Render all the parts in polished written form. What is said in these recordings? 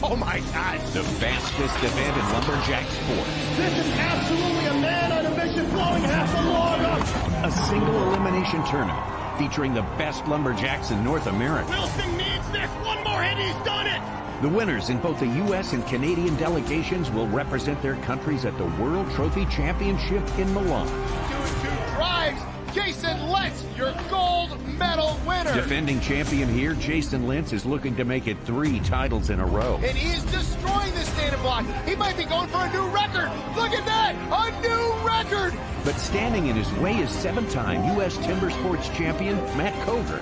Oh my God. The fastest event in lumberjack sport. This is absolutely a man on a mission blowing half the log up. A single elimination tournament featuring the best lumberjacks in North America. Wilson needs this. One more hit, he's done it. The winners in both the U.S. and Canadian delegations will represent their countries at the World Trophy Championship in Milan. 2-2 drives. Jason Lentz, your gold medal winner. Defending champion here, Jason Lentz is looking to make it 3 titles in a row. And he's destroying this standing block. He might be going for a new record. Look at that, a new record. But standing in his way is 7-time U.S. Timbersports champion Matt Cogar.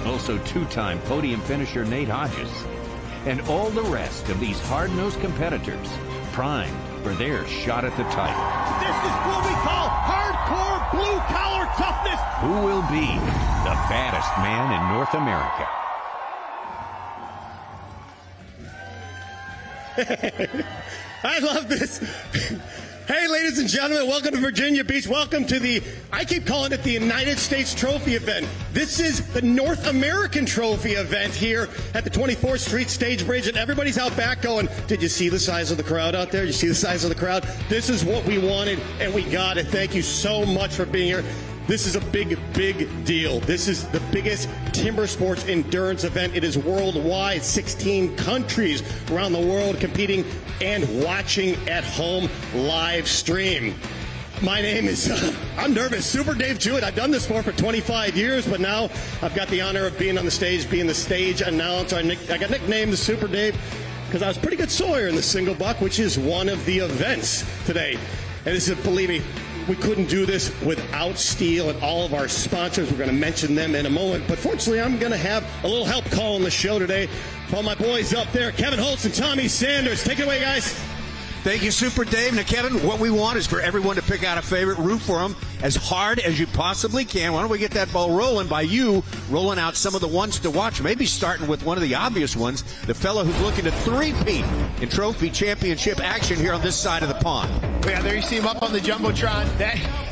Also 2-time podium finisher Nate Hodges. And all the rest of these hard-nosed competitors primed for their shot at the title. This is what we call hardcore blue-collar toughness. Who will be the baddest man in North America? I love this. Hey, ladies and gentlemen, welcome to Virginia Beach. Welcome to the, I keep calling it the United States Trophy event. This is the North American Trophy event here at the 24th Street Stage Bridge, and everybody's out back going, did you see the size of the crowd out there? You see the size of the crowd? This is what we wanted, and we got it. Thank you so much for being here. This is a big, big deal. This is the biggest timber sports endurance event. It is worldwide, 16 countries around the world competing and watching at home live stream. My name is, I'm nervous, Super Dave Jewett. I've done this sport for 25 years, but now I've got the honor of being on the stage, being the stage announcer. I got nicknamed the Super Dave because I was pretty good sawyer in the single buck, which is one of the events today. And this is, believe me, we couldn't do this without STIHL and all of our sponsors. We're going to mention them in a moment. But fortunately, I'm going to have a little help calling the show today from my boys up there, Kevin Holtz and Tommy Sanders. Take it away, guys. Thank you, Super Dave. Now, Kevin, what we want is for everyone to pick out a favorite, root for them as hard as you possibly can. Why don't we get that ball rolling by you rolling out some of the ones to watch, maybe starting with one of the obvious ones, the fellow who's looking to three-peat in trophy championship action here on this side of the pond. Yeah, there you see him up on the Jumbotron.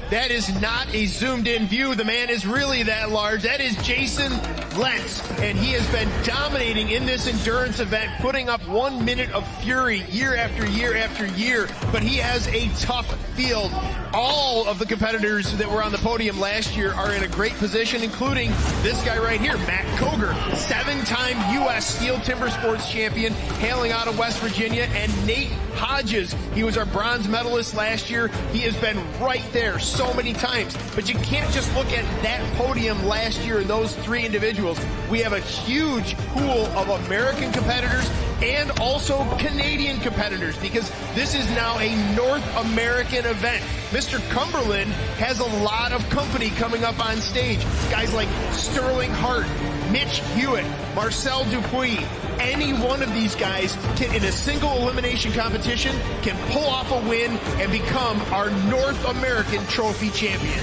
That is not a zoomed-in view. The man is really that large. That is Jason Lentz, and he has been dominating in this endurance event, putting up 1 minute of fury year after year after year. But he has a tough field. All of the competitors that were on the podium last year are in a great position, including this guy right here, Matt Cogar, 7-time U.S. STIHL Timbersports champion, hailing out of West Virginia, and Nate Hodges. He was our bronze medalist last year. He has been right there so many times, but you can't just look at that podium last year and those 3 individuals. We have a huge pool of American competitors and also Canadian competitors, because this is now a North American event. Mr. Cumberland has a lot of company coming up on stage. Guys like Stirling Hart, Mitch Hewitt, Marcel Dupuis. Any one of these guys can, in a single elimination competition, can pull off a win and become our North American Trophy champion.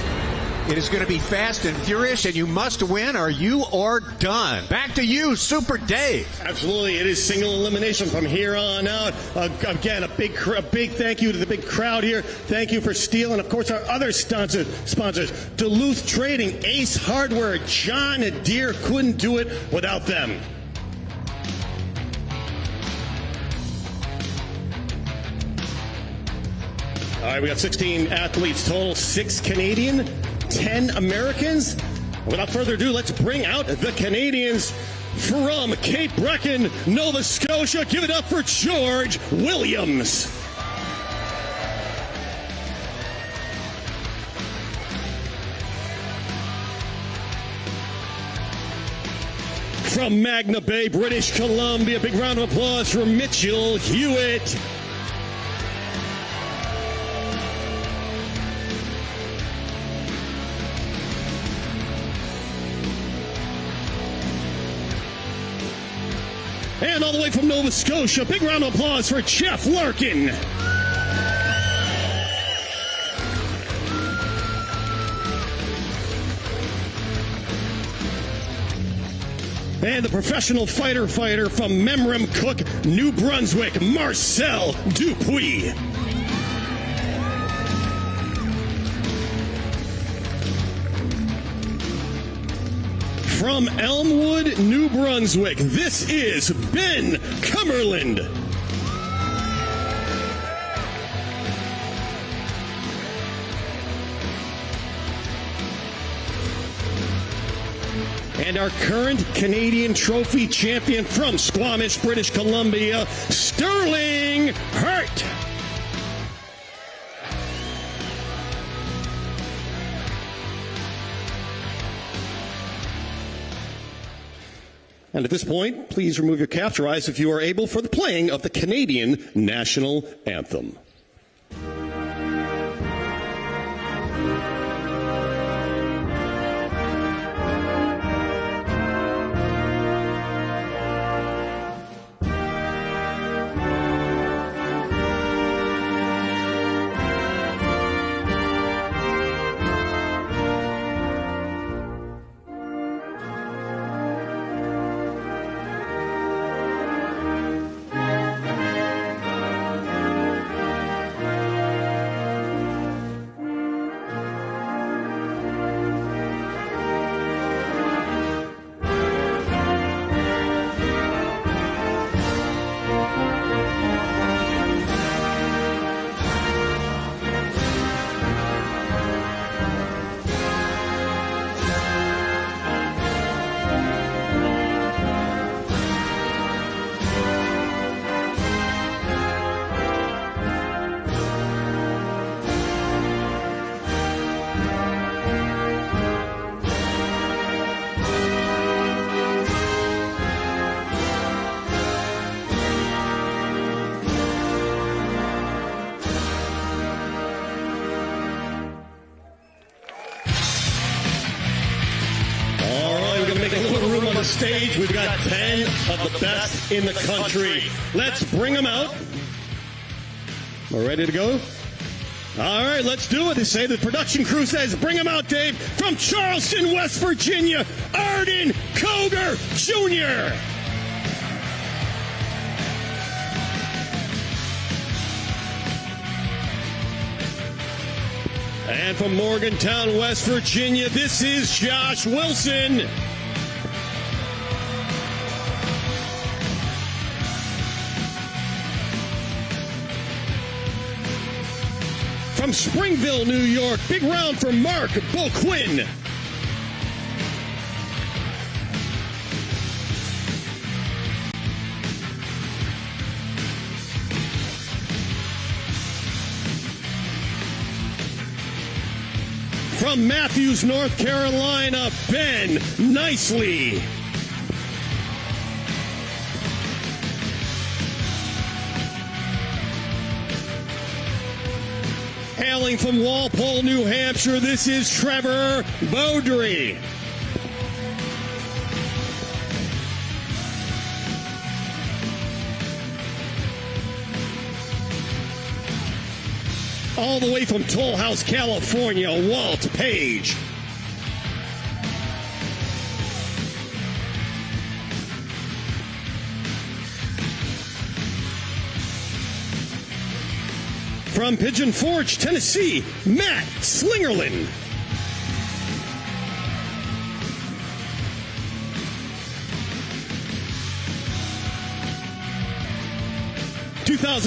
It is going to be fast and furious, and you must win or you are done. Back to you, Super Dave. Absolutely. It is single elimination from here on out. Again, a big thank you to the big crowd here. Thank you for STIHL, and of course our other sponsors, Duluth Trading, Ace Hardware, John Deere. Couldn't do it without them. All right, we got 16 athletes total, 6 Canadian, 10 Americans. Without further ado, let's bring out the Canadians from Cape Breton, Nova Scotia. Give it up for George Williams. From Magna Bay, British Columbia, big round of applause for Mitchell Hewitt. And all the way from Nova Scotia, big round of applause for Jeff Larkin. And the professional fighter from Memram Cook, New Brunswick, Marcel Dupuis. from Elmwood, New Brunswick, this is Ben Cumberland. And our current Canadian Trophy champion from Squamish, British Columbia, Stirling Hart. And at this point, please remove your caps, rise if you are able, for the playing of the Canadian National Anthem. Stage, we've got 10 of the best in the country. Let's bring them out. We're ready to go? All right, let's do it. They say the production crew says, bring them out, Dave. From Charleston, West Virginia, Arden Cogar Jr. And from Morgantown, West Virginia, this is Josh Wilson. From Springville, New York, big round for Mark Boquin. From Matthews, North Carolina, Ben Nicely. Hailing from Walpole, New Hampshire, this is Trevor Beaudry. All the way from Toll House, California, Walt Page. From Pigeon Forge, Tennessee, Matt Slingerland.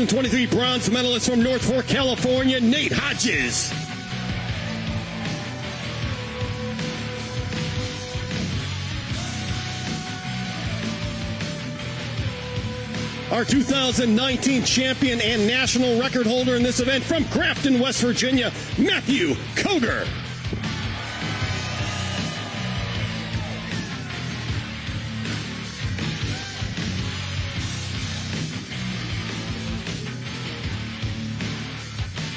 '23 bronze medalist from North Fork, California, Nate Hodges. Our 2019 champion and national record holder in this event from Grafton, West Virginia, Matthew Cogar.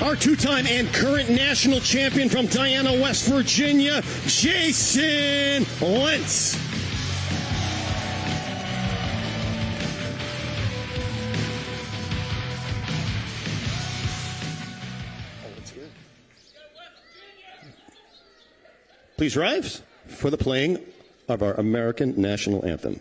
Our two-time and current national champion from Diana, West Virginia, Jason Lentz. Please rise for the playing of our American National Anthem.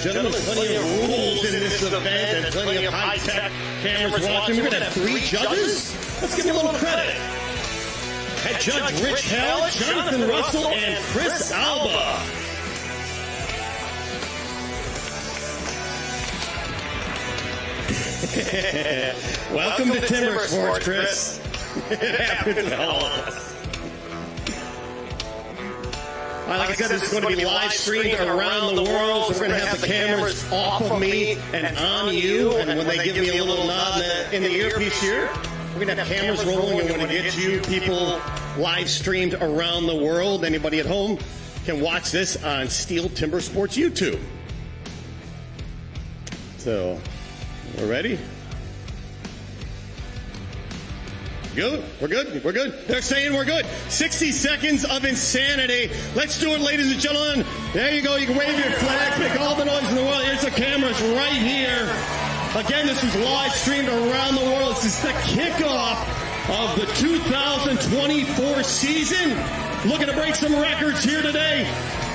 gentlemen, plenty of rules in this event and plenty of high-tech cameras watching. We're going to have 3 judges. Let's give them a little credit. Head Judge Rich Hell, Jonathan Russell, and Chris Alba. Welcome to Timber Sports, Chris. It happens to all of us. Like I said, this is going to be live streamed around the world, so we're going to have the cameras off of me and on you. And when they give me a little nod in the earpiece here, we're going to have cameras rolling and we're going to get you people live streamed around the world. Anybody at home can watch this on STIHL Timbersports YouTube. So, we're ready? Good? We're good? We're good? They're saying we're good. 60 seconds of insanity. Let's do it, ladies and gentlemen. There you go. You can wave your flags, make all the noise in the world. Here's the cameras right here. Again, this is live streamed around the world. This is the kickoff of the 2024 season. Looking to break some records here today.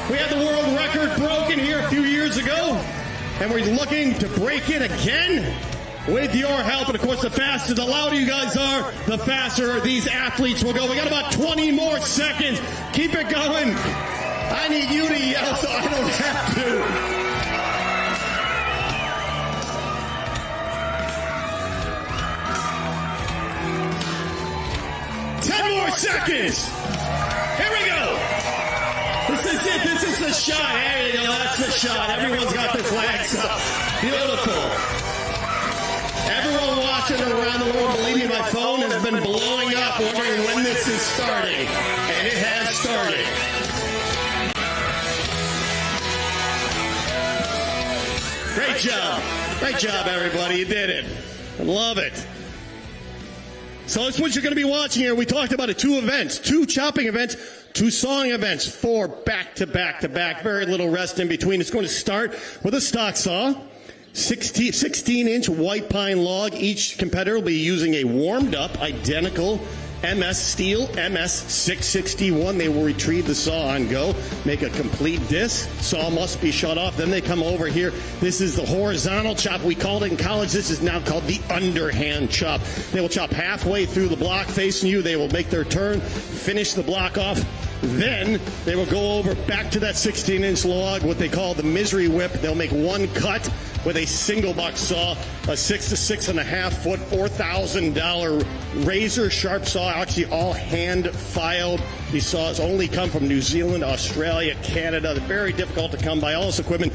We had the world record broken here a few years ago, and we're looking to break it again. With your help, and of course, the faster, the louder you guys are, the faster these athletes will go. We got about 20 more seconds. Keep it going. I need you to yell so I don't have to. 10 more seconds. Here we go. This is it. This is the shot. There you go. That's the shot. Everyone's got their flags up. Beautiful. Everyone watching around the world, believe me, my phone has been blowing up wondering when this is starting. And it has started. Great job. Great job, everybody. You did it. I love it. So that's what you're going to be watching here. We talked about it. 2 events, 2 chopping events, 2 sawing events, 4 back-to-back-to-back. Very little rest in between. It's going to start with a stock saw. 16-inch white pine log. Each competitor will be using a warmed-up, identical MS Steel MS661. They will retrieve the saw on go, make a complete disc. Saw must be shut off. Then they come over here. This is the horizontal chop. We called it in college. This is now called the underhand chop. They will chop halfway through the block facing you. They will make their turn, finish the block off. Then they will go over back to that 16-inch log, what they call the misery whip. They'll make one cut with a single box saw, a 6 to 6.5 foot, $4,000 razor sharp saw, actually all hand filed. These saws only come from New Zealand, Australia, Canada. They're very difficult to come by, all this equipment,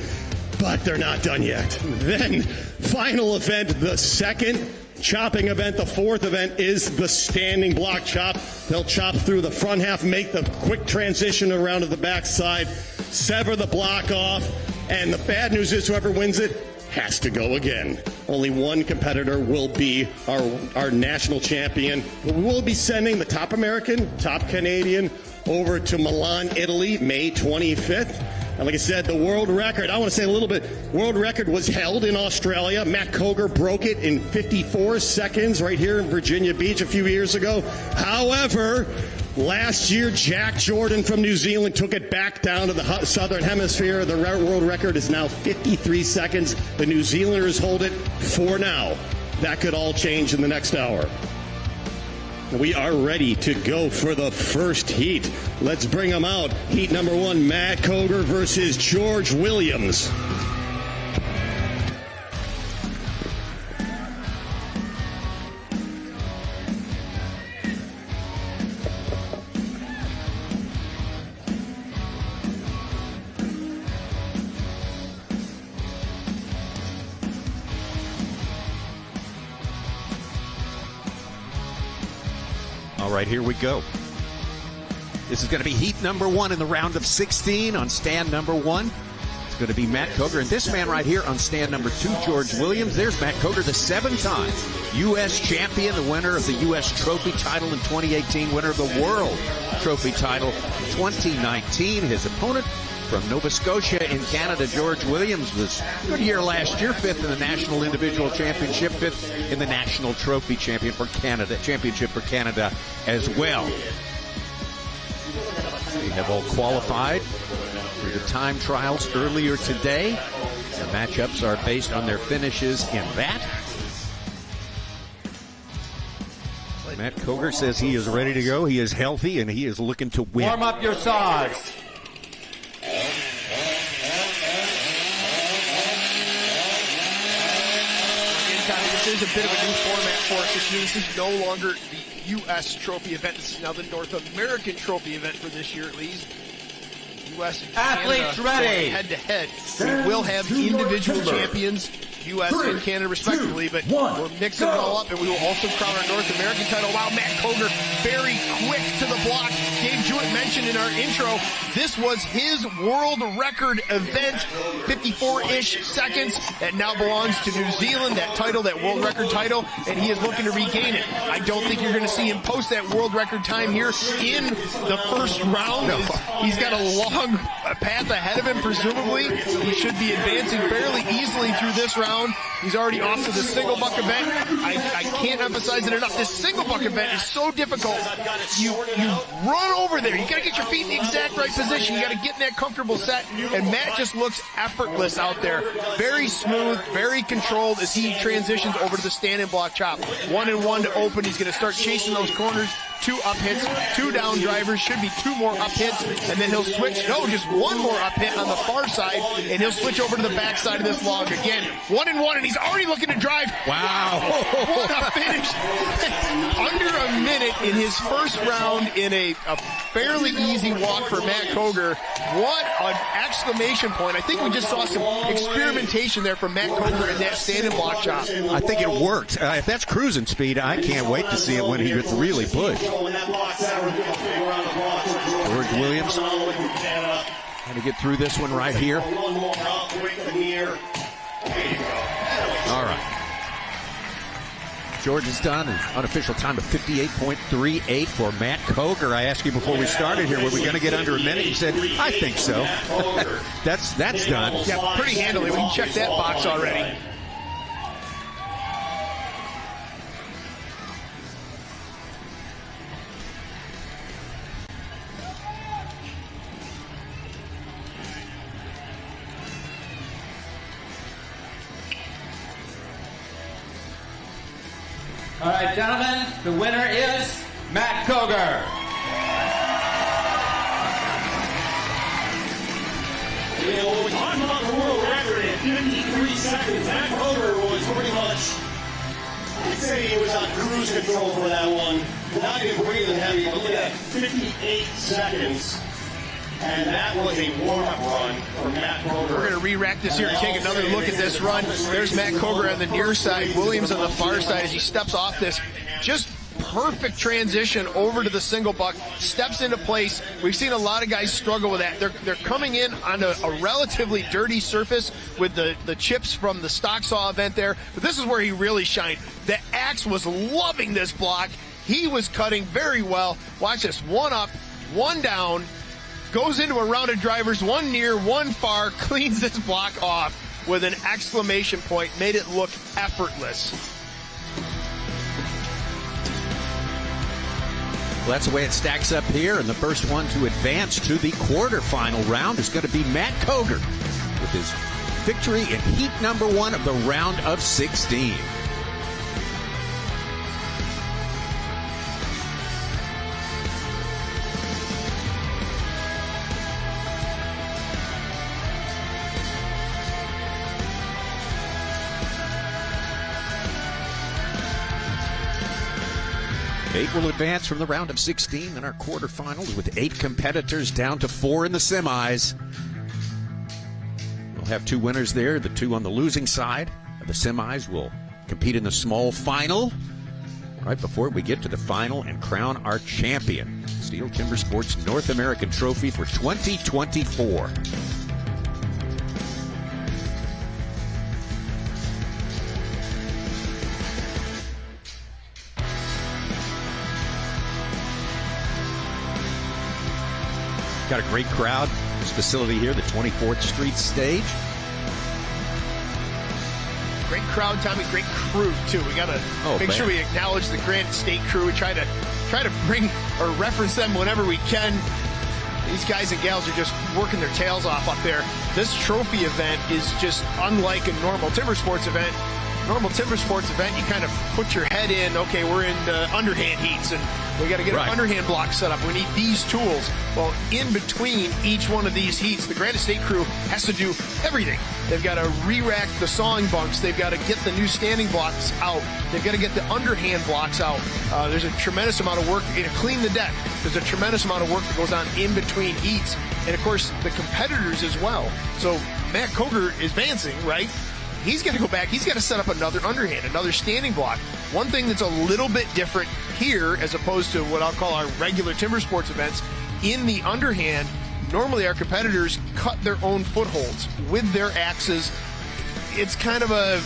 but they're not done yet. Then, final event, the second chopping event, the 4th event, is the standing block chop. They'll chop through the front half, make the quick transition around to the back side, sever the block off, and the bad news is whoever wins it has to go again. Only one competitor will be our national champion. We will be sending the top American, top Canadian over to Milan, Italy, May 25th. And like I said, the world record, I want to say a little bit, world record was held in Australia. Matt Cogar broke it in 54 seconds right here in Virginia Beach a few years ago. However, last year, Jack Jordan from New Zealand took it back down to the southern hemisphere. The world record is now 53 seconds. The New Zealanders hold it for now. That could all change in the next hour. We are ready to go for the first heat. Let's bring them out. Heat number 1, Matt Cogar versus George Williams. All right, here we go. This is going to be heat number 1 in the round of 16 on stand number 1. It's going to be Matt Cogar. And this man right here on stand number 2, George Williams. There's Matt Cogar, the 7-time U.S. champion, the winner of the U.S. Trophy title in 2018, winner of the World Trophy title 2019. His opponent from Nova Scotia in Canada, George Williams, was a good year last year, 5th in the National Individual Championship, 5th in the National Trophy Championship for Canada as well. They have all qualified for the time trials earlier today. And matchups are based on their finishes in that. Matt Cogar says he is ready to go. He is healthy, and he is looking to win. Warm up your saws. This is a bit of a new format for us this year. This is no longer the U.S. Trophy event. This is now the North American Trophy event for this year, at least. U.S. and Athletes Canada ready. head-to-head. We will have individual champions, U.S. and Canada respectively, but we're mixing it all up, and we will also crown our North American title. Wow, Matt Cogar very quick to the block. Dave Jewett mentioned in our intro, this was his world record event, 54-ish seconds. That now belongs to New Zealand, that title, that world record title, and he is looking to regain it. I don't think you're going to see him post that world record time here in the first round. No. He's got a long path ahead of him, presumably. He should be advancing fairly easily through this round. He's already off to the single buck event. I can't emphasize it enough. This single buck event is so difficult. You run over there. You got to get your feet in the exact right position. You got to get in that comfortable set. And Matt just looks effortless out there. Very smooth, very controlled as he transitions over to the stand-in block chop. 1-1 to open. He's going to start chasing those corners. 2 up hits, 2 down drivers, should be 2 more up hits, and then he'll switch, no, just 1 more up hit on the far side, and he'll switch over to the back side of this log again. 1-1, and he's already looking to drive. Wow. What a finish. Under a minute in his first round in a fairly easy walk for Matt Cogar. What an exclamation point. I think we just saw some experimentation there from Matt Cogar in that stand-in block chop. I think it worked. If that's cruising speed, I can't wait to see it when he gets really pushed. George Williams trying to get through this one right here. All right. George has done an unofficial time of 58.38 for Matt Cogar. I asked you before we started here, were we going to get under a minute? You said, I think so. That's done. Yeah, pretty handily. We can check that box already. All right, gentlemen, the winner is Matt Cogar. We're talking about the world record in 53 seconds. Matt Cogar was pretty much, I'd say he was on cruise control for that one. Not even breathing heavy. Look at that, 58 seconds. And that was a warm-up run for Matt Cogar. We're going to re-rack this here and take another look at this run. There's Matt Cogar on the near side, Williams on the far side as he steps off this. Just perfect transition over to the single buck, steps into place. We've seen a lot of guys struggle with that. They're coming in on a relatively dirty surface with the chips from the stock saw event there. But this is where he really shined. The Axe was loving this block. He was cutting very well. Watch this, 1 up, 1 down. Goes into a round of drivers, 1 near, 1 far, cleans this block off with an exclamation point, made it look effortless. Well, that's the way it stacks up here, and the first one to advance to the quarterfinal round is going to be Matt Cogar with his victory in heat number 1 of the round of 16. Eight will advance from the round of 16 in our quarterfinals with 8 competitors down to 4 in the semis. We'll have 2 winners there. The 2 on the losing side of the semis will compete in the small final right before we get to the final and crown our champion. STIHL Timbersports North American Trophy for 2024. Got a great crowd. This facility here, the 24th Street stage. Great crowd, Tommy. Great crew too. We got to make sure we acknowledge the Granite State crew. We try to bring or reference them whenever we can. These guys and gals are just working their tails off up there. This trophy event is just unlike a normal timber sports event. Normal timber sports event, you kind of put your head in, okay, we're in underhand heats, and we got to get an underhand block set up. We need these tools. Well, in between each one of these heats, the Granite State crew has to do everything. They've got to re-rack the sawing bunks. They've got to get the new standing blocks out. They've got to get the underhand blocks out. There's a tremendous amount of work to clean the deck. There's a tremendous amount of work that goes on in between heats. And, of course, the competitors as well. So Matt Cogar is advancing, right? He's got to go back. He's got to set up another underhand, another standing block. One thing that's a little bit different here as opposed to what I'll call our regular timber sports events, in the underhand, normally our competitors cut their own footholds with their axes. It's kind of a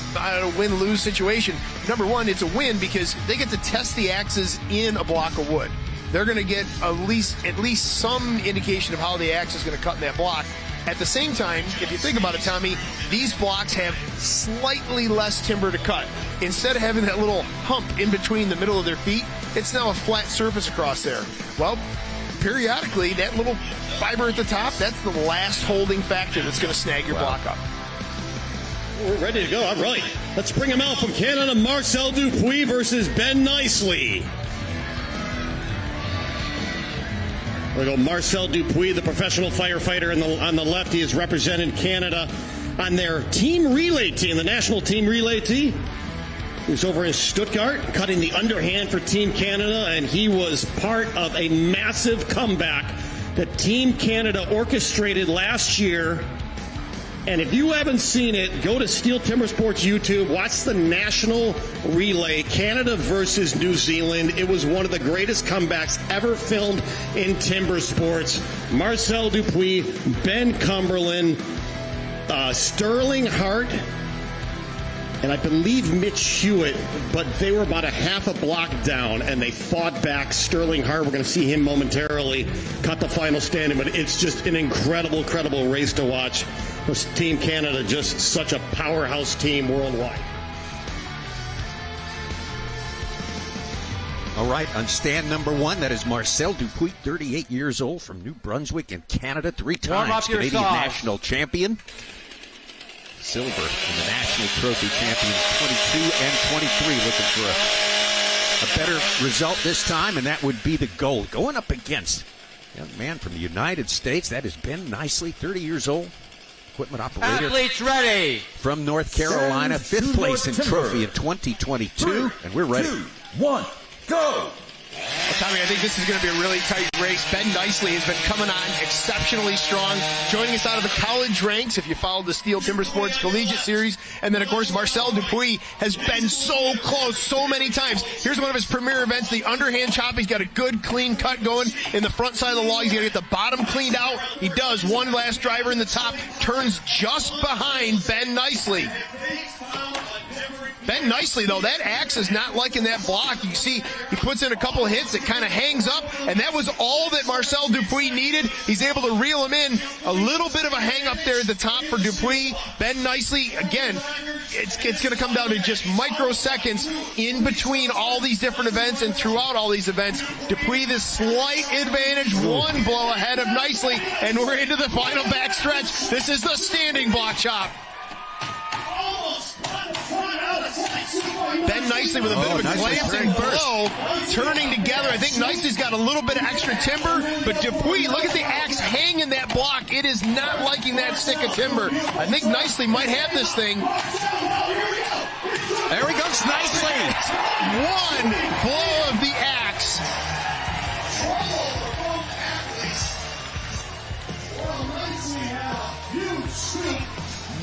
win-lose situation. Number one, it's a win because they get to test the axes in a block of wood. They're going to get at least some indication of how the axe is going to cut in that block. At the same time, if you think about it, Tommy, these blocks have slightly less timber to cut. Instead of having that little hump in between the middle of their feet, it's now a flat surface across there. Well, periodically, that little fiber at the top, that's the last holding factor that's going to snag your block up. We're ready to go. All right. Let's bring him out from Canada, Marcel Dupuis versus Ben Nicely. We go Marcel Dupuis, the professional firefighter on the left. He has represented Canada on their team relay team, the national team relay team. He was over in Stuttgart cutting the underhand for Team Canada, and he was part of a massive comeback that Team Canada orchestrated last year. And if you haven't seen it, go to STIHL Timbersports YouTube, watch the national relay, Canada versus New Zealand. It was one of the greatest comebacks ever filmed in timber sports. Marcel Dupuis, Ben Cumberland, Stirling, Hart, and I believe Mitch Hewitt, but they were about a half a block down, and they fought back. Stirling Hart, we're going to see him momentarily cut the final standing, but it's just an incredible race to watch. This Team Canada, just such a powerhouse team worldwide. All right, on stand number one, that is Marcel Dupuis, 38 years old, from New Brunswick in Canada, 3 times Canadian national champion. Silver in the National Trophy Champions 22 and 23, looking for a better result this time, and that would be the goal. Going up against a young man from the United States, that is Ben Nicely, 30 years old. Equipment operator. Athletes ready. From North Carolina, 5th place in trophy in 2022. And we're ready. 2, 1, go! Well, Tommy, I think this is going to be a really tight race. Ben Nicely has been coming on exceptionally strong, joining us out of the college ranks, if you followed the STIHL Timbersports Collegiate Series. And then, of course, Marcel Dupuis has been so close so many times. Here's one of his premier events, the underhand chop. He's got a good, clean cut going in the front side of the log. He's going to get the bottom cleaned out. He does. One last driver in the top, turns just behind Ben Nicely. Ben Nicely, though, that axe is not liking that block. You see, he puts in a couple of hits, it kind of hangs up, and that was all that Marcel Dupuis needed. He's able to reel him in. A little bit of a hang up there at the top for Dupuis. Ben Nicely, again, it's going to come down to just microseconds in between all these different events and throughout all these events. Dupuis, this slight advantage, one blow ahead of Nicely, and we're into the final backstretch. This is the standing block chop. Ben Nicely with a bit of a glancing blow, turning together. I think Nicely's got a little bit of extra timber, but Dupuis, look at the axe hanging that block. It is not liking that stick of timber. I think Nicely might have this thing. There he goes, Nicely. One blow of the axe.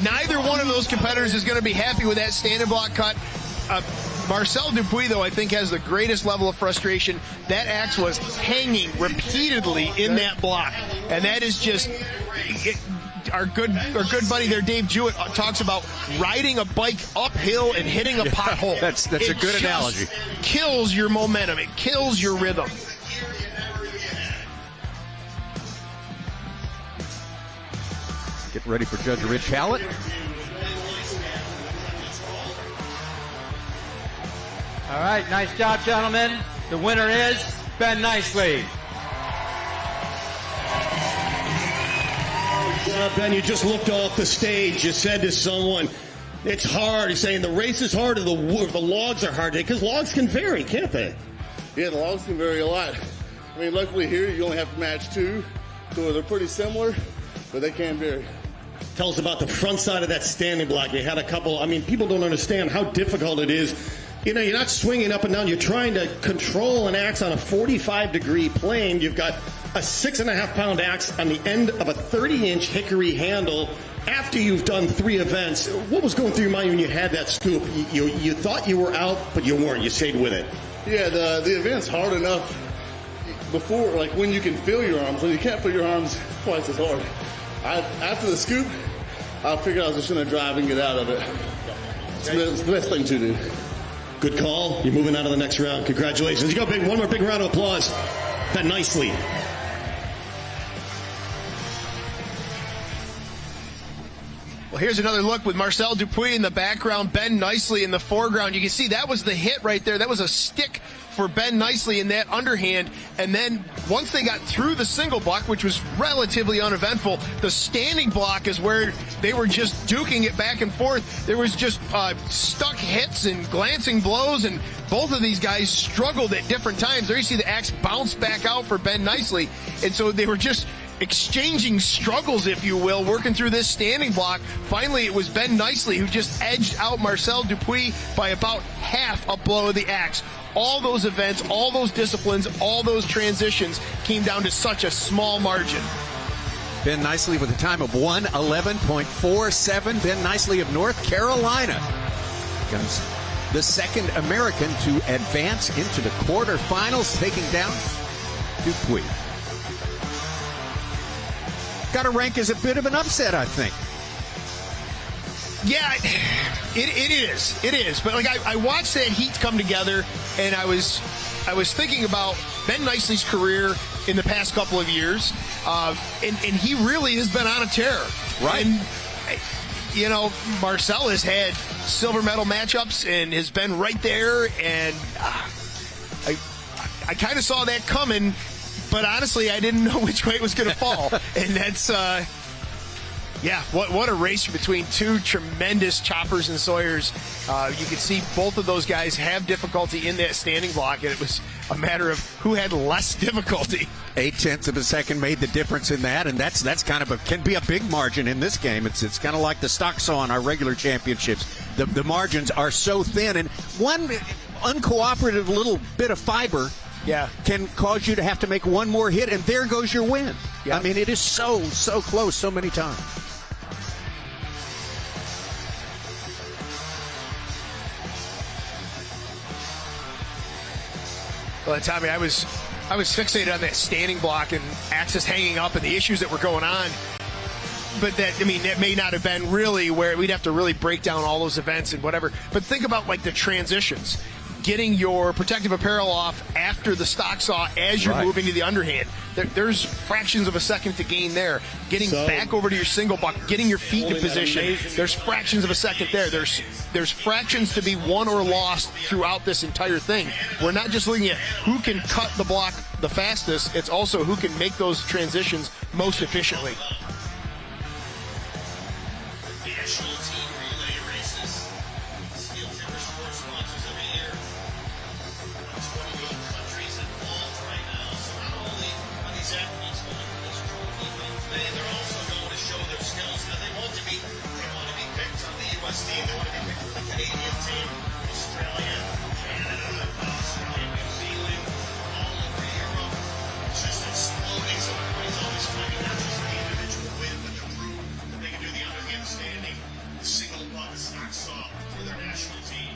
Neither one of those competitors is going to be happy with that standing block cut. Marcel Dupuis, though, I think has the greatest level of frustration. That axe was hanging repeatedly in that block, and that is just our good buddy there, Dave Jewett, talks about riding a bike uphill and hitting a pothole. That's a good analogy. Kills your momentum. It kills your rhythm. Getting ready for Judge Rich Hallett. All right, nice job, gentlemen. The winner is Ben Nicely. Ben, you just looked off the stage. You said to someone, it's hard. You're saying the race is hard or the logs are hard. Because logs can vary, can't they? Yeah, the logs can vary a lot. I mean, luckily here, you only have to match 2, so they're pretty similar, but they can vary. Tell us about the front side of that standing block. You had a couple, I mean, people don't understand how difficult it is. You know, you're not swinging up and down. You're trying to control an axe on a 45-degree plane. You've got a 6.5-pound axe on the end of a 30-inch hickory handle. After you've done 3 events, what was going through your mind when you had that scoop? You thought you were out, but you weren't. You stayed with it. Yeah, the event's hard enough before, like when you can feel your arms. When you can't feel your arms, twice as hard. After the scoop, I figured I was just going to drive and get out of it. It's the best thing to do. Good call. You're moving on to the next round. Congratulations. You go, big. One more big round of applause. Ben Nicely. Well, here's another look with Marcel Dupuis in the background, Ben Nicely in the foreground. You can see that was the hit right there. That was a stick for Ben Nicely in that underhand. And then once they got through the single block, which was relatively uneventful, the standing block is where they were just duking it back and forth. There was just stuck hits and glancing blows, and both of these guys struggled at different times. There you see the axe bounce back out for Ben Nicely. And so they were just exchanging struggles, if you will, working through this standing block. Finally, it was Ben Nicely who just edged out Marcel Dupuis by about half a blow of the axe. All those events, all those disciplines, all those transitions came down to such a small margin. Ben Nicely with a time of 1:11.47. Ben Nicely of North Carolina becomes the second American to advance into the quarterfinals, taking down Dupuis. Got to rank as a bit of an upset, I think. Yeah, it is. But like I watched that heat come together, and I was thinking about Ben Nicely's career in the past couple of years, and he really has been on a tear. Right. And, you know, Marcel has had silver medal matchups and has been right there, and I kind of saw that coming. But honestly, I didn't know which way it was going to fall. And that's, what a race between two tremendous choppers and sawyers. You could see both of those guys have difficulty in that standing block, and it was a matter of who had less difficulty. 0.8 of a second made the difference in that, and that's kind of can be a big margin in this game. It's kind of like the stock saw in our regular championships. The margins are so thin, and one uncooperative little bit of fiber can cause you to have to make one more hit, and there goes your win. I mean, it is so close so many times. Well, Tommy, I was fixated on that standing block and axis hanging up and the issues that were going on. But that may not have been really where we'd have to really break down all those events and whatever. But think about like the transitions. Getting your protective apparel off after the stock saw as you're moving to the underhand. There's fractions of a second to gain there. Getting back over to your single block, getting your feet in position. There's fractions of a second there. There's fractions to be won or lost throughout this entire thing. We're not just looking at who can cut the block the fastest, it's also who can make those transitions most efficiently. National team relay races. STIHL TIMBERSPORTS sponsors every year. 28 countries involved right now. So not only are these athletes going for this trophy, but they're also going to show their skills. Now they want to be picked on the U.S. team. They want to be picked for the Canadian team, Australia, Canada, Australia, New Zealand, all over Europe. It's just exploding. So everybody's always fighting not just for the individual win, but to prove that they can do the underhand standing, the single block, the stock saw for their national team.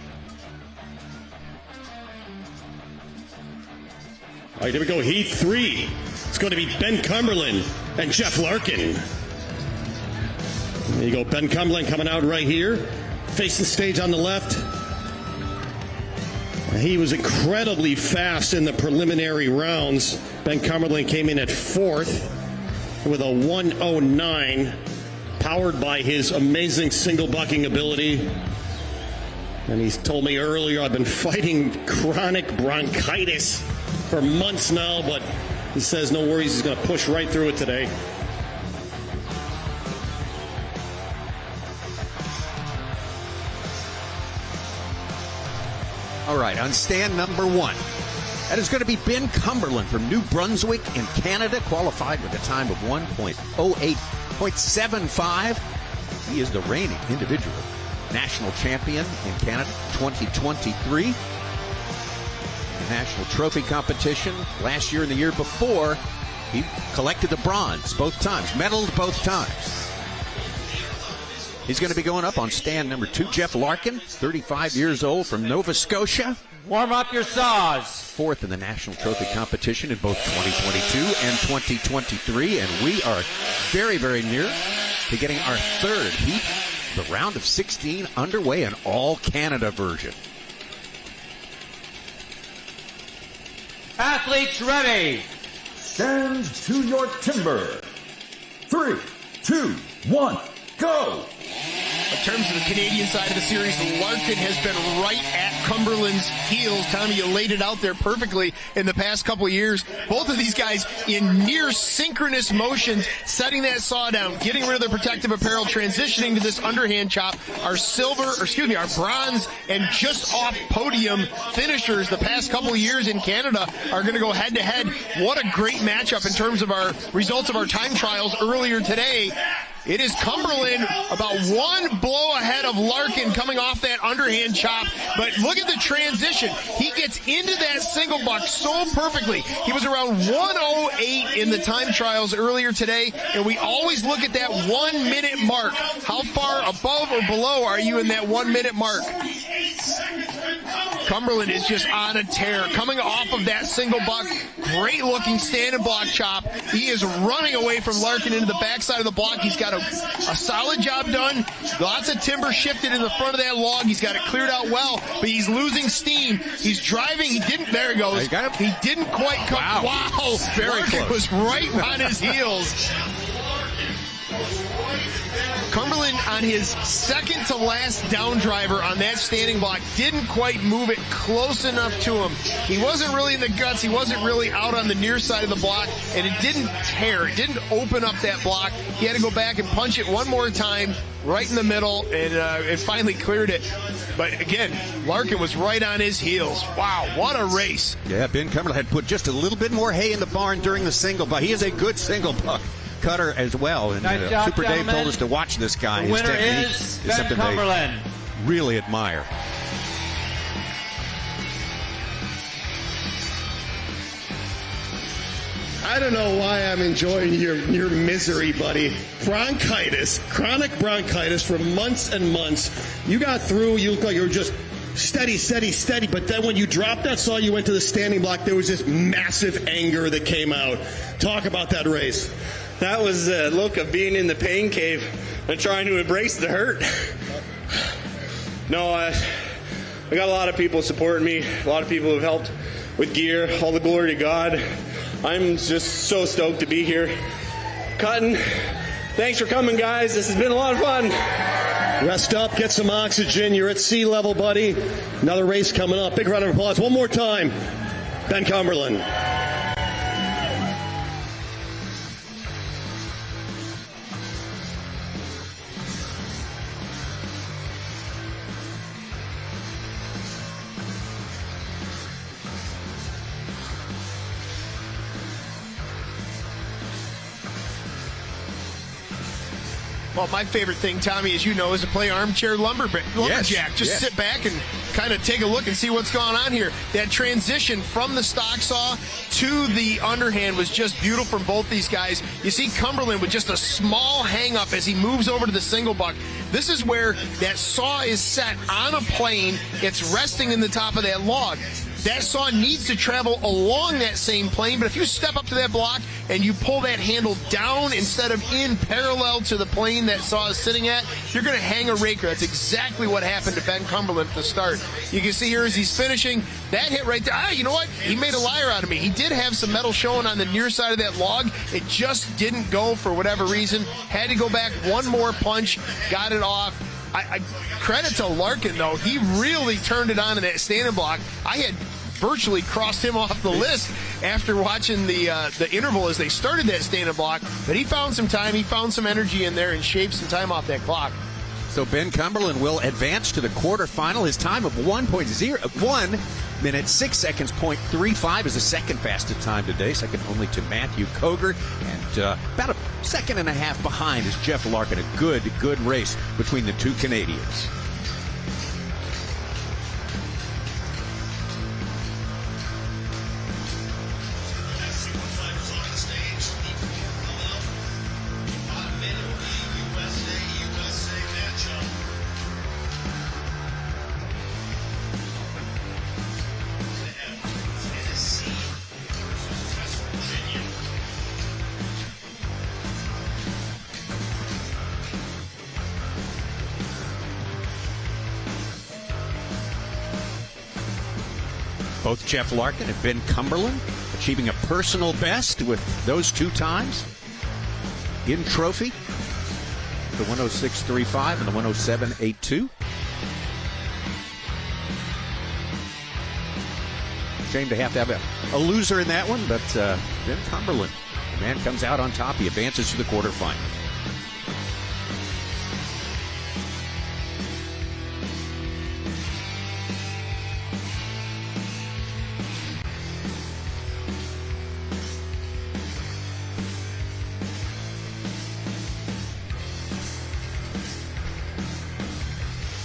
All right, here we go. Heat 3. It's going to be Ben Cumberland and Jeff Larkin. There you go. Ben Cumberland coming out right here. Facing stage on the left. He was incredibly fast in the preliminary rounds. Ben Cumberland came in at 4th with a 1:09, powered by his amazing single bucking ability. And he's told me earlier, I've been fighting chronic bronchitis for months now, but he says no worries, he's going to push right through it today. All right, on stand number 1. That is going to be Ben Cumberland from New Brunswick in Canada, qualified with a time of 1.08.75. He is the reigning individual national champion in Canada 2023. The national trophy competition last year and the year before, he collected the bronze both times, medaled both times. He's going to be going up on stand number 2. Jeff Larkin, 35 years old from Nova Scotia. Warm up your saws. 4th in the national trophy competition in both 2022 and 2023. And we are very, very near to getting our 3rd heat, the round of 16 underway, an all-Canada version. Athletes ready. Stand to your timber. 3, 2, 1, go! In terms of the Canadian side of the series, Larkin has been right at Cumberland's heels. Tommy, you laid it out there perfectly in the past couple of years. Both of these guys in near synchronous motions, setting that saw down, getting rid of their protective apparel, transitioning to this underhand chop. Our bronze and just off podium finishers the past couple of years in Canada are going to go head to head. What a great matchup in terms of our results of our time trials earlier today. It is Cumberland about one blow ahead of Larkin coming off that underhand chop. But look at the transition. He gets into that single buck so perfectly. He was around 1:08 in the time trials earlier today. And we always look at that 1 minute mark. How far above or below are you in that 1 minute mark? Cumberland is just on a tear. Coming off of that single buck, great looking stand and block chop. He is running away from Larkin into the backside of the block. He's got a solid job done. Lots of timber shifted in the front of that log. He's got it cleared out well, but he's losing steam. He's driving. There he goes. He didn't quite come. Wow. Very Larkin close. was right on his heels. Cumberland on his second to last down driver on that standing block didn't quite move it close enough to him. He wasn't really in the guts. He wasn't really out on the near side of the block, and it didn't tear. It didn't open up that block. He had to go back and punch it one more time right in the middle, and it finally cleared it. But again, Larkin was right on his heels. Wow, what a race. Yeah, Ben Cumberland had put just a little bit more hay in the barn during the single buck. He is a good single buck cutter as well. And Nice job, Super Dave gentlemen. told us to watch this guy. The His winner technique is Ben something Cumberland. they really admire. I don't know why I'm enjoying your misery, buddy. Bronchitis, chronic bronchitis for months and months. You got through, you look like you were just steady. But then when you dropped that saw, you went to the standing block, there was this massive anger that came out. Talk about that race. That was a look of being in the pain cave and trying to embrace the hurt. No, I got a lot of people supporting me, a lot of people who've helped with gear. All the glory to God. I'm just so stoked to be here. Cutting. Thanks for coming, guys. This has been a lot of fun. Rest up, get some oxygen. You're at sea level, buddy. Another race coming up. Big round of applause. One more time. Ben Cumberland. Well, my favorite thing, Tommy, as you know, is to play armchair lumberjack. Just sit back and kind of take a look and see what's going on here. That transition from the stock saw to the underhand was just beautiful from both these guys. You see Cumberland with just a small hang-up as he moves over to the single buck. This is where that saw is set on a plane. It's resting in the top of that log. That saw needs to travel along that same plane, but if you step up to that block and you pull that handle down instead of in parallel to the plane that saw is sitting at, you're going to hang a raker. That's exactly what happened to Ben Cumberland at the start. You can see here as he's finishing, that hit right there. You know what? He made a liar out of me. He did have some metal showing on the near side of that log. It just didn't go for whatever reason. Had to go back one more punch, got it off. I credit to Larkin, though. He really turned it on in that standing block. I had virtually crossed him off the list after watching the interval as they started that standing block. But he found some time. He found some energy in there and shaved some time off that clock. So Ben Cumberland will advance to the quarterfinal. His time of 1 minute 6 seconds, 0.35 is the second fastest time today, second only to Matthew Cogar, and about a second and a half behind is Jeff Larkin. A good race between the two Canadians. Both Jeff Larkin and Ben Cumberland achieving a personal best with those two times in trophy. The 106.35 and the 107.82. Shame to have a loser in that one, but Ben Cumberland, the man comes out on top. He advances to the quarterfinal.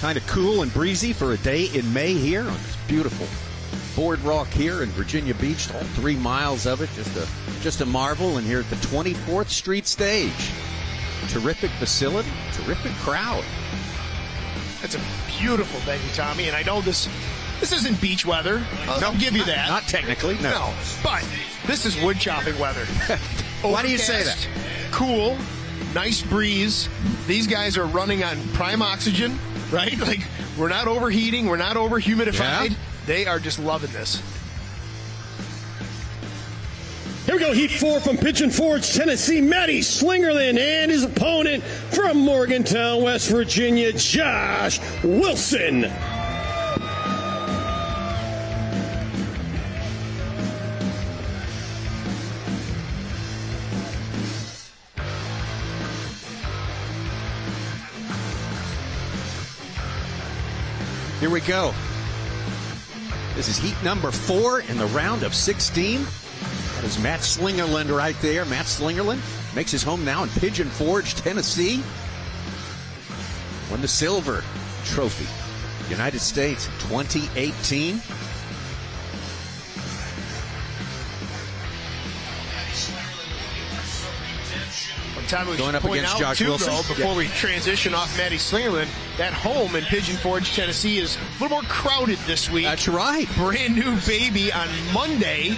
Kind of cool and breezy for a day in May here on this beautiful boardwalk here in Virginia Beach. All 3 miles of it, just a marvel. And here at the 24th Street stage, terrific facility, terrific crowd. That's a beautiful venue, Tommy. And I know this isn't beach weather. I'll give you that. Not technically, no. But this is wood chopping weather. Why do you say that? Cool, nice breeze. These guys are running on prime oxygen. Right? Like, we're not overheating. We're not over-humidified. Yeah. They are just loving this. Here we go, Heat 4 from Pigeon Forge, Tennessee, Matty Slingerland, and his opponent from Morgantown, West Virginia, Josh Wilson. Here we go. This is heat number 4 in the round of 16. That is Matt Slingerland right there. Matt Slingerland makes his home now in Pigeon Forge, Tennessee. Won the silver trophy. United States 2018. Time we going up point against out Josh too, Wilson. Though, before we transition off Matty Slingerland, that home in Pigeon Forge, Tennessee is a little more crowded this week. That's right. Brand new baby on Monday.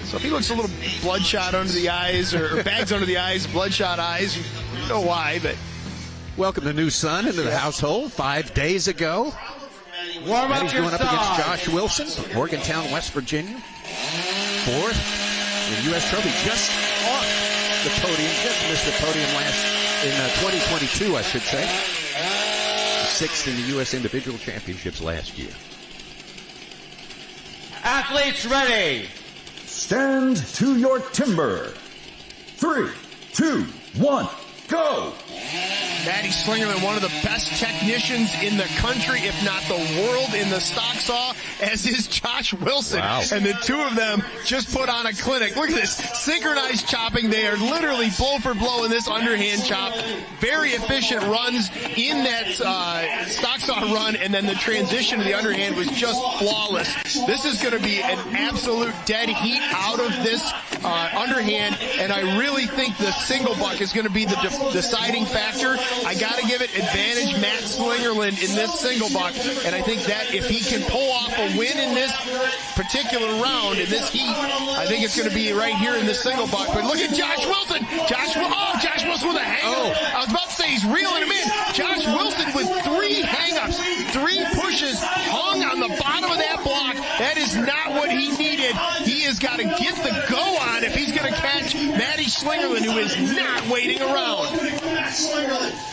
So if he looks a little bloodshot under the eyes or bags under the eyes, bloodshot eyes, you know why, but welcome the new son into the household 5 days ago. Warm up He's your going up against sides. Josh Wilson, Morgantown, West Virginia. 4th in the U.S. Trophy, just off the podium, just missed the podium last in 2022, I should say. 6th in the U.S. Individual Championships last year. Athletes ready. Stand to your timber. 3, 2, 1, go! Matty Slingerland, one of the best technicians in the country, if not the world, in the stock saw, as is Josh Wilson. Wow. And the two of them just put on a clinic. Look at this, synchronized chopping. They are literally blow for blow in this underhand chop. Very efficient runs in that stock saw run, and then the transition to the underhand was just flawless. This is going to be an absolute dead heat out of this underhand, and I really think the single buck is going to be the deciding factor. I got to give it advantage Matt Slingerland in this single buck, and I think that if he can pull off a win in this particular round, in this heat, I think it's going to be right here in this single buck. But look at Josh Wilson. Josh Wilson with a hang-up. I was about to say he's reeling him in. Josh Wilson with 3 hang-ups, 3 pushes, hung on the bottom of that block. That is not what he needed. He has got to get the go on if he's going to catch Matty Slingerland, who is not waiting around.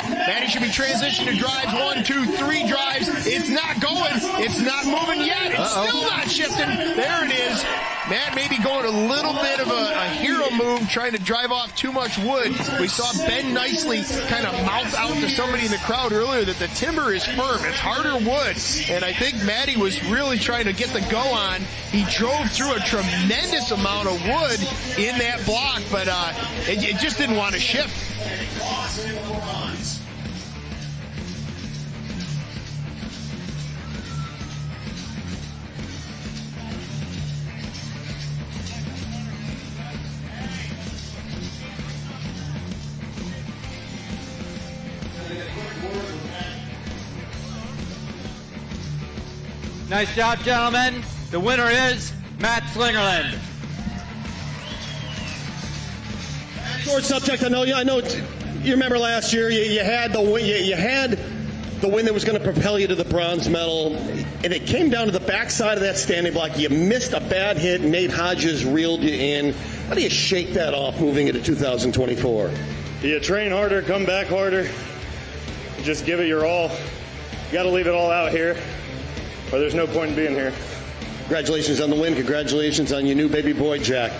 Matty should be transitioned to drives. 1, 2, 3 drives. It's not going. It's not moving yet. It's still not shifting. There it is. Matt maybe going a little bit of a hero move, trying to drive off too much wood. We saw Ben Nicely kind of mouth out to somebody in the crowd earlier that the timber is firm. It's harder wood. And I think Matty was really trying to get the go on. He drove through a tremendous amount of wood in that block, but it just didn't want to shift. Nice job, gentlemen. The winner is Matt Slingerland. Short subject. I know. You remember last year. You had the win. You had the win that was going to propel you to the bronze medal, and it came down to the backside of that standing block. You missed a bad hit. Nate Hodges reeled you in. How do you shake that off moving into 2024? You train harder, come back harder. Just give it your all. You got to leave it all out here, or there's no point in being here. Congratulations on the win. Congratulations on your new baby boy, Jack.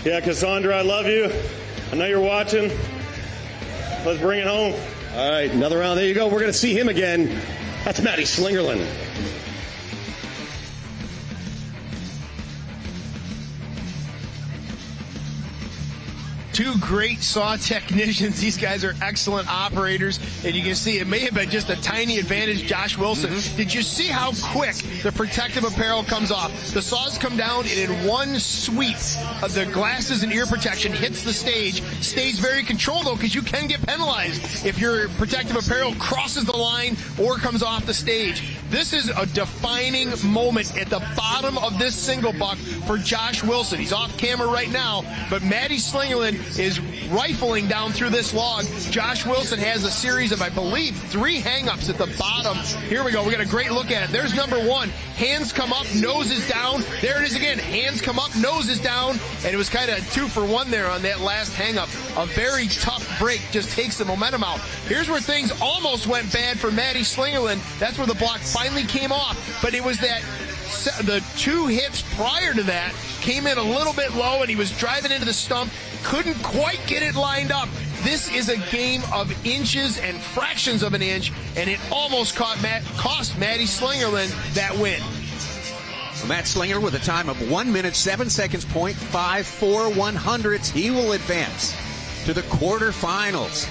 Yeah, Cassandra, I love you. I know you're watching. Let's bring it home. All right, another round. There you go. We're going to see him again. That's Matty Slingerland. Two great saw technicians. These guys are excellent operators, and you can see it may have been just a tiny advantage. Josh Wilson. Did you see how quick the protective apparel comes off? The saws come down, and in one sweep, the glasses and ear protection hits the stage. Stays very controlled, though, because you can get penalized if your protective apparel crosses the line or comes off the stage. This is a defining moment at the bottom of this single buck for Josh Wilson. He's off camera right now, but Matty Slingerland is rifling down through this log. Josh Wilson has a series of, I believe, 3 hang-ups at the bottom. Here we go. We got a great look at it. There's number 1. Hands come up, nose is down. There it is again. Hands come up, nose is down. And it was kind of 2 for 1 there on that last hang-up. A very tough break. Just takes the momentum out. Here's where things almost went bad for Matty Slingerland. That's where the block finally came off. But it was that the 2 hits prior to that came in a little bit low, and he was driving into the stump. Couldn't quite get it lined up. This is a game of inches and fractions of an inch, and it almost cost Matty Slingerland that win. Well, Matt Slinger with a time of 1 minute, 7 seconds, .54 100ths. He will advance to the quarterfinals.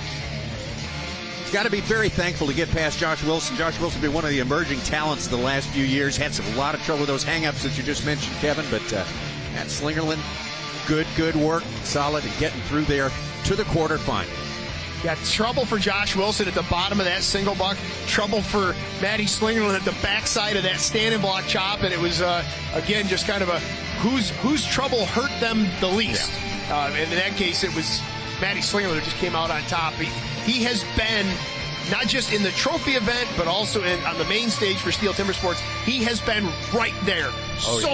He's got to be very thankful to get past Josh Wilson. Josh Wilson has been one of the emerging talents the last few years. Had a lot of trouble with those hang-ups that you just mentioned, Kevin, but Matt Slingerland, good work, solid at getting through there to the quarterfinal. Yeah, trouble for Josh Wilson at the bottom of that single buck. Trouble for Matty Slingerland at the backside of that standing block chop. And it was, again, just kind of a whose trouble hurt them the least. Yeah. And in that case, it was Matty Slingerland who just came out on top. He has been, not just in the trophy event, but also on the main stage for STIHL Timbersports, he has been right there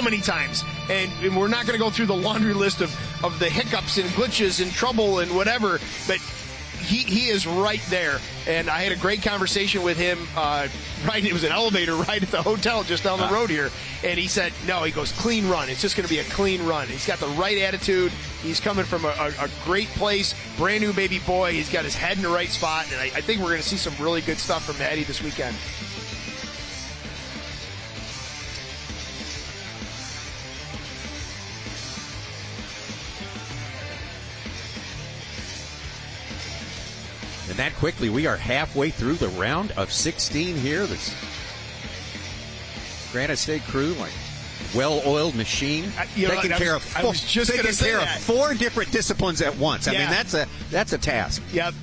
many times. And we're not going to go through the laundry list of the hiccups and glitches and trouble and whatever, but he is right there. And I had a great conversation with him. It was an elevator ride at the hotel just down the road here. And he said, no, he goes, clean run. It's just going to be a clean run. He's got the right attitude. He's coming from a great place, brand new baby boy. He's got his head in the right spot. And I think we're going to see some really good stuff from Matty this weekend. And that quickly, we are halfway through the round of 16 here. This Granite State crew, like well-oiled machine, taking care of 4 different disciplines at once. I mean, that's a task. Yep.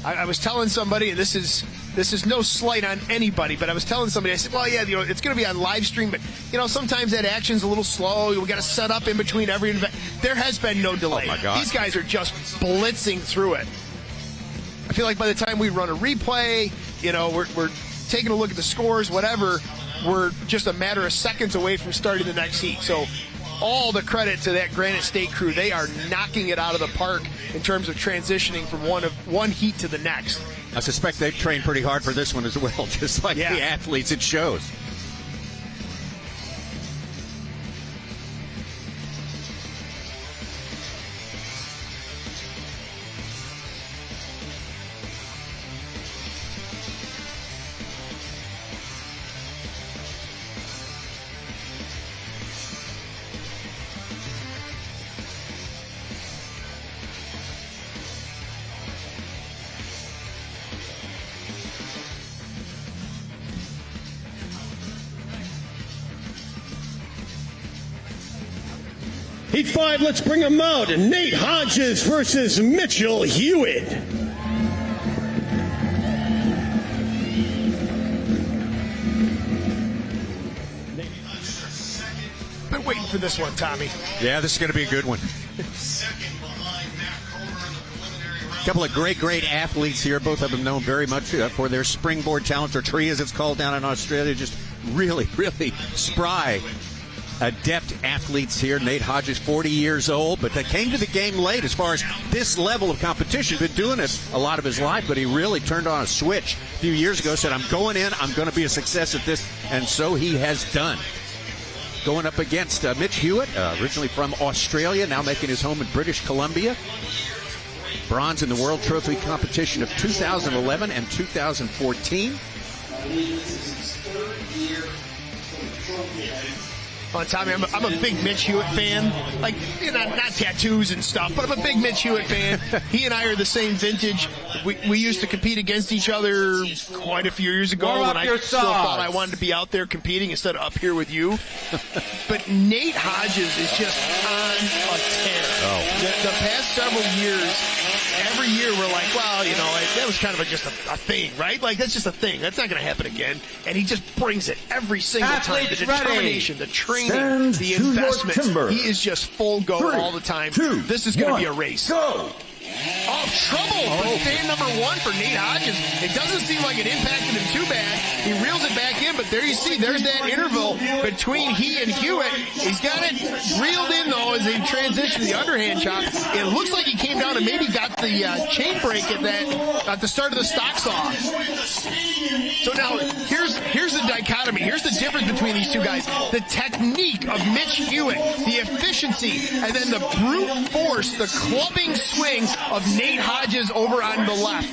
I was telling somebody, and this is no slight on anybody, but I was telling somebody, I said, well, yeah, it's going to be on live stream, but, sometimes that action's a little slow. We got to set up in between every event. There has been no delay. Oh, my God. These guys are just blitzing through it. I feel like by the time we run a replay, we're taking a look at the scores, whatever, we're just a matter of seconds away from starting the next heat. So all the credit to that Granite State crew. They are knocking it out of the park in terms of transitioning from one heat to the next. I suspect they've trained pretty hard for this one as well, just like the athletes. It shows. Heat 5, let's bring him out. Nate Hodges versus Mitchell Hewitt. Been waiting for this one, Tommy. Yeah, this is going to be a good one. A couple of great athletes here. Both of them known very much for their springboard talent, or tree as it's called down in Australia. Just really spry, adept athletes here. Nate Hodges, 40 years old, but they came to the game late as far as this level of competition. Been doing it a lot of his life, but he really turned on a switch a few years ago, said, I'm going in, I'm going to be a success at this, and so he has done. Going up against Mitch Hewitt, originally from Australia, now making his home in British Columbia. Bronze in the World Trophy competition of 2011 and 2014. Well, Tommy, I'm a big Mitch Hewitt fan. Like, you know, not tattoos and stuff, but I'm a big Mitch Hewitt fan. He and I are the same vintage. We used to compete against each other quite a few years ago when I still thought I wanted to be out there competing instead of up here with you. But Nate Hodges is just on a tear. The past several years, every year we're like, well, you know, that was kind of just a thing, right? Like, that's just a thing. That's not going to happen again. And he just brings it every single time. The determination, the training, the investment. He is just full go all the time. This is going to be a race. Go! Oh, trouble for fan number one for Nate Hodges. It doesn't seem like it impacted him too bad. He reels it back in, but there you see, there's that interval between he and Hewitt. He's got it reeled in, though, as they transition to the underhand chop. It looks like he came down and maybe got the chain break at the start of the stock saw. So now, here's the dichotomy. Here's the difference between these two guys. The technique of Mitch Hewitt, the efficiency, and then the brute force, the clubbing swing of Nate Hodges over on the left.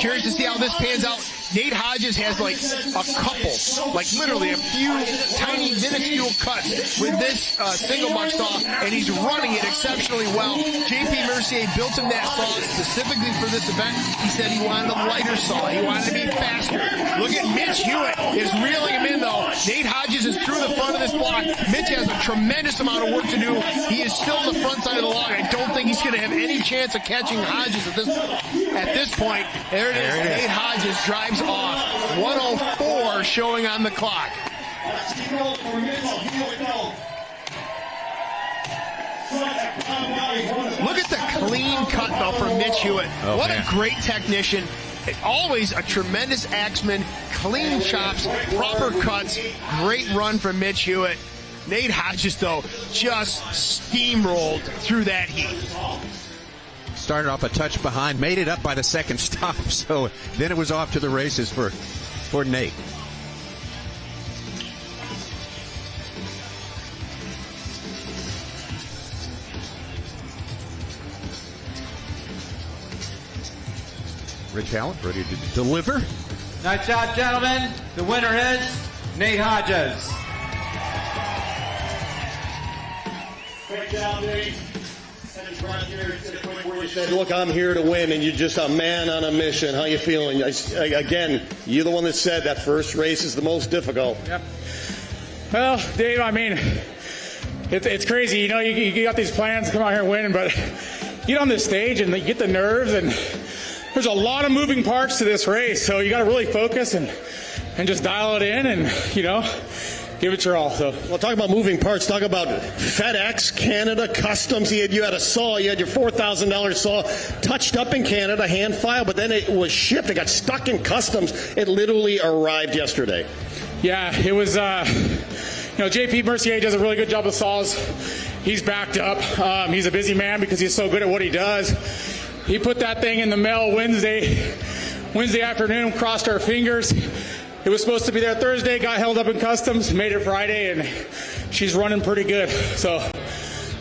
Curious to see how this pans out. Nate Hodges has like a couple, like literally a few tiny minuscule cuts with this single muck saw, and he's running it exceptionally well. JP Mercier built him that saw specifically for this event. He said he wanted a lighter saw. He wanted to be faster. Look at Mitch Hewitt is reeling him in, though. Nate Hodges is through the front of this block. Mitch has a tremendous amount of work to do. He is still on the front side of the log. I don't think he's going to have any chance of catching Hodges at this point. There it is. Nate Hodges drives off. 104 showing on the clock. Look at the clean cut, though, from Mitch Hewitt. What a great technician. Always a tremendous axeman. Clean chops, proper cuts. Great run from Mitch Hewitt. Nate Hodges, though, just steamrolled through that heat. Started off a touch behind, made it up by the second stop, so then it was off to the races for Nate. Rich Allen ready to deliver. Nice job, gentlemen. The winner is Nate Hodges. Great job, Nate. You said, look, I'm here to win, and you're just a man on a mission. How you feeling? Again, you're the one that said that first race is the most difficult. Yep. Well, Dave, I mean, it's crazy. You know, you got these plans to come out here and win, but you get on this stage and you get the nerves, and there's a lot of moving parts to this race, so you got to really focus and just dial it in and, you know, give it your all. So, well, talk about moving parts. Talk about FedEx, Canada, customs. You had a saw. You had your $4,000 saw touched up in Canada, hand filed, but then it was shipped. It got stuck in customs. It literally arrived yesterday. Yeah, it was. You know, JP Mercier does a really good job with saws. He's backed up. He's a busy man because he's so good at what he does. He put that thing in the mail Wednesday afternoon. Crossed our fingers. It was supposed to be there Thursday, got held up in customs, made it Friday, and she's running pretty good. So,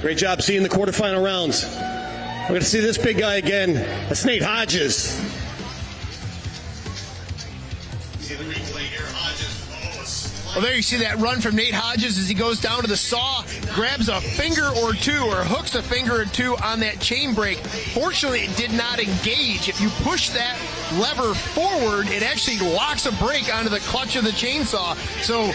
great job seeing the quarterfinal rounds. We're going to see this big guy again. That's Nate Hodges. See the replay here. Hodges. Oh, Well, there you see that run from Nate Hodges as he goes down to the saw, grabs a finger or two, or hooks a finger or two on that chain brake. Fortunately, it did not engage. If you push that lever forward, it actually locks a brake onto the clutch of the chainsaw. So,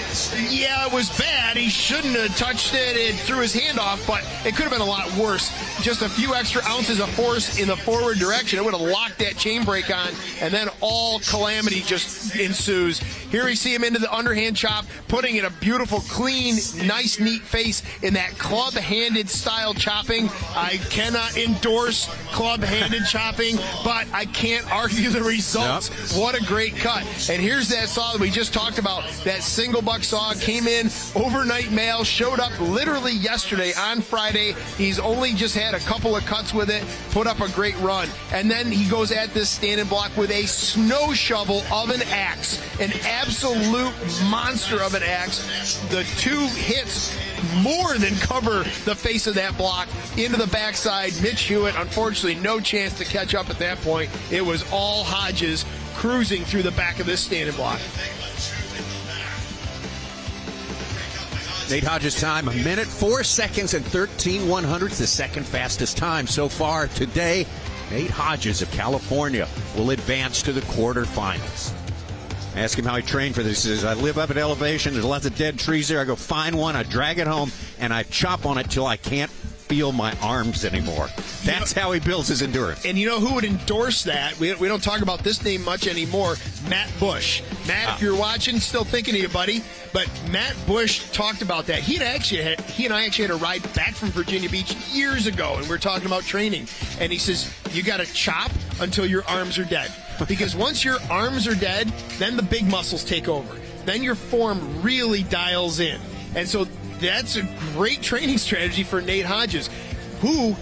yeah, it was bad. He shouldn't have touched it. It threw his hand off, but it could have been a lot worse. Just a few extra ounces of force in the forward direction. It would have locked that chain brake on, and then all calamity just ensues. Here we see him into the underhand chop, putting in a beautiful, clean, nice, neat face in that club-handed style chopping. I cannot endorse club-handed chopping, but I can't argue the results. Yep. What a great cut. And here's that saw that we just talked about. That single buck saw came in, overnight mail, showed up literally yesterday on Friday. He's only just had a couple of cuts with it, put up a great run. And then he goes at this standing block with a snow shovel of an axe, an absolute monster of an axe. The two hits more than cover the face of that block into the backside. Mitch Hewitt, unfortunately, no chance to catch up at that point. It was all Hodges cruising through the back of this standing block. Nate Hodges' time, 1 minute, 4 seconds, and 13/100ths, the second fastest time so far today. Nate Hodges of California will advance to the quarterfinals. Ask him how he trained for this. He says, I live up at elevation. There's lots of dead trees there. I go find one, I drag it home, and I chop on it till I can't feel my arms anymore. That's how he builds his endurance. And you know who would endorse that? We don't talk about this name much anymore. Matt Bush. Matt, if you're watching, still thinking of you, buddy. But Matt Bush talked about that. He and I actually had a ride back from Virginia Beach years ago, and we were talking about training. And he says, you got to chop until your arms are dead. Because once your arms are dead, then the big muscles take over. Then your form really dials in. And so that's a great training strategy for Nate Hodges, who,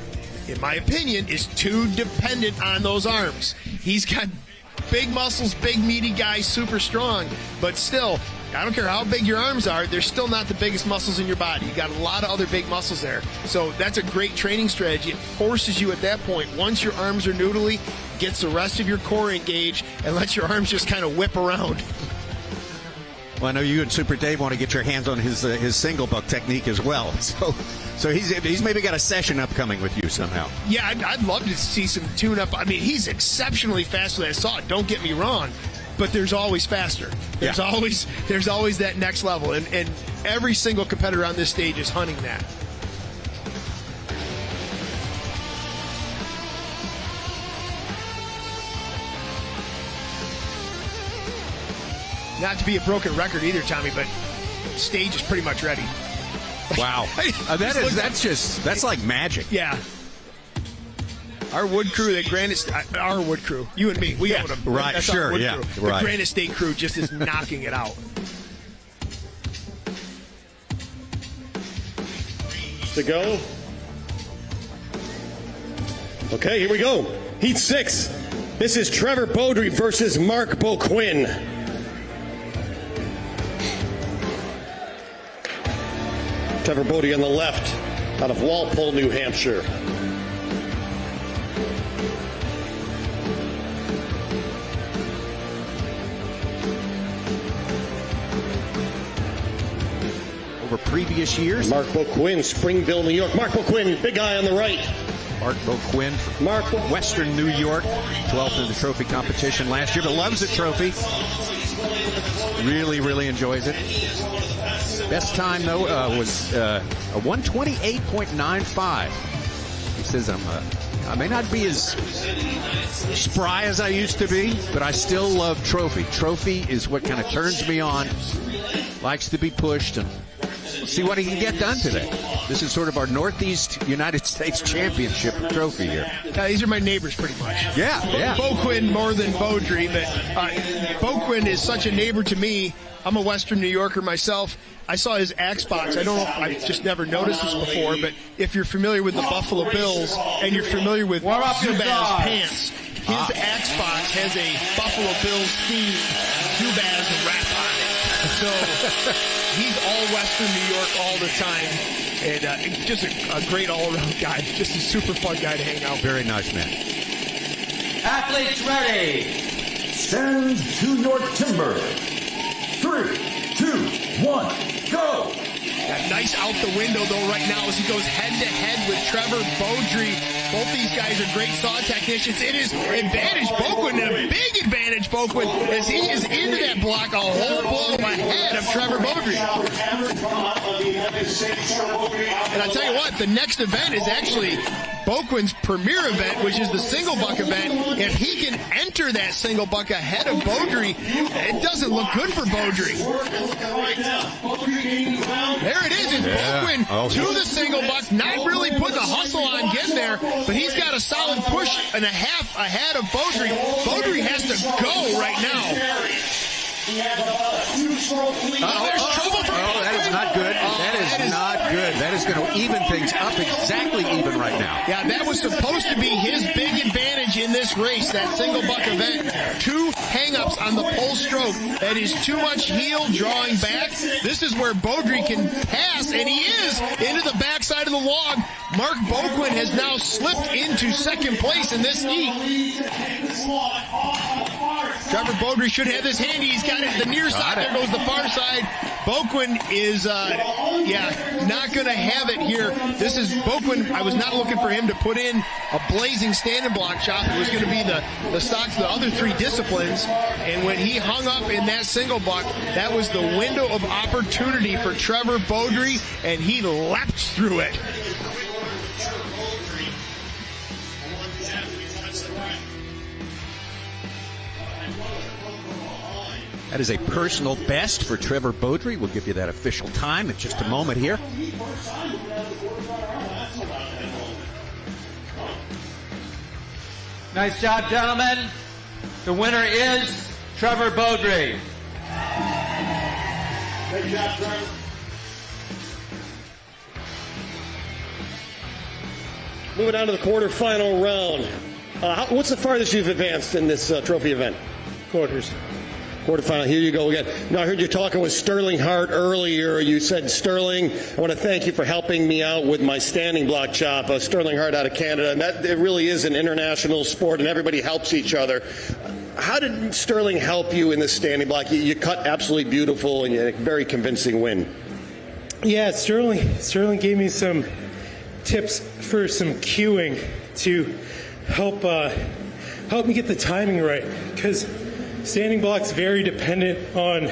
in my opinion, is too dependent on those arms. He's got big muscles, big meaty guy, super strong, but still, I don't care how big your arms are, they're still not the biggest muscles in your body. You got a lot of other big muscles there. So that's a great training strategy. It forces you at that point, once your arms are noodly, gets the rest of your core engaged and lets your arms just kind of whip around. Well, I know you and Super Dave want to get your hands on his single buck technique as well. So he's maybe got a session upcoming with you somehow. Yeah, I'd love to see some tune-up. I mean, he's exceptionally fast with that saw. Don't get me wrong, but there's always faster. There's always that next level, and every single competitor on this stage is hunting that. Not to be a broken record either, Tommy, but the stage is pretty much ready. Wow. That's like magic. Yeah. Our wood crew, our wood crew, you and me, we own them. Right, that's sure, our wood yeah. crew. Right. The Granite State crew just is knocking it out. To go. Okay, here we go. Heat 6. This is Trevor Beaudry versus Mark Beauquin. Trevor Beaudry on the left, out of Walpole, New Hampshire. Over previous years, Mark Beauquin, Springville, New York. Mark Beauquin, big guy on the right. Mark Beauquin from Western New York, 12th in the trophy competition last year, but loves the trophy. Really, really enjoys it. Best time, though, was a 128.95. He says, I may not be as spry as I used to be, but I still love trophy. Trophy is what kind of turns me on. Likes to be pushed, and see what he can get done today. This is sort of our Northeast United States Championship trophy here. These are my neighbors pretty much. Yeah. Beauquin more than Beaudry, but Beauquin is such a neighbor to me. I'm a Western New Yorker myself. I saw his axe box. I don't know if I've just never noticed this before, but if you're familiar with the Buffalo Bills and you're familiar with Zubaz pants, his axe box has a Buffalo Bills themed Zubaz wrap on it. So he's all Western New York all the time, and just a great all-around guy. Just a super fun guy to hang out with. Very nice man. Athletes ready. Stand to your timber. 3, 2, 1, go! Nice out the window, though, right now as he goes head-to-head with Trevor Beaudry. Both these guys are great saw technicians. It is advantage Beauquin, and a big advantage Beauquin, as he is into that block a whole blow ahead of Trevor Beaudry. And I tell you what, the next event is actually Beauquin's premier event, which is the single buck event. If he can enter that single buck ahead of Beaudry, it doesn't look good for Beaudry. There it is. It's Beauquin to the single buck, not really putting a hustle on getting there, but he's got a solid push and a half ahead of Beaudry. Beaudry has to go right now. There's trouble for that is not good. That is not good. That is going to even things up exactly even right now. Yeah, that was supposed to be his big advantage in this race, that single buck event. 2 hang-ups on the pole stroke. That is too much heel drawing back. This is where Beaudry can pass, and he is into the backside of the log. Mark Beauquin has now slipped into second place in this heat. Trevor Beaudry should have this handy. He's got it the near side. There goes the far side. Beauquin is, not going to have it here. This is Beauquin. I was not looking for him to put in a blazing standing block chop. It was going to be the stocks, the other 3 disciplines. And when he hung up in that single block, that was the window of opportunity for Trevor Beaudry, and he leapt through it. That is a personal best for Trevor Beaudry. We'll give you that official time in just a moment here. Nice job, gentlemen. The winner is Trevor Beaudry. Good job, Trevor. Moving on to the quarterfinal round. What's the farthest you've advanced in this trophy event? Quarters. Quarterfinal, here you go again. Now, I heard you talking with Stirling Hart earlier. You said, Stirling, I want to thank you for helping me out with my standing block chop. Stirling Hart out of Canada, and that it really is an international sport, and everybody helps each other. How did Stirling help you in this standing block? You cut absolutely beautiful and a very convincing win. Yeah, Stirling gave me some tips for some cueing to help me get the timing right, because standing block's very dependent on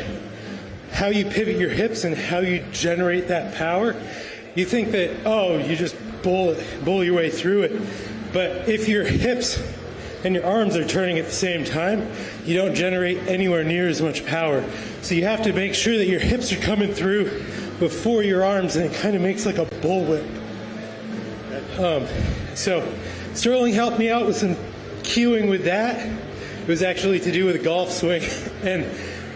how you pivot your hips and how you generate that power. You think that, you just bull your way through it. But if your hips and your arms are turning at the same time, you don't generate anywhere near as much power. So you have to make sure that your hips are coming through before your arms, and it kind of makes like a bullwhip. So Stirling helped me out with some cueing with that. It was actually to do with a golf swing, and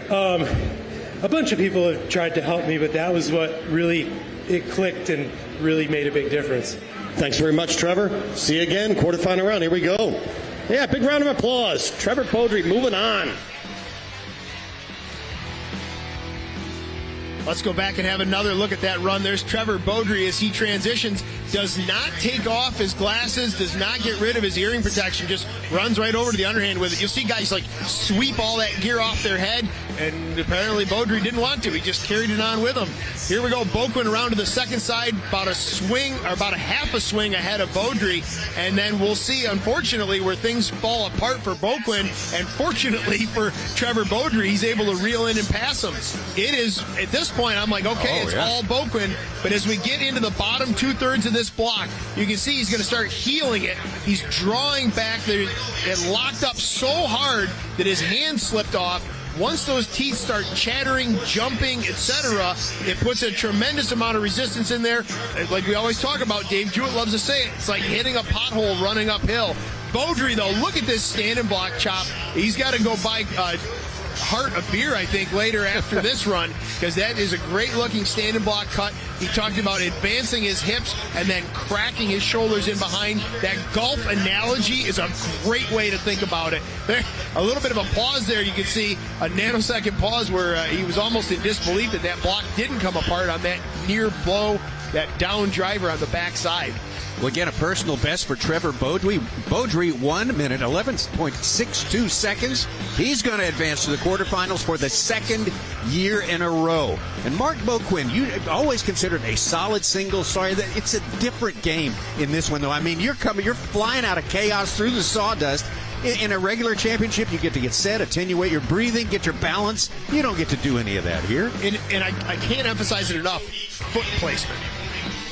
a bunch of people have tried to help me, but that was what really, it clicked and really made a big difference. Thanks very much, Trevor. See you again, quarterfinal round. Here we go. Yeah, big round of applause. Trevor Beaudry moving on. Let's go back and have another look at that run. There's Trevor Beaudry as he transitions. Does not take off his glasses, does not get rid of his hearing protection, just runs right over to the underhand with it. You'll see guys like sweep all that gear off their head, and apparently Beaudry didn't want to. He just carried it on with him. Here we go, Beauquin around to the second side, about a swing, or about a half a swing ahead of Beaudry, and then we'll see, unfortunately, where things fall apart for Beauquin, and fortunately for Trevor Beaudry, he's able to reel in and pass him. It is, at this point, I'm like, okay, it's all Beauquin, but as we get into the bottom 2/3 of this block, you can see he's going to start heeling it. He's drawing back there. It locked up so hard that his hand slipped off. Once those teeth start chattering, jumping, etc., it puts a tremendous amount of resistance in there. Like we always talk about, Dave Jewett loves to say it, it's like hitting a pothole running uphill. Beaudry, though, look at this standing block chop. He's got to go buy Hart a beer, I think, later after this run, because that is a great-looking standing block cut. He talked about advancing his hips and then cracking his shoulders in behind. That golf analogy is a great way to think about it. There, a little bit of a pause there. You can see a nanosecond pause where he was almost in disbelief that that block didn't come apart on that near blow that down driver on the backside. Well, again, a personal best for Trevor Beaudry. Beaudry, 1 minute, 11.62 seconds. He's going to advance to the quarterfinals for the second year in a row. And Mark Boquin, you always considered a solid single. Sorry, that it's a different game in this one, though. I mean, you're flying out of chaos through the sawdust. In a regular championship, you get to get set, attenuate your breathing, get your balance. You don't get to do any of that here. And I can't emphasize it enough. Foot placement.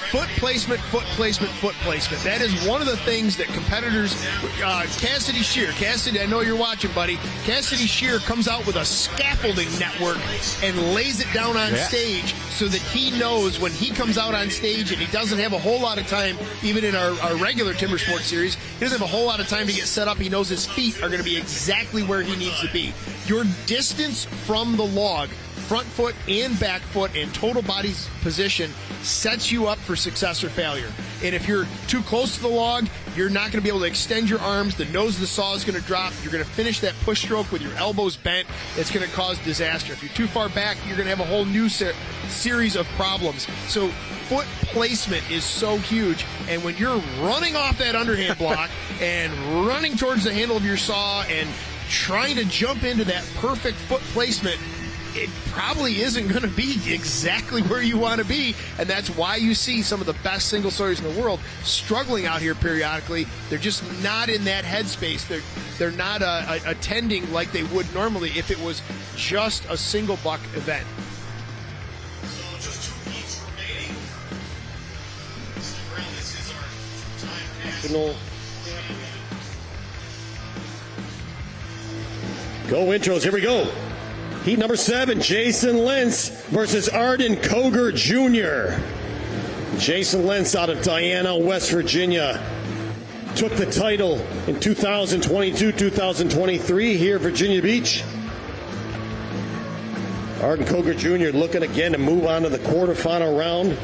Foot placement, foot placement, foot placement. That is one of the things that competitors, Cassidy Shear, I know you're watching, buddy. Cassidy Shear comes out with a scaffolding network and lays it down on stage so that he knows when he comes out on stage, and he doesn't have a whole lot of time, even in our regular Timber Sports series, he doesn't have a whole lot of time to get set up. He knows his feet are going to be exactly where he needs to be. Your distance from the log, front foot and back foot and total body position, sets you up for success or failure. And if you're too close to the log, you're not going to be able to extend your arms. The nose of the saw is going to drop. You're going to finish that push stroke with your elbows bent. It's going to cause disaster. If you're too far back, you're going to have a whole new series of problems. So foot placement is so huge. And when you're running off that underhand block and running towards the handle of your saw and trying to jump into that perfect foot placement, it probably isn't going to be exactly where you want to be, and that's why you see some of the best single sawyers in the world struggling out here periodically. They're just not in that headspace. They're not attending like they would normally if it was just a single buck event. So just 2 heats remaining. This is our time. Go intros, here we go. Heat number 7, Jason Lentz versus Arden Cogar Jr. Jason Lentz out of Diana, West Virginia. Took the title in 2022-2023 here at Virginia Beach. Arden Cogar Jr. looking again to move on to the quarterfinal round.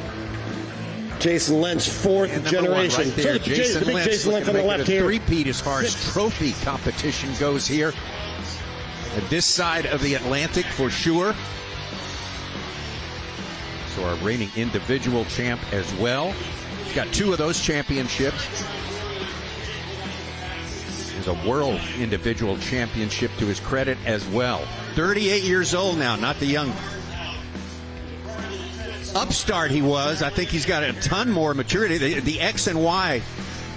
Jason Lentz, fourth generation. Right there, Jason Lentz, Jason Lentz on the left here. Three-peat as far as trophy competition goes here. At this side of the Atlantic for sure. So our reigning individual champ as well. He's got 2 of those championships. There's a world individual championship to his credit as well. 38 years old now, not the young upstart he was. I think he's got a ton more maturity. The X and Y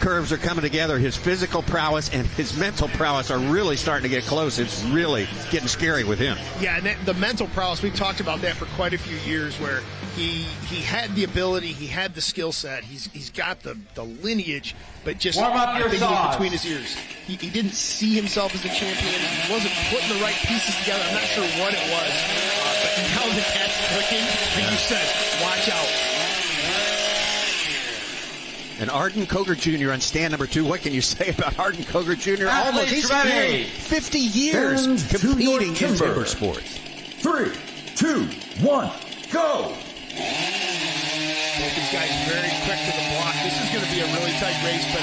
curves are coming together. His physical prowess and his mental prowess are really starting to get close. It's really getting scary with him. Yeah, and the mental prowess, we've talked about that for quite a few years, where he had the ability, he had the skill set, he's got the lineage, but just I think it was between his ears. He didn't see himself as a champion. He wasn't putting the right pieces together. I'm not sure what it was, but now the cat's clicking. Like you said, watch out. And Arden Cogar Jr. on stand number 2. What can you say about Arden Cogar Jr.? Almost, he's 50 years competing in timber sports. 3, 2, 1, go! Both these guys very quick to the block. This is going to be a really tight race, but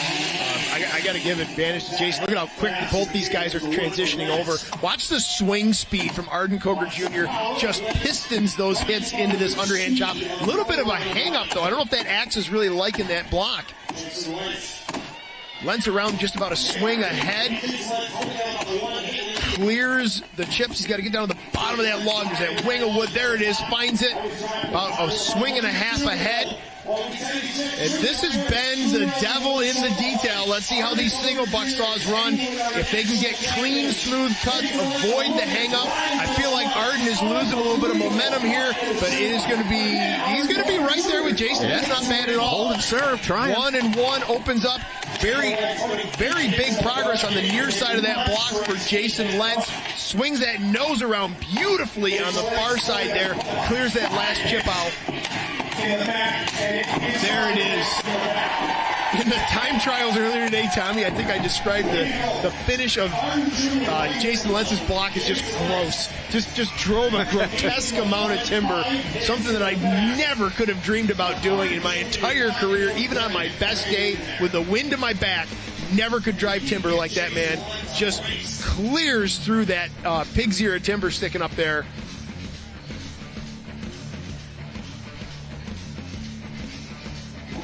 I got to give advantage to Jason. Look at how quick both these guys are transitioning over. Watch the swing speed from Arden Cogar Jr. Just pistons those hits into this underhand chop. A little bit of a hang-up, though. I don't know if that axe is really liking that block. Lentz around just about a swing ahead. Clears the chips. He's got to get down to the bottom of that log. There's that wing of wood. There it is. Finds it. About a swing and a half ahead. And this has been the devil in the detail. Let's see how these single buck saws run. If they can get clean, smooth cuts, avoid the hang-up. I feel like Arden is losing a little bit of momentum here, but it is going to be, he's going to be right there with Jason. That's not bad at all. Hold and serve, trying. 1-1 opens up. Very, very big progress on the near side of that block for Jason Lentz. Swings that nose around beautifully on the far side there. Clears that last chip out. There it is. In the time trials earlier today, Tommy, I think I described the finish of Jason Lentz's block as just gross. Just drove a grotesque amount of timber, something that I never could have dreamed about doing in my entire career, even on my best day with the wind to my back. Never could drive timber like that, man. Just clears through that pig's ear of timber sticking up there.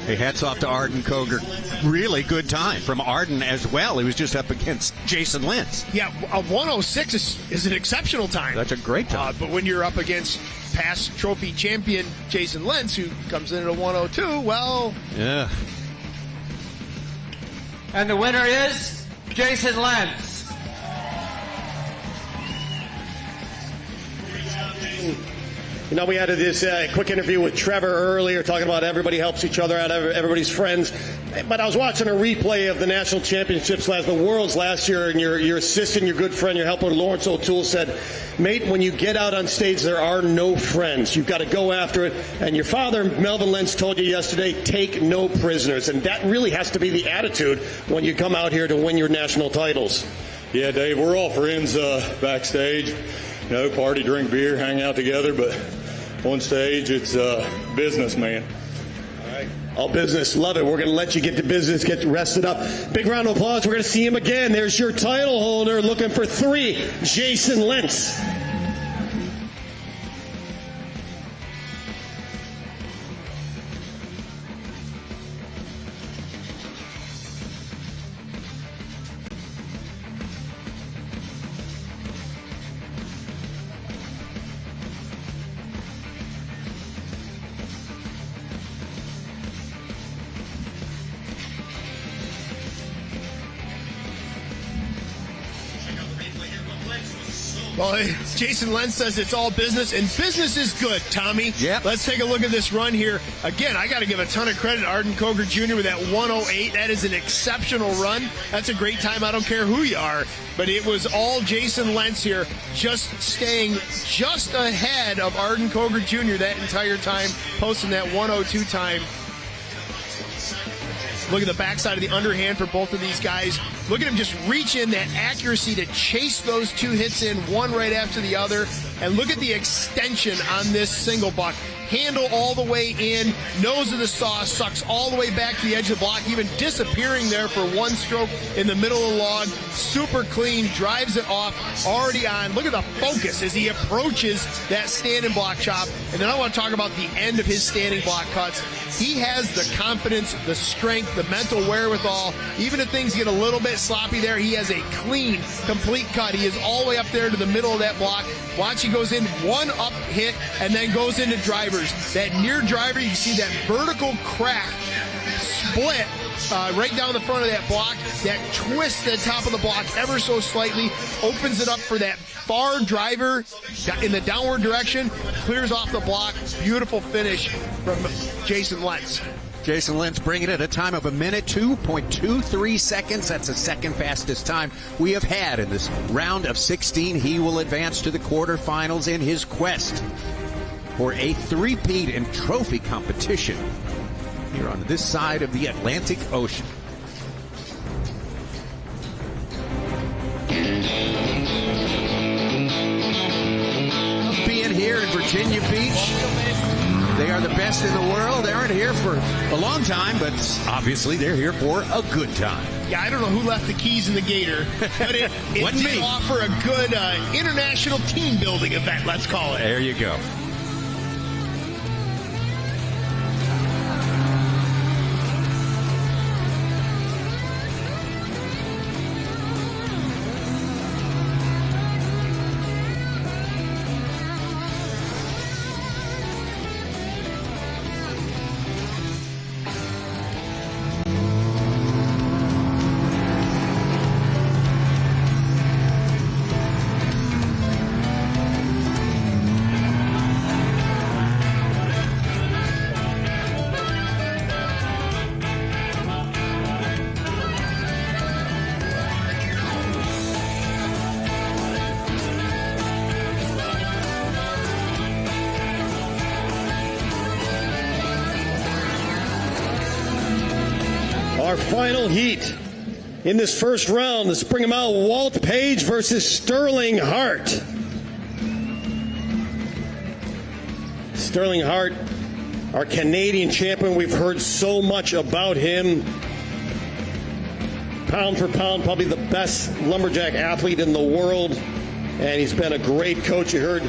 Hey, hats off to Arden Cogar. Really good time from Arden as well. He was just up against Jason Lentz. Yeah, a 106 is an exceptional time. That's a great time. But when you're up against past trophy champion Jason Lentz, who comes in at a 102, well... Yeah. And the winner is Jason Lentz. You know, we had this quick interview with Trevor earlier talking about everybody helps each other out, everybody's friends. But I was watching a replay of the national championships the Worlds last year, and your assistant, your good friend, your helper, Lawrence O'Toole said, mate, when you get out on stage, there are no friends. You've got to go after it. And your father, Melvin Lentz, told you yesterday, take no prisoners. And that really has to be the attitude when you come out here to win your national titles. Yeah, Dave, we're all friends backstage. You know, party, drink beer, hang out together, but on stage, it's business, man. All right. All business. Love it. We're going to let you get to business, get rested up. Big round of applause. We're going to see him again. There's your title holder looking for 3, Jason Lentz. Well, Jason Lentz says it's all business, and business is good, Tommy. Yep. Let's take a look at this run here. Again, I got to give a ton of credit to Arden Cogar Jr. with that 108. That is an exceptional run. That's a great time. I don't care who you are. But it was all Jason Lentz here, just staying just ahead of Arden Cogar Jr. that entire time, posting that 102 time. Look at the backside of the underhand for both of these guys. Look at him just reach in, that accuracy to chase those 2 hits in, one right after the other. And look at the extension on this single block. Handle all the way in, nose of the saw, sucks all the way back to the edge of the block, even disappearing there for one stroke in the middle of the log. Super clean, drives it off, already on. Look at the focus as he approaches that standing block chop. And then I want to talk about the end of his standing block cuts. He has the confidence, the strength, the mental wherewithal. Even if things get a little bit sloppy there, he has a clean, complete cut. He is all the way up there to the middle of that block. Watch, he goes in, one up hit, and then goes into drivers. That near driver, you see that vertical crack split right down the front of that block. That twist at the top of the block ever so slightly opens it up for that far driver in the downward direction, clears off the block. Beautiful finish from Jason Lentz. Jason Lentz bringing it at a time of 1:02.23 seconds. That's the second fastest time we have had in this round of 16. He will advance to the quarterfinals in his quest for a three-peat in trophy competition here on this side of the Atlantic Ocean. Being here in Virginia Beach, they are the best in the world. They aren't here for a long time, but obviously they're here for a good time. Yeah, I don't know who left the keys in the gator, but it did offer a good international team building event, let's call it. There you go. Our final heat in this first round, let's bring them out. Walt Page versus Sterling Hart. Sterling Hart, our Canadian champion. We've heard so much about him. Pound for pound, probably the best lumberjack athlete in the world. And he's been a great coach. You heard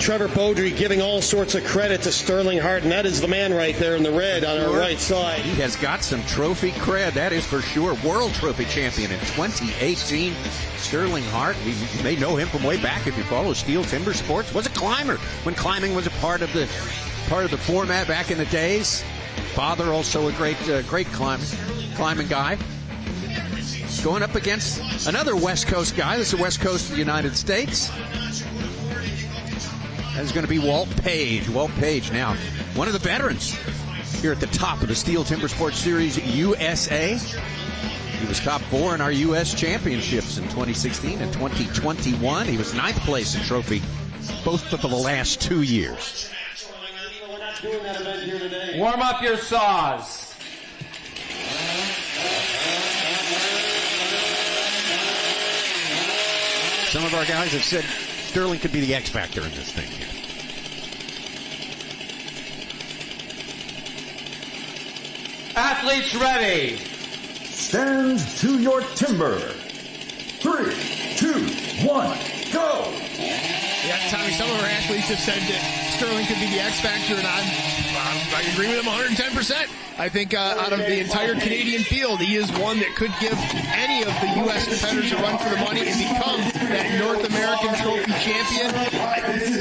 Trevor Beaudry giving all sorts of credit to Sterling Hart, and that is the man right there in the red on our right side. He has got some trophy cred, that is for sure. World Trophy champion in 2018. Sterling Hart, you may know him from way back if you follow STIHL Timbersports. Was a climber when climbing was a part of the format back in the days. Father also a great climbing guy. Going up against another West Coast guy. This is the West Coast of the United States. That is going to be Walt Page. Walt Page now, one of the veterans here at the top of the STIHL Timbersports Series USA. He was top 4 in our U.S. championships in 2016 and 2021. He was 9th place in trophy both of the last 2 years. Warm up your saws. Some of our guys have said Stirling could be the X factor in this thing here. Athletes ready. Stand to your timber. 3, 2, 1, go! Yeah, Tommy, some of our athletes have said that Stirling could be the X factor, and I agree with him 110%. I think out of the entire Canadian field, he is one that could give any of the U.S. competitors a run for the money and become that North American trophy champion.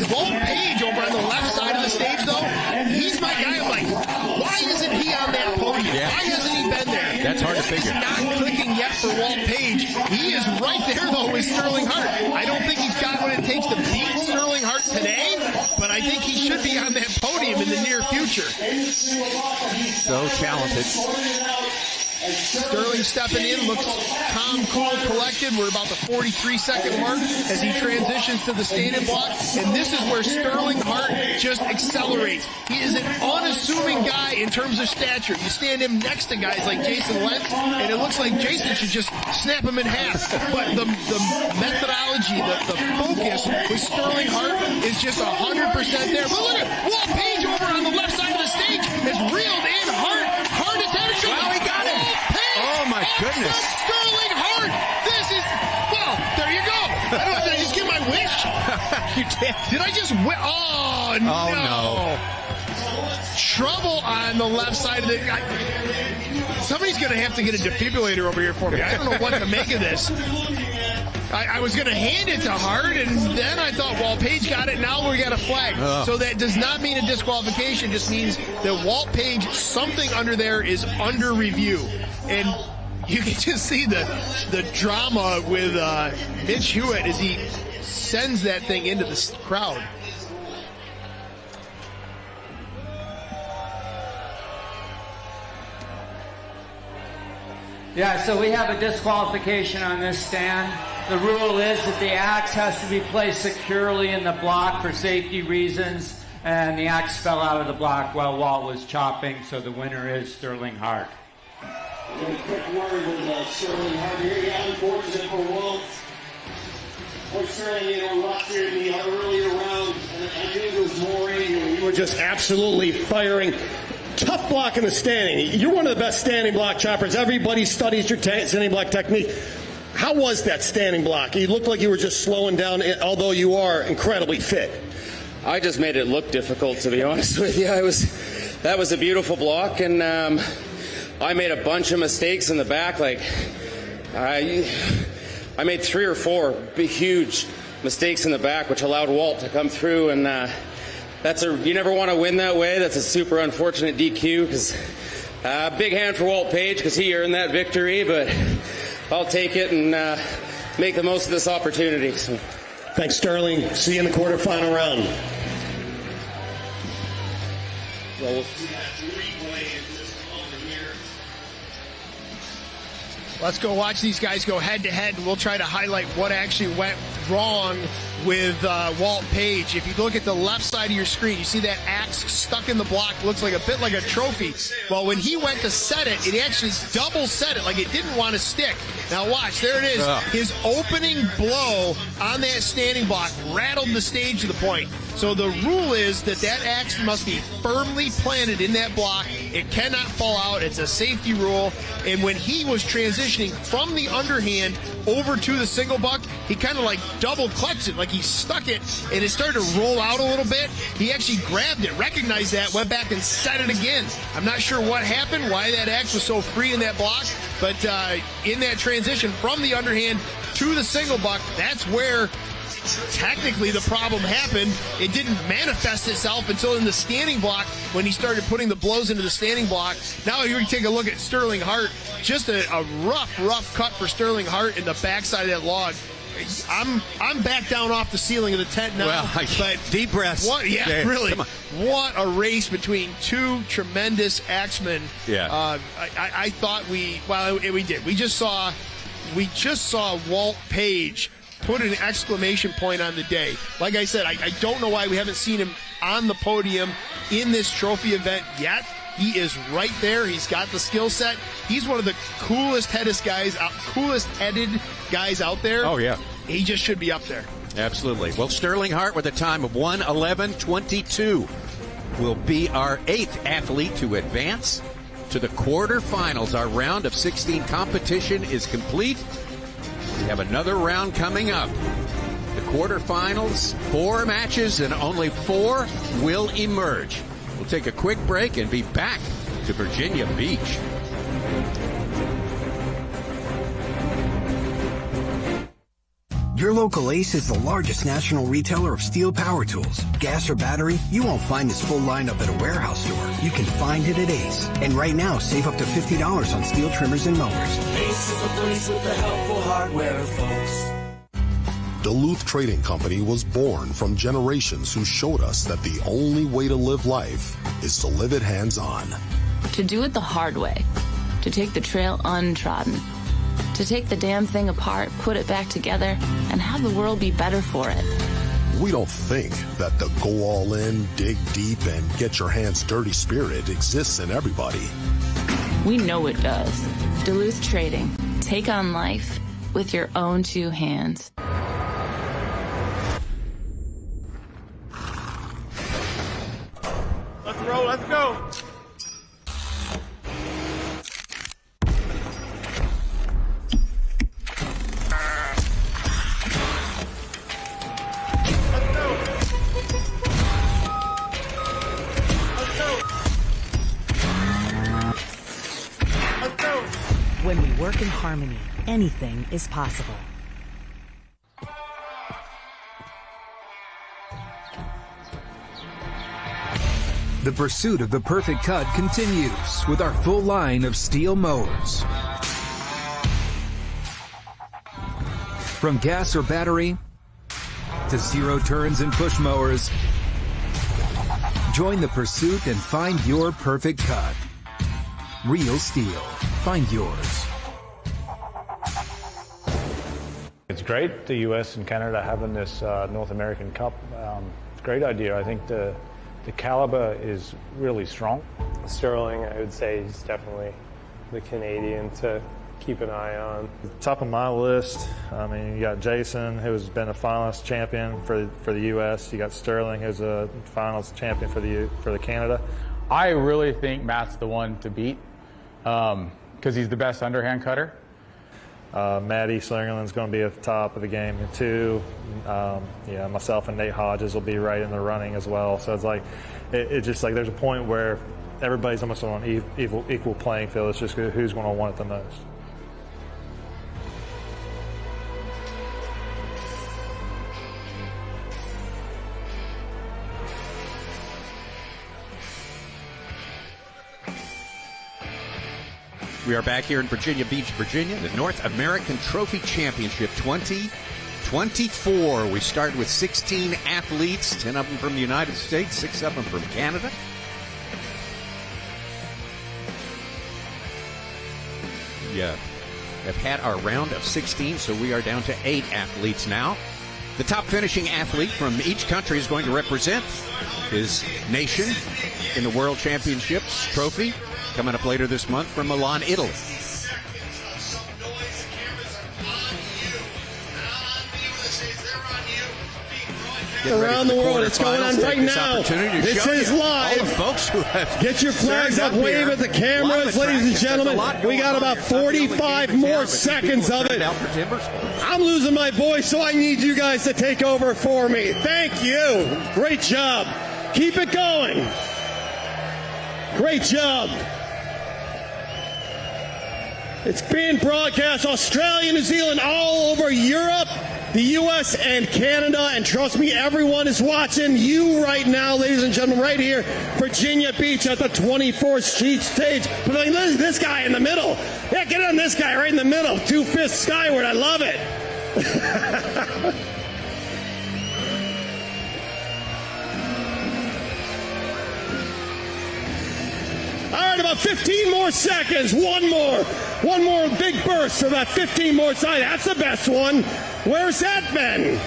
Walt Page over on the left side of the stage, though, he's my guy. I'm like, why isn't he on that podium? Yeah. Why hasn't he been there? That's hard to figure. It's not clicking yet for Walt Page. He is right there, though, with Sterling Hart. I don't think he's got what it takes to beat Sterling Hart today, but I think he should be on that podium in the near future. So talented. Sterling stepping in, looks calm, cool, collected. We're about the 43-second mark as he transitions to the standing block. And this is where Sterling Hart just accelerates. He is an unassuming guy in terms of stature. You stand him next to guys like Jason Lentz, and it looks like Jason should just snap him in half. But the methodology, the focus with Sterling Hart is just 100% there. But look at Walt Page over on the left side of the stage has reeled in Hart. Hart is headed to Wow, he got it. Oh, my goodness. Sterling Hart. This is, well, there you go. Did I just get my wish? You did. Did I just win? Oh, no. Trouble on the left side of the guy. Somebody's going to have to get a defibrillator over here for me. I don't know what to make of this. I was going to hand it to Hart, and then I thought, well, Page got it. Now we got a flag. So that does not mean a disqualification. It just means that Walt Page, something under there is under review. And you can just see the drama with Mitch Hewitt as he sends that thing into the crowd. Yeah, so we have a disqualification on this stand. The rule is that the axe has to be placed securely in the block for safety reasons, and the axe fell out of the block while Walt was chopping, so the winner is Sterling Hart. A quick word with Sterling Hart here. Yeah, unfortunate for Walt. Or Sterling, rocked here in the earlier round, and I think it was more angry. You were just absolutely firing. Tough block in the standing. You're one of the best standing block choppers. Everybody studies your standing block technique. How was that standing block? You looked like you were just slowing down, although you are incredibly fit. I just made it look difficult, to be honest with you. That was a beautiful block, and I made a bunch of mistakes in the back. Like I made 3 or 4 huge mistakes in the back, which allowed Walt to come through. And you never want to win that way. That's a super unfortunate DQ. Because big hand for Walt Page because he earned that victory, but I'll take it and make the most of this opportunity. So. Thanks, Sterling. See you in the quarterfinal round. Well, we'll see that replay in just a moment here. Let's go watch these guys go head-to-head, and we'll try to highlight what actually went wrong with Walt Page. If you look at the left side of your screen, you see that axe stuck in the block. Looks like a bit like a trophy. Well, when he went to set it, it actually double set it, like it didn't want to stick. Now watch, there it is. His opening blow on that standing block rattled the stage to the point. So the rule is that axe must be firmly planted in that block. It cannot fall out. It's a safety rule. And when he was transitioning from the underhand over to the single buck, he kind of like double clutched it, like he stuck it, and it started to roll out a little bit. He actually grabbed it, recognized that, went back and set it again. I'm not sure what happened, why that axe was so free in that block, but in that transition from the underhand to the single buck, that's where technically the problem happened. It didn't manifest itself until in the standing block when he started putting the blows into the standing block. Now here we take a look at Stirling Hart. Just a rough cut for Stirling Hart in the backside of that log. I'm back down off the ceiling of the tent now. Well, but deep breaths. Yeah, really. What a race between two tremendous axemen. Yeah. I thought we did. We just saw Walt Page put an exclamation point on the day. Like I said, I don't know why we haven't seen him on the podium in this trophy event yet. He is right there. He's got the skill set. He's one of the coolest-headed guys out there. Oh, yeah. He just should be up there. Absolutely. Well, Stirling Hart with a time of 1:11:22 will be our 8th athlete to advance to the quarterfinals. Our round of 16 competition is complete. We have another round coming up. The quarterfinals, 4 matches, and only 4 will emerge. We'll take a quick break and be back to Virginia Beach. Your local ACE is the largest national retailer of steel power tools. Gas or battery, you won't find this full lineup at a warehouse store. You can find it at ACE. And right now, save up to $50 on steel trimmers and mowers. ACE is a place with the helpful hardware, folks. Duluth Trading Company was born from generations who showed us that the only way to live life is to live it hands-on. To do it the hard way. To take the trail untrodden. To take the damn thing apart, put it back together, and have the world be better for it. We don't think that the go all in, dig deep, and get your hands dirty spirit exists in everybody. We know it does. Duluth Trading. Take on life with your own 2 hands. Let's roll, let's go. When we work in harmony, anything is possible. The pursuit of the perfect cut continues with our full line of STIHL mowers. From gas or battery to zero turns and push mowers, join the pursuit and find your perfect cut. Real STIHL. Find yours. It's great, the U.S. and Canada having this North American Cup. It's a great idea. I think the caliber is really strong. Stirling, I would say, is definitely the Canadian to keep an eye on. Top of my list, I mean, you got Jason, who's been a finalist champion for the U.S. You got Stirling, who's a finalist champion for the Canada. I really think Matt's the one to beat because he's the best underhand cutter. Matty Slingerland's going to be at the top of the game too. Myself and Nate Hodges will be right in the running as well. So it's like, it's just like there's a point where everybody's almost on an equal playing field. It's just who's going to want it the most. We are back here in Virginia Beach, Virginia, the North American Trophy Championship 2024. We start with 16 athletes, 10 of them from the United States, 6 of them from Canada. We have had our round of 16, so we are down to 8 athletes now. The top finishing athlete from each country is going to represent his nation in the World Championships trophy, coming up later this month from Milan, Italy. around the world. It's going on right now. This is live. All the folks who have get your flags up, wave at the cameras, ladies and gentlemen. We got about 45 more seconds of it. I'm losing my voice, so I need you guys to take over for me. Thank you. Great job. Keep it going. Great job. It's being broadcast Australia, New Zealand, all over Europe, the U.S., and Canada. And trust me, everyone is watching you right now, ladies and gentlemen, right here, Virginia Beach at the 24th Street stage. But like, look at this guy in the middle. Yeah, get on this guy right in the middle. 2 fists skyward. I love it. All right, about 15 more seconds. One more big burst for that 15 more side. That's the best one. Where's that been?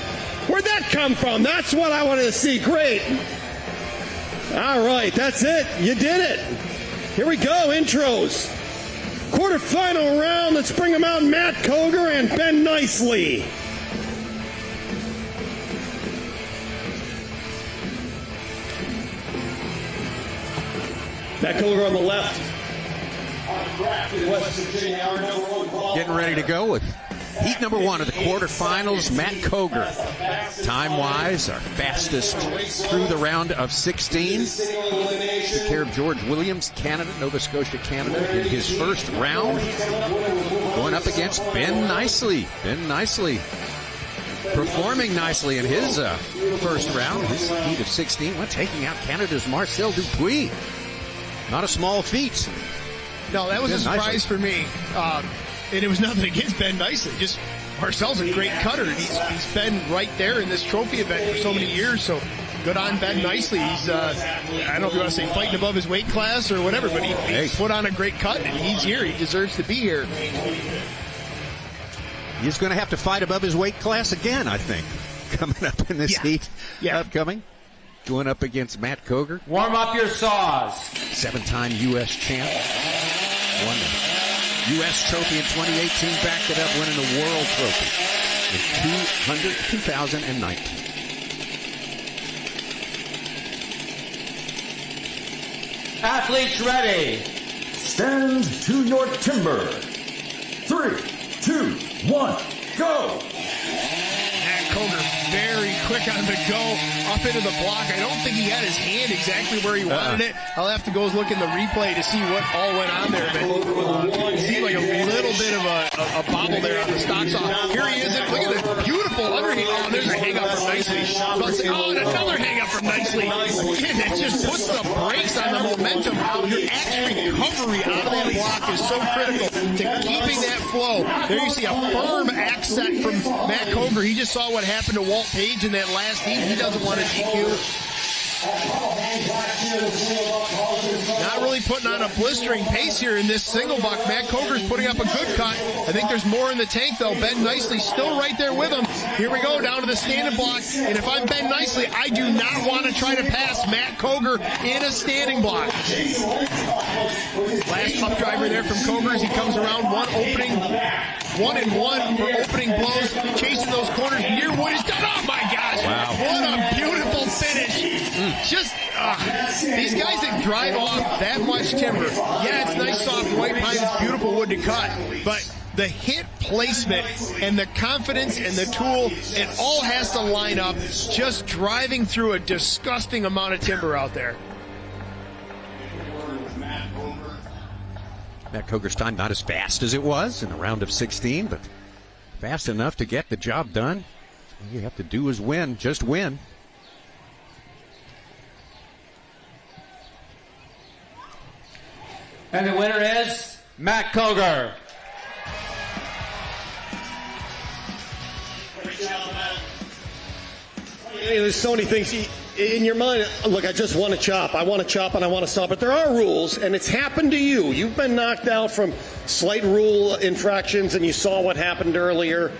Where'd that come from? That's what I wanted to see. Great. All right, that's it. You did it. Here we go. Intros. Quarterfinal round. Let's bring them out. Matt Cogar and Ben Nicely. Matt Cogar on the left. Getting ready to go with heat number 1 of the quarterfinals. Matt Cogar, time-wise, our fastest through the round of 16. Took care of George Williams, Canada, Nova Scotia, Canada, in his first round. Going up against Ben Nicely. Ben Nicely performing nicely in his first round, his heat of 16. Well, taking out Canada's Marcel Dupuis. Not a small feat. No, that was a surprise for me. And it was nothing against Ben Nicely. Just Marcel's a great cutter. He's been right there in this trophy event for so many years. So good on Ben Nicely. He's, I don't know if you want to say fighting above his weight class or whatever, but he put on a great cut, and he's here. He deserves to be here. He's going to have to fight above his weight class again, I think, coming up in this heat upcoming. Going up against Matt Cogar. Warm up your saws. 7-time U.S. champ. Won the U.S. trophy in 2018. Backed it up, winning the World Trophy in 2019. Athletes ready. Stand to your timber. 3, 2, 1, go. Matt Cogar very quick on the go up into the block. I don't think he had his hand exactly where he wanted it. I'll have to go look in the replay to see what all went on there. But it seemed like a little bit of a bobble there on the stock saw. Here he is. Look at the beautiful underhand. Oh, there's a hang up from Nicely. Oh, and another hang up from Nicely. Again, it just puts the brakes on the momentum. Your axe recovery out of that block is so critical to keeping that flow. There you see a firm axe set from Matt Cogar. He just saw what happened to Walt Page in that last heat. He doesn't want to DQ. Not really putting on a blistering pace here in this single buck. Matt Cogar's putting up a good cut. I think there's more in the tank, though. Ben Nicely still right there with him. Here we go, down to the standing block. And if I'm Ben Nicely, I do not want to try to pass Matt Cogar in a standing block. Last up driver there from Cogar as he comes around. One and one for opening blows. Chasing those corners. Yearwood is done. Oh, my gosh. Wow. What a beautiful finish. Just, these guys that drive off that much timber, yeah, it's nice soft white pine, it's beautiful wood to cut, but the hit placement and the confidence and the tool, it all has to line up just driving through a disgusting amount of timber out there. Matt Cogar's time not as fast as it was in the round of 16, but fast enough to get the job done. All you have to do is win, just win. And the winner is Matt Cogar. There's so many things in your mind. Look, I just want to chop. I want to chop and I want to stop. But there are rules, and it's happened to you. You've been knocked out from slight rule infractions, and you saw what happened earlier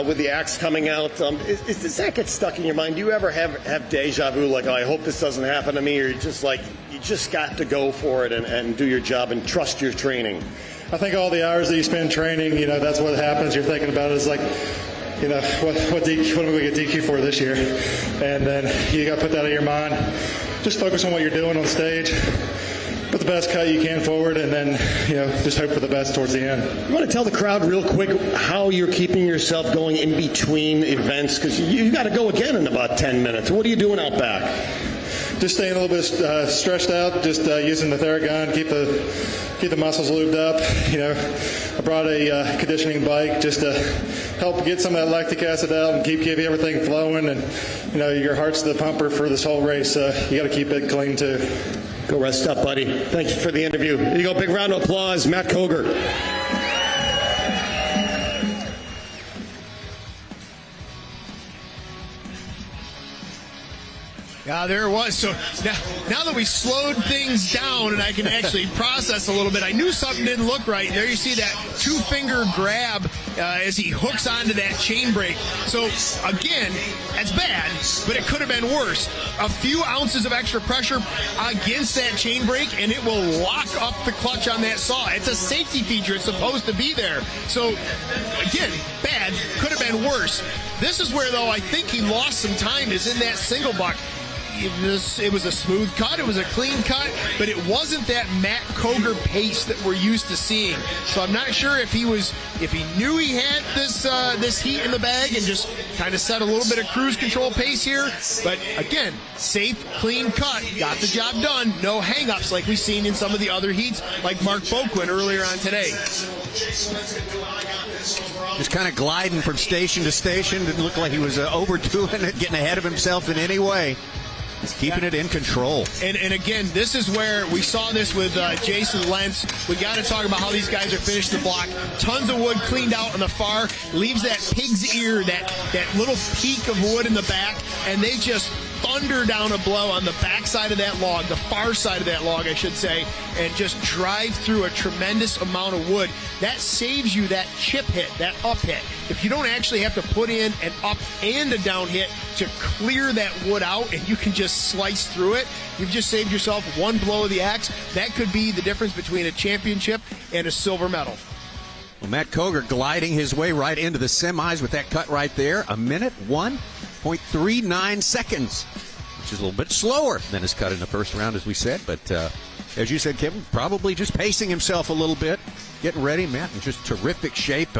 with the axe coming out. Does that get stuck in your mind? Do you ever have deja vu, like, oh, I hope this doesn't happen to me, or you're just like, you just got to go for it and do your job and trust your training? I think all the hours that you spend training, that's what happens. You're thinking about it. It's like, you know, what am I going to get DQ for this year? And then you got to put that out of your mind. Just focus on what you're doing on stage. Put the best cut you can forward, and then, you know, just hope for the best towards the end. You want to tell the crowd real quick how you're keeping yourself going in between events? Because you got to go again in about 10 minutes. What are you doing out back? Just staying a little bit stretched out, just using the Theragun, keep the muscles lubed up. You know, I brought a conditioning bike just to help get some of that lactic acid out and keep everything flowing. And, you know, your heart's the pumper for this whole race. You got to keep it clean too. Go rest up, buddy. Thank you for the interview. Here you go. Big round of applause, Matt Cogar. Yeah, there it was. So now that we slowed things down and I can actually process a little bit, I knew something didn't look right. There you see that 2-finger grab as he hooks onto that chain brake. So again, that's bad, but it could have been worse. A few ounces of extra pressure against that chain brake and it will lock up the clutch on that saw. It's a safety feature. It's supposed to be there. So again, bad, could have been worse. This is where, though, I think he lost some time, is in that single buck. It was a smooth cut, it was a clean cut, but it wasn't that Matt Cogar pace that we're used to seeing. So I'm not sure if he knew he had this heat in the bag and just kind of set a little bit of cruise control pace here. But again, safe, clean cut, got the job done. No hang-ups like we've seen in some of the other heats, like Mark Boquin earlier on today. Just kind of gliding from station to station. Didn't look like he was overdoing it, getting ahead of himself in any way. He's keeping it in control. And again, this is where we saw this with Jason Lentz. We got to talk about how these guys are finished the block. Tons of wood cleaned out on the far. Leaves that pig's ear, that little peak of wood in the back, and they just thunder down a blow on the back side of that log, the far side of that log, I should say, and just drive through a tremendous amount of wood. That saves you that chip hit, that up hit. If you don't actually have to put in an up and a down hit to clear that wood out and you can just slice through it, you've just saved yourself one blow of the axe. That could be the difference between a championship and a silver medal. Well, Matt Cogar gliding his way right into the semis with that cut right there. 1:01.39 seconds, which is a little bit slower than his cut in the first round, as we said. But as you said, Kevin, probably just pacing himself a little bit, getting ready. Matt in just terrific shape.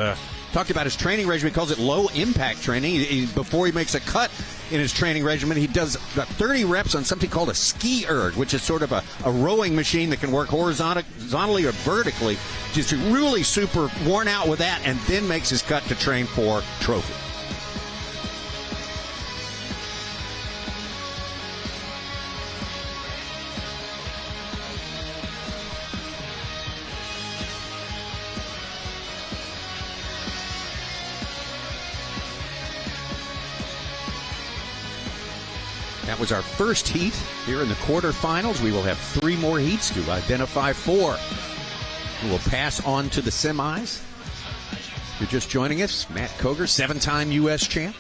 Talked about his training regimen. He calls it low-impact training. Before he makes a cut in his training regimen, he does about 30 reps on something called a ski erg, which is sort of a rowing machine that can work horizontally or vertically. Just really super worn out with that, and then makes his cut to train for trophy. That was our first heat here in the quarterfinals. We will have 3 more heats to identify 4. We will pass on to the semis. If you're just joining us, Matt Cogar, 7-time U.S. champ.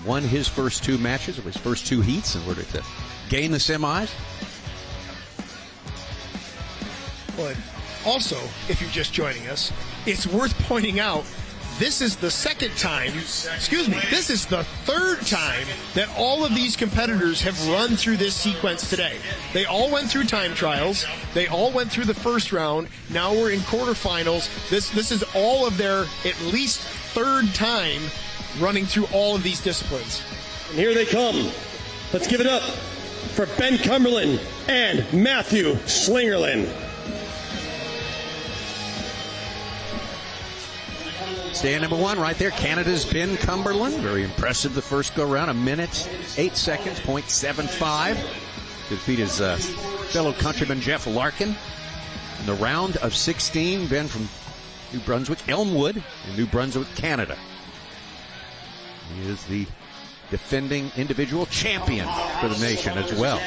Won his first 2 matches, or his first 2 heats, in order to gain the semis. But also, if you're just joining us, it's worth pointing out this is the this is the 3rd time that all of these competitors have run through this sequence today. They all went through time trials. They all went through the first round. Now we're in quarterfinals. This is all of their at least 3rd time running through all of these disciplines. And here they come. Let's give it up for Ben Cumberland and Matthew Slingerland. Stand number 1 right there, Canada's Ben Cumberland. Very impressive the first go-round, 1:08.75. To defeat his fellow countryman Jeff Larkin. In the round of 16, Ben from New Brunswick, Elmwood, in New Brunswick, Canada. He is the defending individual champion for the nation as well.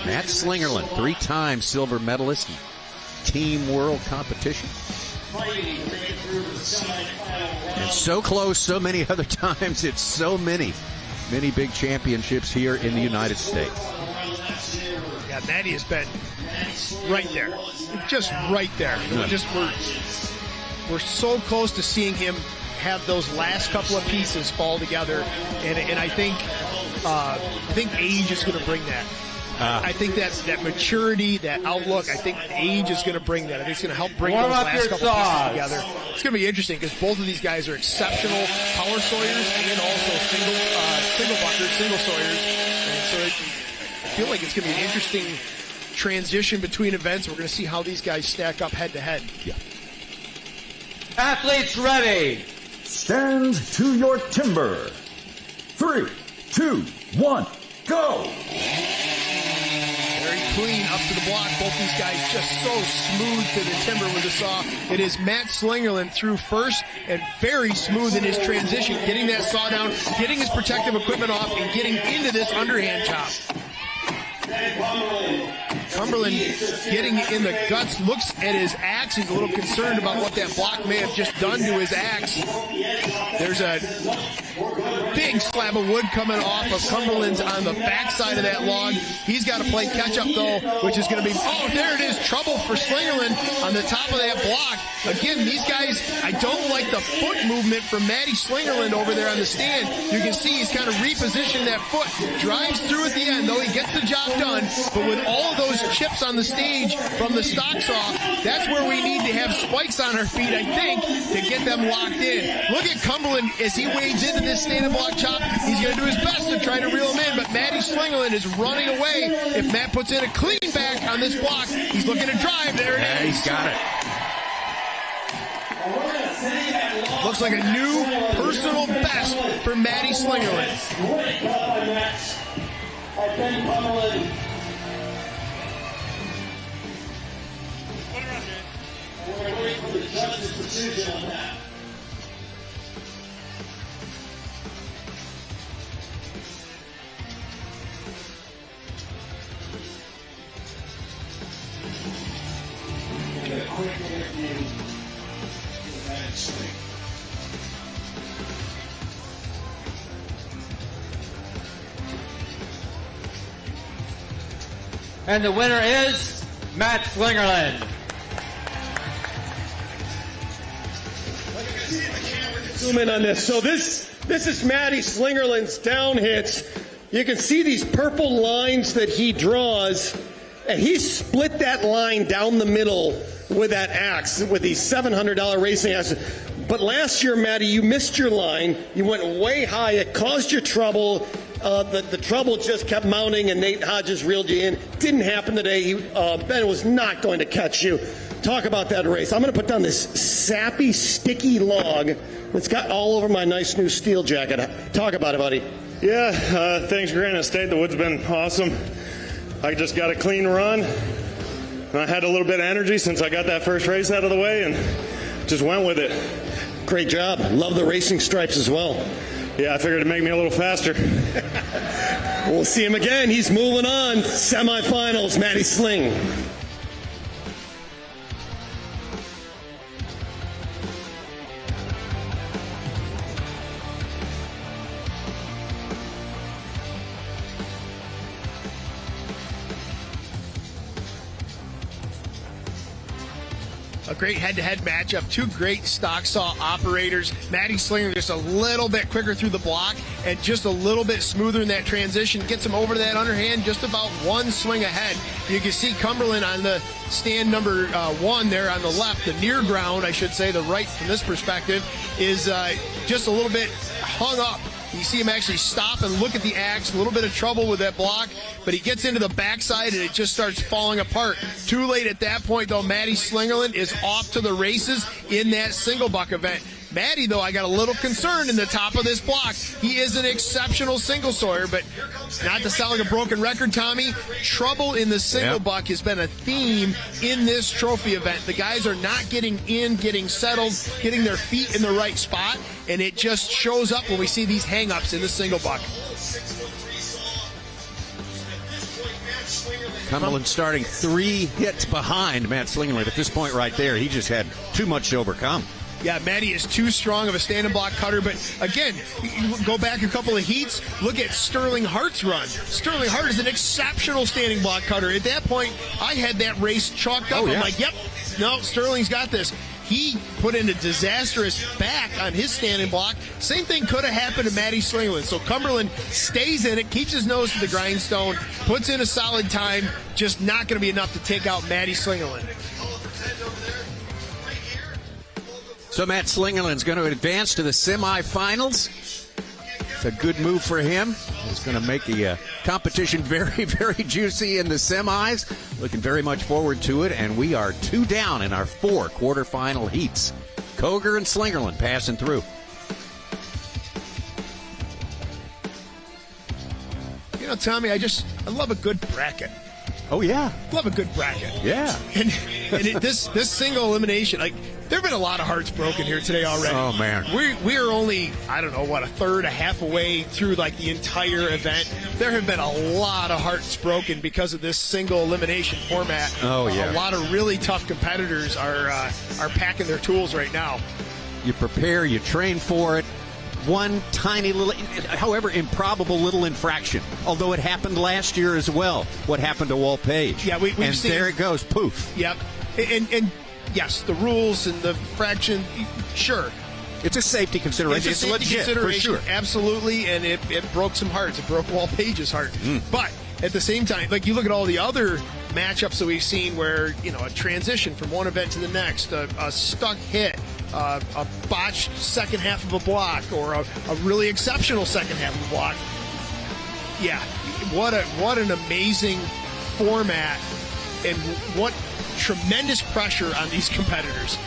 Matt Slingerland, 3-time silver medalist in Team World Competition. And so close so many other times. It's so many big championships here in the United States. Yeah, Maddie has been right there. Just right there. Just we're so close to seeing him have those last couple of pieces fall together, and I think age is going to bring that. I think that maturity, that outlook, I think age is going to bring that. I think it's going to help bring those last couple pieces together. It's going to be interesting because both of these guys are exceptional power sawyers and also single buckers, single sawyers. And so I feel like it's going to be an interesting transition between events. We're going to see how these guys stack up head to head. Yeah. Athletes ready. Stand to your timber. 3, 2, 1, go! Very clean up to the block. Both these guys just so smooth to the timber with the saw. It is Matt Slingerland through first and very smooth in his transition, getting that saw down, getting his protective equipment off, and getting into this underhand chop. Cumberland getting in the guts, looks at his axe. He's a little concerned about what that block may have just done to his axe. There's a big slab of wood coming off of Cumberland's on the backside of that log. He's got to play catch up though, which is going to be, oh, there it is, trouble for Slingerland on the top of that block. Again, these guys, I don't like the foot movement from Matty Slingerland over there on the stand. You can see he's kind of repositioned that foot, drives through at the end, though he gets the job done, but with all of those chips on the stage from the stock saw, that's where we need to have spikes on our feet, I think, to get them locked in. Look at Cumberland as he wades into this standing block chop. He's going to do his best to try to reel him in, but Matty Slingerland is running away. If Matt puts in a clean back on this block, he's looking to drive. There it is. He's got it. Looks like a new personal best for Matty Slingerland. Great job on that. I think Cumberland. We're going to wait for the judge's decision on that. Get a quick interview with that swing. And the winner is Matt Slingerland. Zoom in on this. So this is Matty Slingerland's down hits. You can see these purple lines that he draws, and he split that line down the middle with that axe, with these $700 racing axe. But last year, Matty, you missed your line. You went way high. It caused you trouble. The trouble just kept mounting, and Nate Hodges reeled you in. Didn't happen today. Ben was not going to catch you. Talk about that race. I'm going to put down this sappy, sticky log that's got all over my nice new steel jacket. Talk about it, buddy. Yeah, thanks, Granite State. The wood's been awesome. I just got a clean run. And I had a little bit of energy since I got that first race out of the way and just went with it. Great job. Love the racing stripes as well. Yeah, I figured it'd make me a little faster. We'll see him again. He's moving on. Semifinals, Matty Sling. A great head-to-head matchup. Two great stock saw operators. Matty Slinger just a little bit quicker through the block and just a little bit smoother in that transition. Gets him over to that underhand just about one swing ahead. You can see Cumberland on the stand number one there on the left, the near ground, I should say, the right from this perspective, is just a little bit hung up. You see him actually stop and look at the axe. A little bit of trouble with that block, but he gets into the backside and it just starts falling apart. Too late at that point, though. Matty Slingerland is off to the races in that single buck event. Matty, though, I got a little concerned in the top of this block. He is an exceptional single sawyer, but not to sound like a broken record, Tommy, trouble in the single buck has been a theme in this trophy event. The guys are not getting in, getting settled, getting their feet in the right spot, and it just shows up when we see these hang-ups in the single buck. Cumberland starting 3 hits behind Matt Slingerland at this point right there. He just had too much to overcome. Yeah, Matty is too strong of a standing block cutter, but again, go back a couple of heats, look at Sterling Hart's run. Sterling Hart is an exceptional standing block cutter. At that point, I had that race chalked up. I'm like, yep, no, Sterling's got this. he put in a disastrous back on his standing block. Same thing could have happened to Matty Slingerland. So Cumberland stays in it, keeps his nose to the grindstone, puts in a solid time, just not going to be enough to take out Matty Slingerland. So Matt Slingerland's going to advance to the semifinals. It's a good move for him. It's going to make the competition very, very juicy in the semis. Looking very much forward to it, and we are 2 down in our 4 quarterfinal heats. Cogar and Slingerland passing through. You know, Tommy, I love a good bracket. Oh, yeah. Love a good bracket. Yeah. And this single elimination, like, there have been a lot of hearts broken here today already. Oh, man. We are only, I don't know, a third, a half away through, like, the entire event. There have been a lot of hearts broken because of this single elimination format. Oh, yeah. A lot of really tough competitors are packing their tools right now. You prepare, you train for it. One tiny little, however improbable little infraction, although it happened last year as well. What happened to Walt Page? Yeah, we've and seen, there it goes, poof. Yep, and yes, the rules and the fraction, sure. It's a safety consideration. It's a safety consideration, for sure. Absolutely, and it broke some hearts. It broke Walt Page's heart. But at the same time, like, you look at all the other matchups that we've seen where, you know, a transition from one event to the next, a stuck hit, a botched second half of a block, or a really exceptional second half of a block. Yeah, what an amazing format, and what tremendous pressure on these competitors.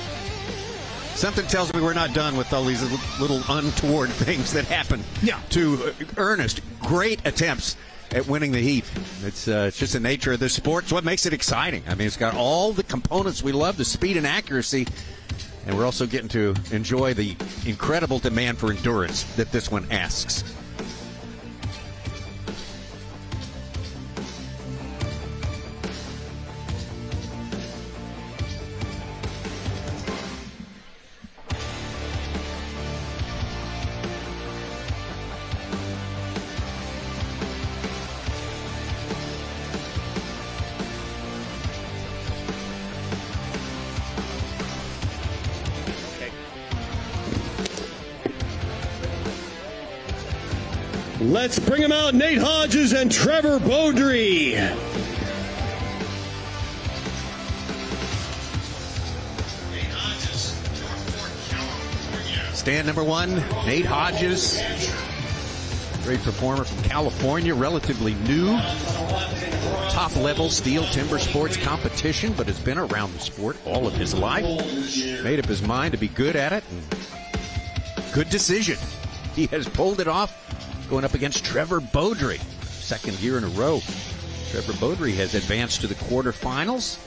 Something tells me we're not done with all these little untoward things that happen to Ernest. Great attempts at winning the heat. It's just the nature of this sport. It's what makes it exciting. I mean, it's got all the components we love, the speed and accuracy, and we're also getting to enjoy the incredible demand for endurance that this one asks. Let's bring them out, Nate Hodges and Trevor Beaudry. Stand number 1, Nate Hodges. Great performer from California, relatively new. Top-level steel timber sports competition, but has been around the sport all of his life. Made up his mind to be good at it. And good decision. He has pulled it off, going up against Trevor Beaudry. Second year in a row. Trevor Beaudry has advanced to the quarterfinals.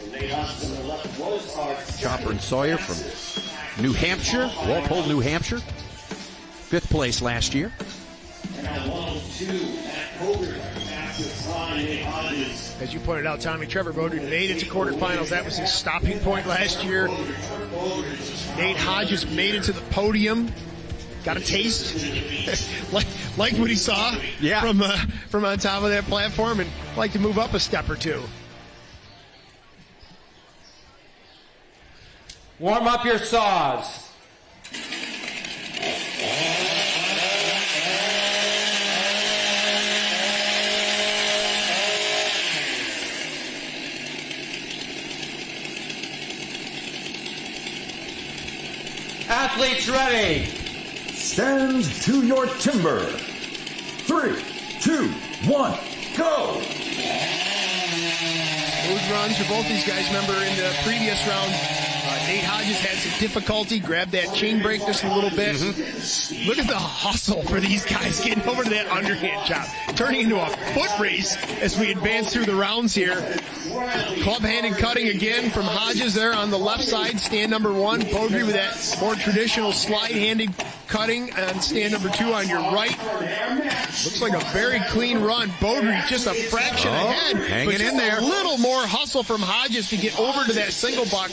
Chopper and Sawyer from New Hampshire, Walpole, New Hampshire. 5th place last year. As you pointed out, Tommy, Trevor Beaudry made it to quarterfinals. That was his stopping point last year. Nate Hodges made it to the podium. Got a taste, like what he saw from on top of that platform, and like to move up a step or two. Warm up your saws. Athletes ready. Stand to your timber. 3, 2, 1, go! Smooth runs for both these guys. Remember in the previous round, Nate Hodges had some difficulty, grabbed that chain break just a little bit. Look at the hustle for these guys getting over to that underhand chop, turning into a foot race as we advance through the rounds here. Club-handed cutting again from Hodges there on the left side, stand number 1. Beaudry with that more traditional slide-handed cutting on stand number 2 on your right. Looks like a very clean run. Beaudry just a fraction ahead. Hanging in there. A little more hustle from Hodges to get over to that single buck.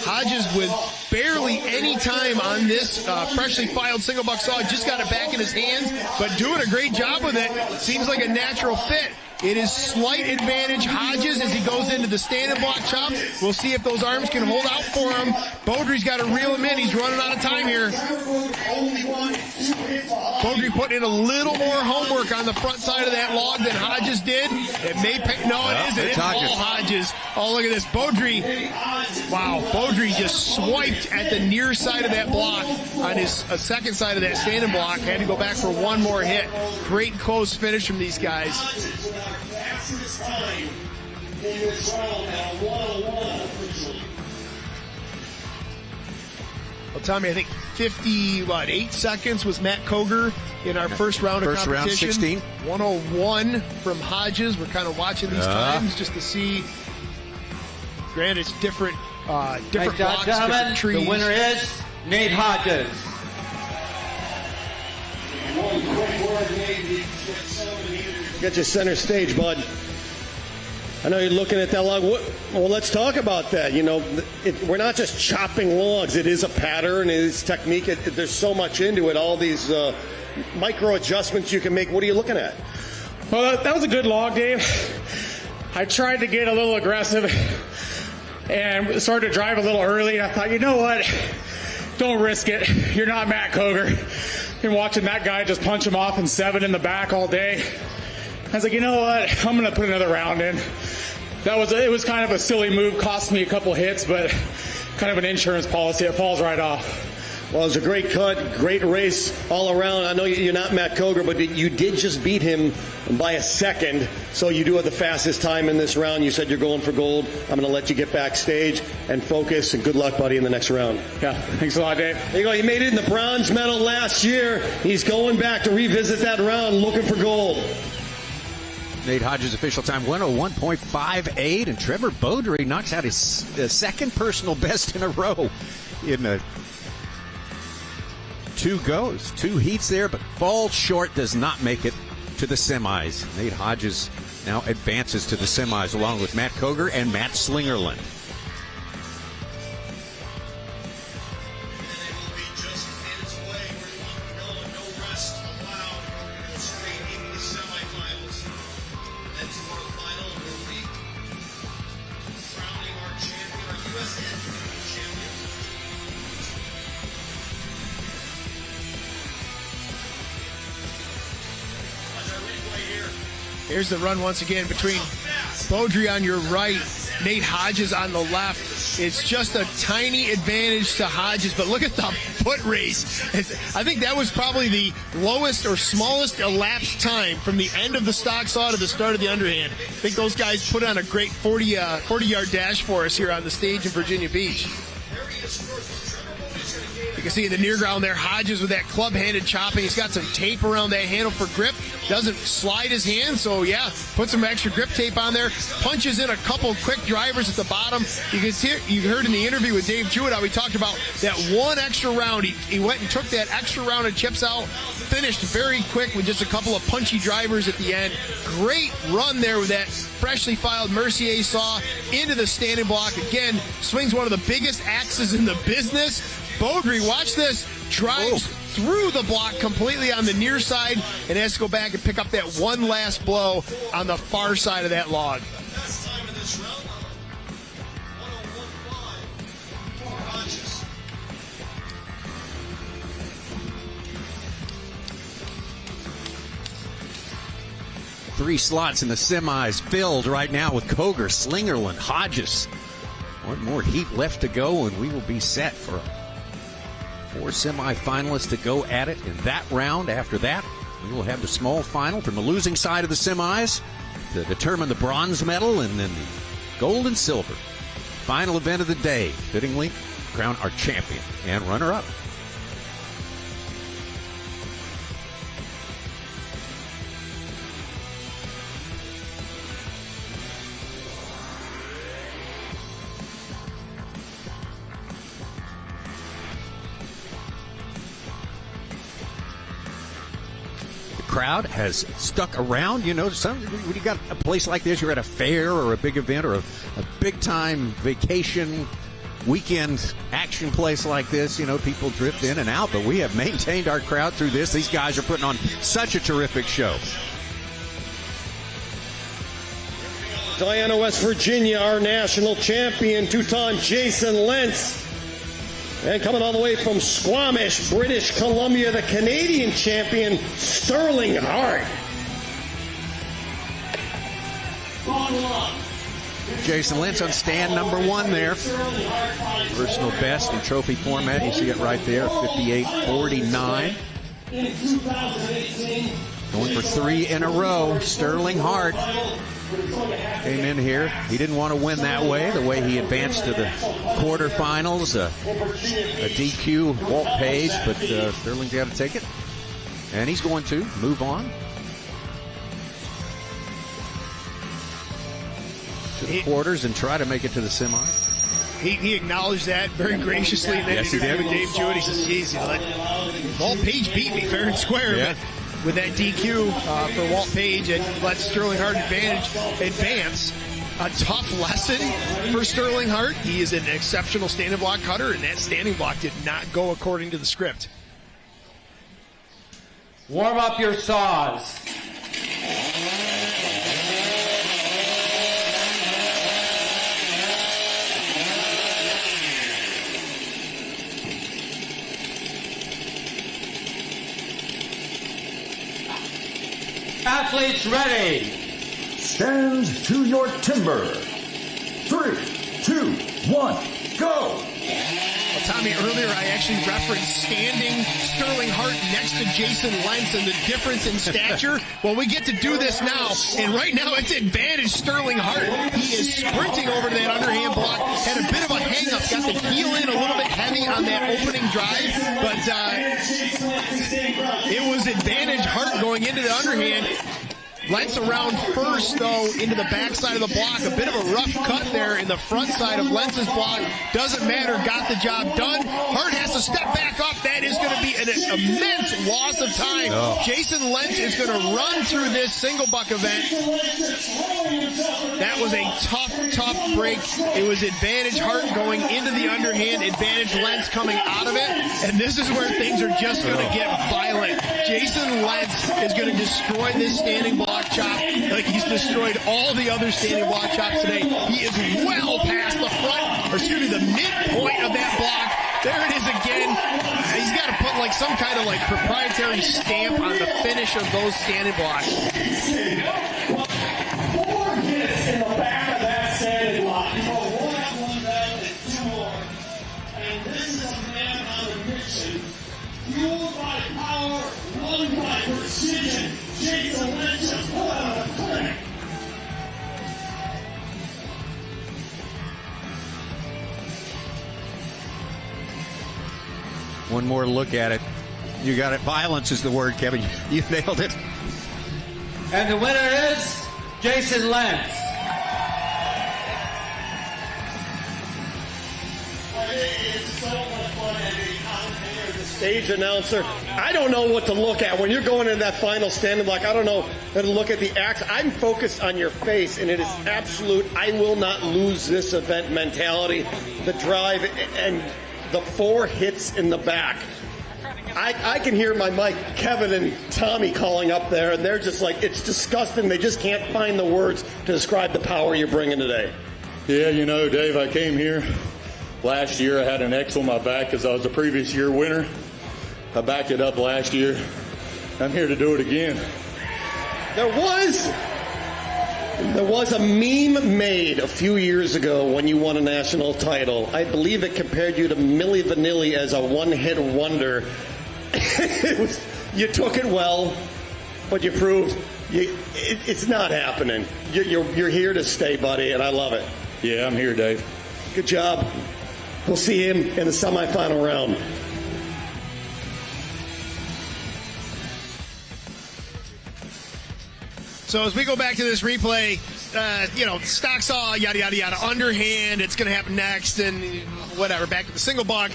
Hodges with barely any time on this freshly filed single buck saw. Just got it back in his hands, but doing a great job with it. Seems like a natural fit. It is slight advantage Hodges as he goes into the standing block chop. We'll see if those arms can hold out for him. Beaudry's got to reel him in. He's running out of time here. Beaudry putting in a little more homework on the front side of that log than Hodges did. It may pick, no, it isn't. It's all Hodges. Oh, look at this. Beaudry, wow, Beaudry just swiped at the near side of that block on his second side of that standing block. Had to go back for one more hit. Great close finish from these guys. Well, Tommy, I think 8 seconds was Matt Cogar in our first round of competition. First round, 16. 101 from Hodges. We're kind of watching these times just to see. Granted, it's different blocks, different trees. The winner is Nate Hodges. Get you center stage, bud. I know you're looking at that log. Well, let's talk about that. You know, we're not just chopping logs. It is a pattern. It is technique. There's so much into it. All these micro adjustments you can make. What are you looking at? Well, that was a good log, Dave. I tried to get a little aggressive and started to drive a little early. I thought, you know what? Don't risk it. You're not Matt Cogar. Been watching that guy just punch him off in 7 in the back all day. I was like, you know what? I'm going to put another round in. It was kind of a silly move, cost me a couple hits, but kind of an insurance policy. It falls right off. Well, it was a great cut, great race all around. I know you're not Matt Cogar, but you did just beat him by a second, so you do have the fastest time in this round. You said you're going for gold. I'm going to let you get backstage and focus, and good luck, buddy, in the next round. Yeah, thanks a lot, Dave. There you go. He made it in the bronze medal last year. He's going back to revisit that round, looking for gold. Nate Hodges' official time 101.58, and Trevor Beaudry knocks out his second personal best in a row in 2 goes. 2 heats there, but falls short, does not make it to the semis. Nate Hodges now advances to the semis along with Matt Cogar and Matt Slingerland. Here's the run once again between Beaudry on your right, Nate Hodges on the left. It's just a tiny advantage to Hodges, but look at the foot race. I think that was probably the lowest or smallest elapsed time from the end of the stock saw to the start of the underhand. I think those guys put on a great 40-yard dash for us here on the stage in Virginia Beach. You can see in the near ground there, Hodges with that club-handed chopping. He's got some tape around that handle for grip. Doesn't slide his hand, so yeah, put some extra grip tape on there. Punches in a couple quick drivers at the bottom. You heard in the interview with Dave Jewett how he talked about that one extra round. He went and took that extra round of chips out, finished very quick with just a couple of punchy drivers at the end. Great run there with that freshly filed Mercier saw into the standing block. Again, swings one of the biggest axes in the business. Beaudry, watch this, drives through the block completely on the near side and has to go back and pick up that one last blow on the far side of that log. Three slots in the semis filled right now with Cogar, Slingerland, Hodges. One more heat left to go, and we will be set for 4 semifinalists to go at it in that round. After that, we will have the small final from the losing side of the semis to determine the bronze medal and then the gold and silver. Final event of the day, fittingly crown our champion and runner-up. Crowd has stuck around. You know, when you got a place like this, you're at a fair or a big event or a big-time vacation weekend action place like this, you know, people drift in and out, but we have maintained our crowd through this. These guys are putting on such a terrific show. Diana, West Virginia, our national champion, two-time Jason Lentz. And coming all the way from Squamish, British Columbia, the Canadian champion, Stirling Hart. Jason Lentz on stand number 1 there. Personal best in trophy format. You see it right there, 58.49. Going for 3 in a row. Stirling Hart came in here. He didn't want to win that way, the way he advanced to the quarterfinals. A DQ, Walt Page, but Stirling's got to take it. And he's going to move on to the quarters and try to make it to the semi. He acknowledged that very graciously in that interview with Dave Jewett. He says, geez, Walt Page beat me fair and square. Yeah. But with that DQ for Walt Page, and let Stirling Hart advance. A tough lesson for Stirling Hart. He is an exceptional standing block cutter, and that standing block did not go according to the script. Warm up your saws. Athletes ready. Stand to your timber. 3, 2, 1, go. Well, Tommy, earlier I actually referenced standing Stirling Hart next to Jason Lentz and the difference in stature. Well, we get to do this now, and right now it's advantage Stirling Hart. He is sprinting over to that underhand block, had a bit of a hang-up, got the heel in a little bit heavy on that opening drive, but it was advantage Hart going into the underhand. Lentz around first, though, into the backside of the block. A bit of a rough cut there in the front side of Lentz's block. Doesn't matter. Got the job done. Hart has to step back up. That is going to be an immense loss of time. Oh. Jason Lentz is going to run through this single buck event. That was a tough break. It was advantage Hart going into the underhand, advantage Lentz coming out of it. And this is where things are just going to get violent. Jason Lentz is going to destroy this standing block chop like he's destroyed all the other standing block chops today. He is well past the front, or excuse me, the midpoint of that block. There it is again. He's got to put like some kind of like proprietary stamp on the finish of those standing blocks. 4 hits in the back of that standing block. And this is a man on a mission. Fueled by power, won by precision. Jason Lentz has put on a clinic. One more look at it. You got it. Violence is the word, Kevin. You nailed it. And the winner is Jason Lentz. Stage announcer. I don't know what to look at when you're going into that final standing block. I don't know how to look at the axe. I'm focused on your face, and it is absolute I will not lose this event mentality. The drive and the 4 hits in the back. I can hear my mic, Kevin and Tommy calling up there, and they're just like, it's disgusting. They just can't find the words to describe the power you're bringing today. Yeah, you know, Dave, I came here last year. I had an X on my back because I was the previous year winner. I backed it up last year. I'm here to do it again. There was a meme made a few years ago when you won a national title. I believe it compared you to Milli Vanilli as a one-hit wonder. You took it well, but you proved it's not happening. You're here to stay, buddy, and I love it. Yeah, I'm here, Dave. Good job. We'll see him in the semifinal round. So as we go back to this replay, stock saw, yada, yada, yada, underhand, it's going to happen next, and whatever, back to the single block,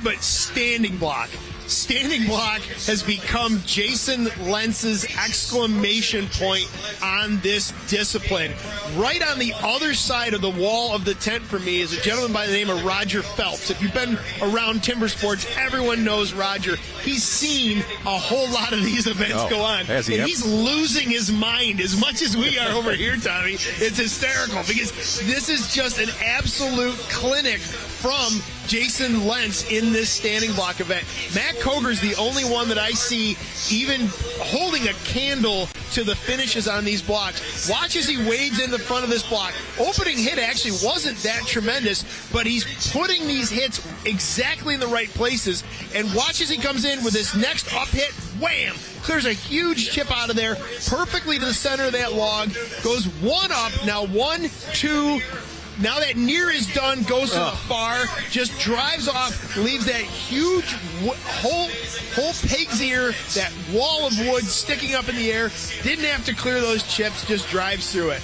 but standing block. standing block has become Jason Lentz's exclamation point on this discipline. Right on the other side of the wall of the tent for me is a gentleman by the name of Roger Phelps. If you've been around timber sports, everyone knows Roger. He's seen a whole lot of these events go on. Has he? And he's losing his mind as much as we are over here, Tommy. It's hysterical because this is just an absolute clinic from Jason Lentz in this standing block event. Matt Cogar's the only one that I see even holding a candle to the finishes on these blocks. Watch as he wades in the front of this block. Opening hit actually wasn't that tremendous, but he's putting these hits exactly in the right places. And watch as he comes in with this next up hit, wham! Clears a huge chip out of there, perfectly to the center of that log. Goes one up, now 1, 2. Now that near is done, goes to the far, just drives off, leaves that huge whole pig's ear, that wall of wood sticking up in the air. Didn't have to clear those chips, just drives through it.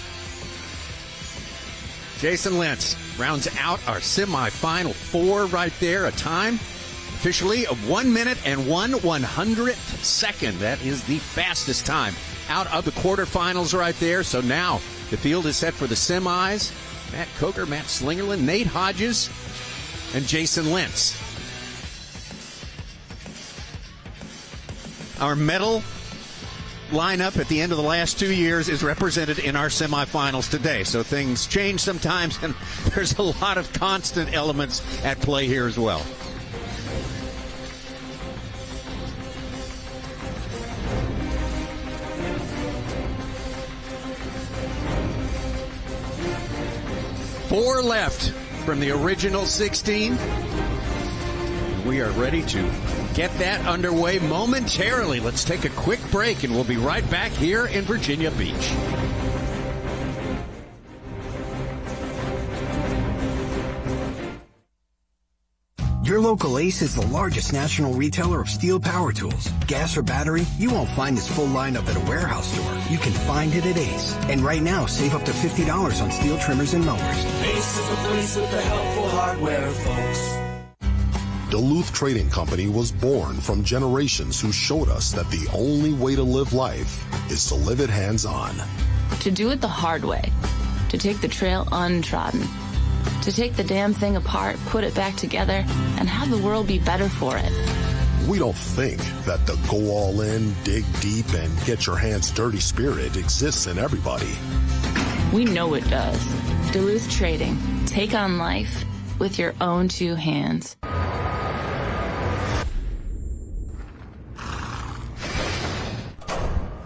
Jason Lentz rounds out our semifinal 4 right there. A time officially of 1 minute and 1/100th second. That is the fastest time out of the quarterfinals right there. So now the field is set for the semis. Matt Cogar, Matt Slingerland, Nate Hodges, and Jason Lentz. Our medal lineup at the end of the last 2 years is represented in our semifinals today. So things change sometimes, and there's a lot of constant elements at play here as well. Four left from the original 16. We are ready to get that underway momentarily. Let's take a quick break, and we'll be right back here in Virginia Beach. Your local ACE is the largest national retailer of steel power tools. Gas or battery, you won't find this full lineup at a warehouse store. You can find it at ACE. And right now, save up to $50 on steel trimmers and mowers. ACE is the place with the helpful hardware, folks. Duluth Trading Company was born from generations who showed us that the only way to live life is to live it hands-on. To do it the hard way. To take the trail untrodden. To take the damn thing apart, put it back together, and have the world be better for it. We don't think that the go all in, dig deep, and get your hands dirty spirit exists in everybody. We know it does. Duluth Trading. Take on life with your own 2 hands.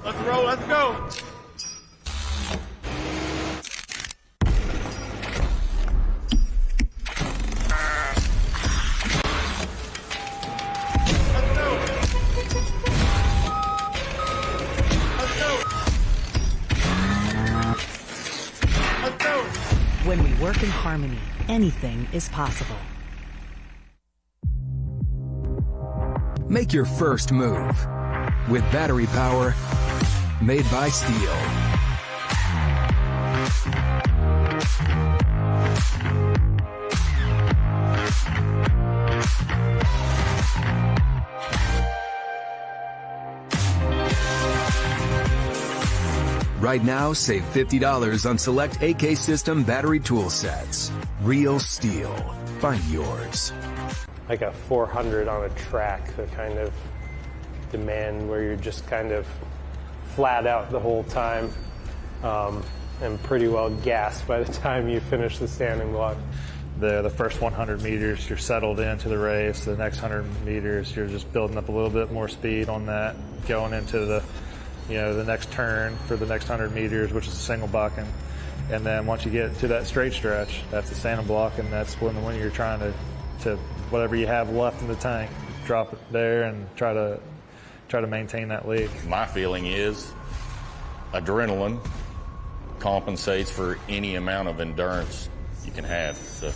Let's roll, let's go. When we work in harmony, anything is possible. Make your first move with battery power made by STIHL. Right now, save $50 on select AXEtion battery tool sets. Real STIHL. Find yours. Like a 400 on a track, the kind of demand where you're just kind of flat out the whole time and pretty well gassed by the time you finish the standing block. The first 100 meters, you're settled into the race. The next 100 meters, you're just building up a little bit more speed on that, going into the next turn for the next 100 meters, which is a single bucking. And then once you get to that straight stretch, that's the standing block, and that's when you're trying to whatever you have left in the tank, drop it there and try to maintain that lead. My feeling is adrenaline compensates for any amount of endurance you can have. So.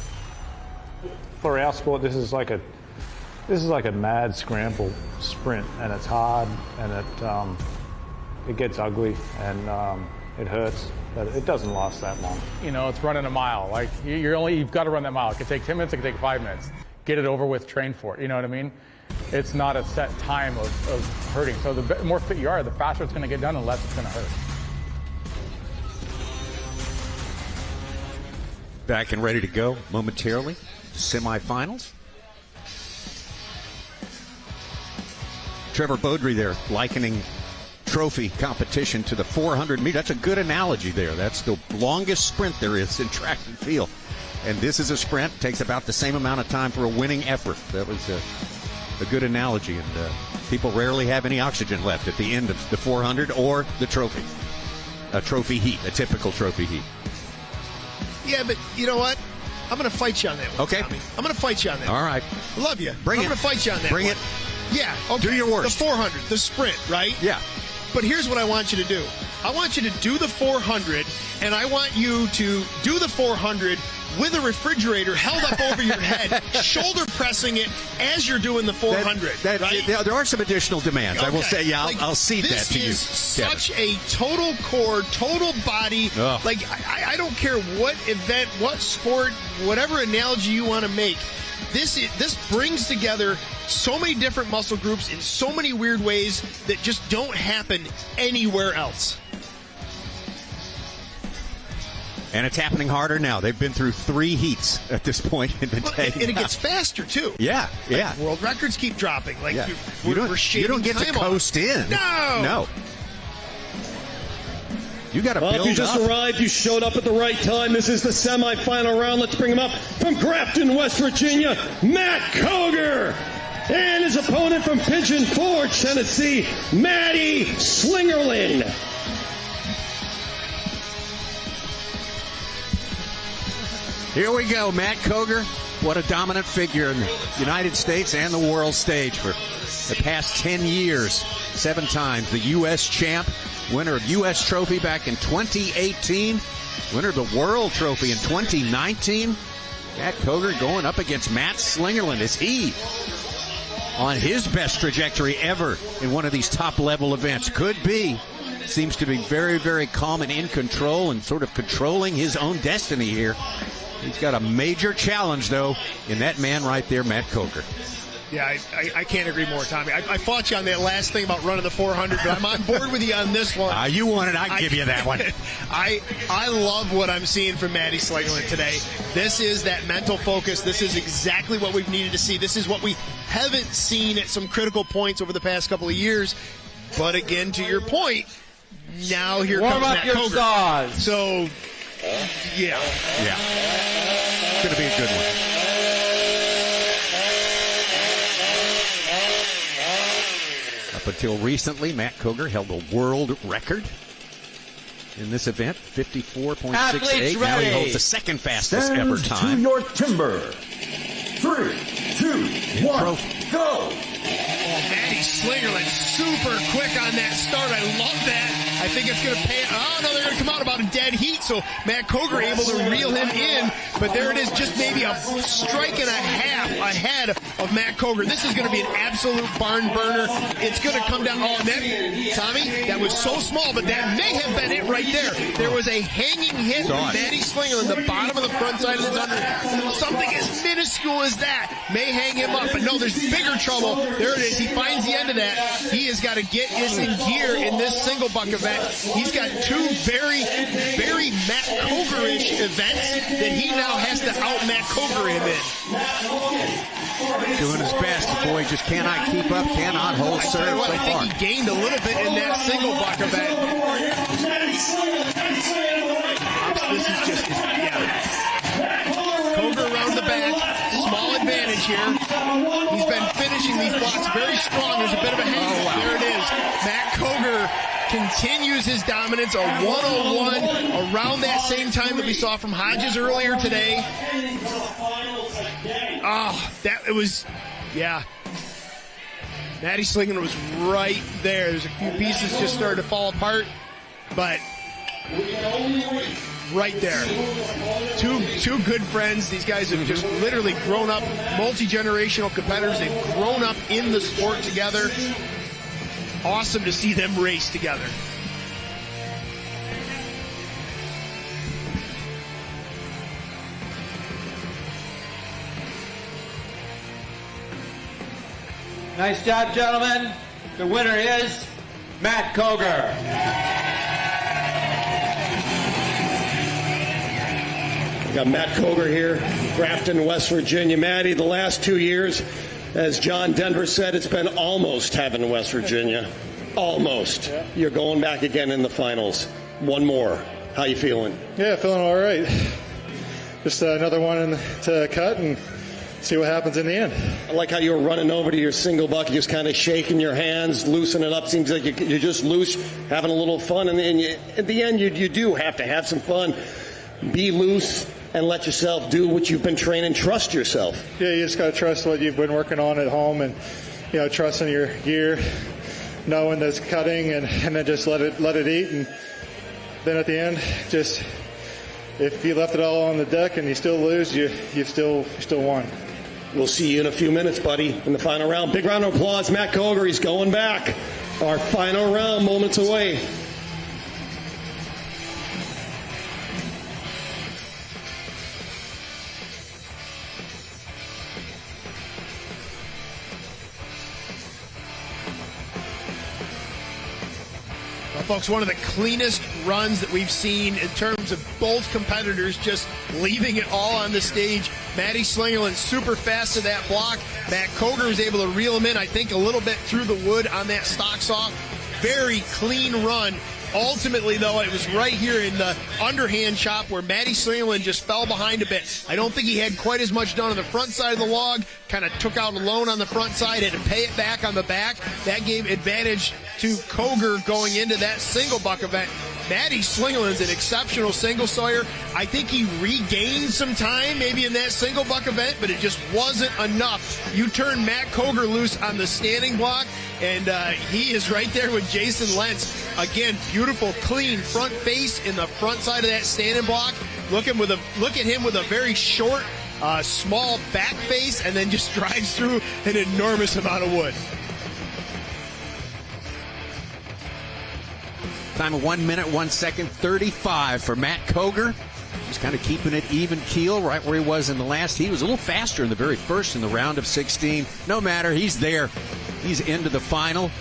For our sport, this is like a mad scramble sprint, and it's hard, and it gets ugly, and it hurts, but it doesn't last that long. You know, it's running a mile. Like you've got to run that mile. It could take 10 minutes. It could take 5 minutes. Get it over with. Train for it. You know what I mean? it's not a set time of hurting. So the more fit you are, the faster it's going to get done and less it's going to hurt. Back and ready to go momentarily. Semifinals. Trevor Beaudry there likening trophy competition to the 400 meter. That's a good analogy there. That's the longest sprint there is in track and field. And this is a sprint. Takes about the same amount of time for a winning effort. That was a good analogy. And people rarely have any oxygen left at the end of the 400 or the trophy. A trophy heat, a typical trophy heat. Yeah, but you know what? I'm going to fight you on that one, okay. Tommy. I'm going to fight you on that All right. I love you. Bring I'm it. going to fight you on that Bring one. it. Yeah, okay. Do your worst. The 400, the sprint, right? Yeah. But here's what I want you to do. I want you to do the 400, and I want you to do the 400 with a refrigerator held up over your head, shoulder pressing it as you're doing the 400. Right? There are some additional demands. I will say, yeah, I'll cede that to you. This is such a total core, total body. Oh. Like, I don't care what event, what sport, whatever analogy you want to make. This brings together so many different muscle groups in so many weird ways that just don't happen anywhere else. And it's happening harder now. They've been through 3 heats at this point in the day. And it gets faster, too. Yeah, yeah. Like, world records keep dropping. Like, Yeah. we're You don't get to time coast off. in. No. You got to build up. If you just arrived, you showed up at the right time. This is the semifinal round. Let's bring him up from Grafton, West Virginia, Matt Cogar. And his opponent from Pigeon Forge, Tennessee, Maddie Slingerland. Here we go, Matt Cogar. What a dominant figure in the United States and the world stage for the past 10 years. 7 times the U.S. champ, winner of U.S. Trophy back in 2018, winner of the World Trophy in 2019. Matt Cogar going up against Matt Slingerland. Is he on his best trajectory ever in one of these top-level events? Could be. Seems to be very, very calm and in control and sort of controlling his own destiny here. He's got a major challenge, though, in that man right there, Matt Cogar. Yeah, I can't agree more, Tommy. I fought you on that last thing about running the 400, but I'm on board with you on this one. You want it, I'll give you that one. I love what I'm seeing from Maddie Slingerland today. This is that mental focus. This is exactly what we've needed to see. This is what we haven't seen at some critical points over the past couple of years. But again, to your point, now here comes Matt Cogar. So, yeah. Yeah. It's going to be a good one. Up until recently, Matt Cogar held a world record in this event, 54.68. Now he holds the second fastest ever time. To your timber. 3, 2, 1, go! Maddie Slingerland super quick on that start. I love that. I think it's going to pay. Oh, no, they're going to come out about a dead heat. So Matt Cogar able to reel him in. But there it is, just maybe a strike and a half ahead of Matt Cogar. This is going to be an absolute barn burner. It's going to come down. Oh, that, Tommy, that was so small, but that may have been it right there. There was a hanging hit from Maddie Slingerland, the bottom of the front side of his under. Something as minuscule as that may hang him up. But no, there's bigger trouble. There it is. He finds the end of that. He has got to get us in gear in this single buck event. He's got 2 very, very Matt Cogar-ish events that he now has to out Matt Cogar him in. Doing his best. The boy just cannot keep up, cannot hold serve so I think far. he gained a little bit in that single buck event. This is just, Cogar around the back. Small advantage here. He's been finishing these blocks very strong. There's a bit of a hang. There it is. Matt Cogar continues his dominance, a 101 around that same time that we saw from Hodges earlier today. It was, Maddie Slingerland was right there. There's a few pieces just started to fall apart, but right there. Two good friends. These guys have just literally grown up, multi-generational competitors. They've grown up in the sport together. Awesome to see them race together. Nice job, gentlemen. The winner is Matt Cogar. We got Matt Cogar here, Grafton, West Virginia. Matty, the last 2 years, as John Denver said, it's been almost heaven, West Virginia. Almost. Yeah. You're going back again in the finals. One more. How you feeling? Yeah, feeling all right. Just another one to cut and see what happens in the end. I like how you were running over to your single bucket, just kind of shaking your hands, loosening it up. Seems like you're just loose, having a little fun. And then at the end, you do have to have some fun. Be loose and let yourself do what you've been training. Trust yourself. Yeah, you just got to trust what you've been working on at home and, trusting your gear, knowing there's cutting, and then just let it eat. And then at the end, just if you left it all on the deck and you still lose, you still won. We'll see you in a few minutes, buddy, in the final round. Big round of applause. Matt Cogar, he's going back. Our final round, moments away. Folks, one of the cleanest runs that we've seen in terms of both competitors just leaving it all on the stage. Maddie Slingerland super fast to that block. Matt Cogar was able to reel him in, I think, a little bit through the wood on that stock saw. Very clean run. Ultimately, though, it was right here in the underhand chop where Maddie Slingerland just fell behind a bit. I don't think he had quite as much done on the front side of the log. Kind of took out alone on the front side, had to pay it back on the back. That gave advantage to Cogar going into that single buck event. Maddie Slingerland's an exceptional single sawyer. I think he regained some time maybe in that single buck event, but it just wasn't enough. You turn Matt Cogar loose on the standing block, and he is right there with Jason Lentz. Again, beautiful, clean front face in the front side of that standing block. Look at him with a very short, small back face, and then just drives through an enormous amount of wood. Time of 1 minute, 1 second, 35 for Matt Cogar. He's kind of keeping it even keel right where he was in the last. He was a little faster in the very first in the round of 16. No matter, he's there. He's into the final.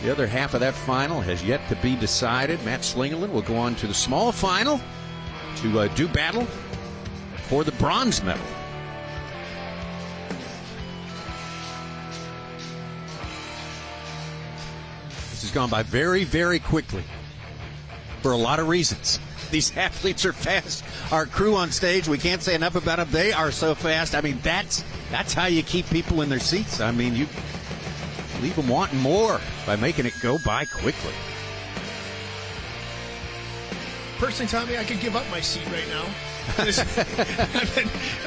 The other half of that final has yet to be decided. Matt Slingerland will go on to the small final to do battle for the bronze medal. This has gone by very, very quickly for a lot of reasons. These athletes are fast. Our crew on stage, we can't say enough about them. They are so fast. I mean, that's how you keep people in their seats. I mean, you leave them wanting more by making it go by quickly. Personally, Tommy, I could give up my seat right now.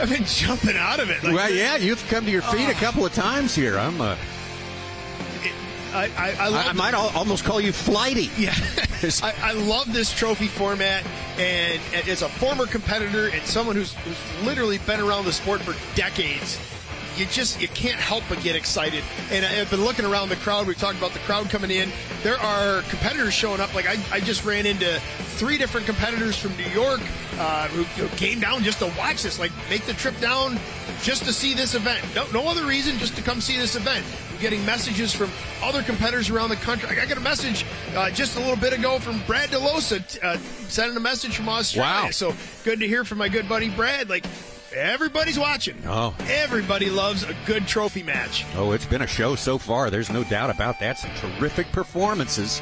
I've been jumping out of it. Like, well, yeah, you've come to your feet a couple of times here. I might almost call you flighty. Yeah, I love this trophy format, and as a former competitor and someone who's literally been around the sport for decades, you can't help but get excited. And I've been looking around the crowd. We've talked about the crowd coming in. There are competitors showing up. Like I just ran into 3 different competitors from New York who came down just to watch this, like make the trip down just to see this event. No other reason, just to come see this event. We're getting messages from other competitors around the country. I got a message just a little bit ago from Brad DeLosa sending a message from Australia. Wow. So good to hear from my good buddy Brad. Like, everybody's watching. Oh. Everybody loves a good trophy match. Oh, it's been a show so far. There's no doubt about that. Some terrific performances.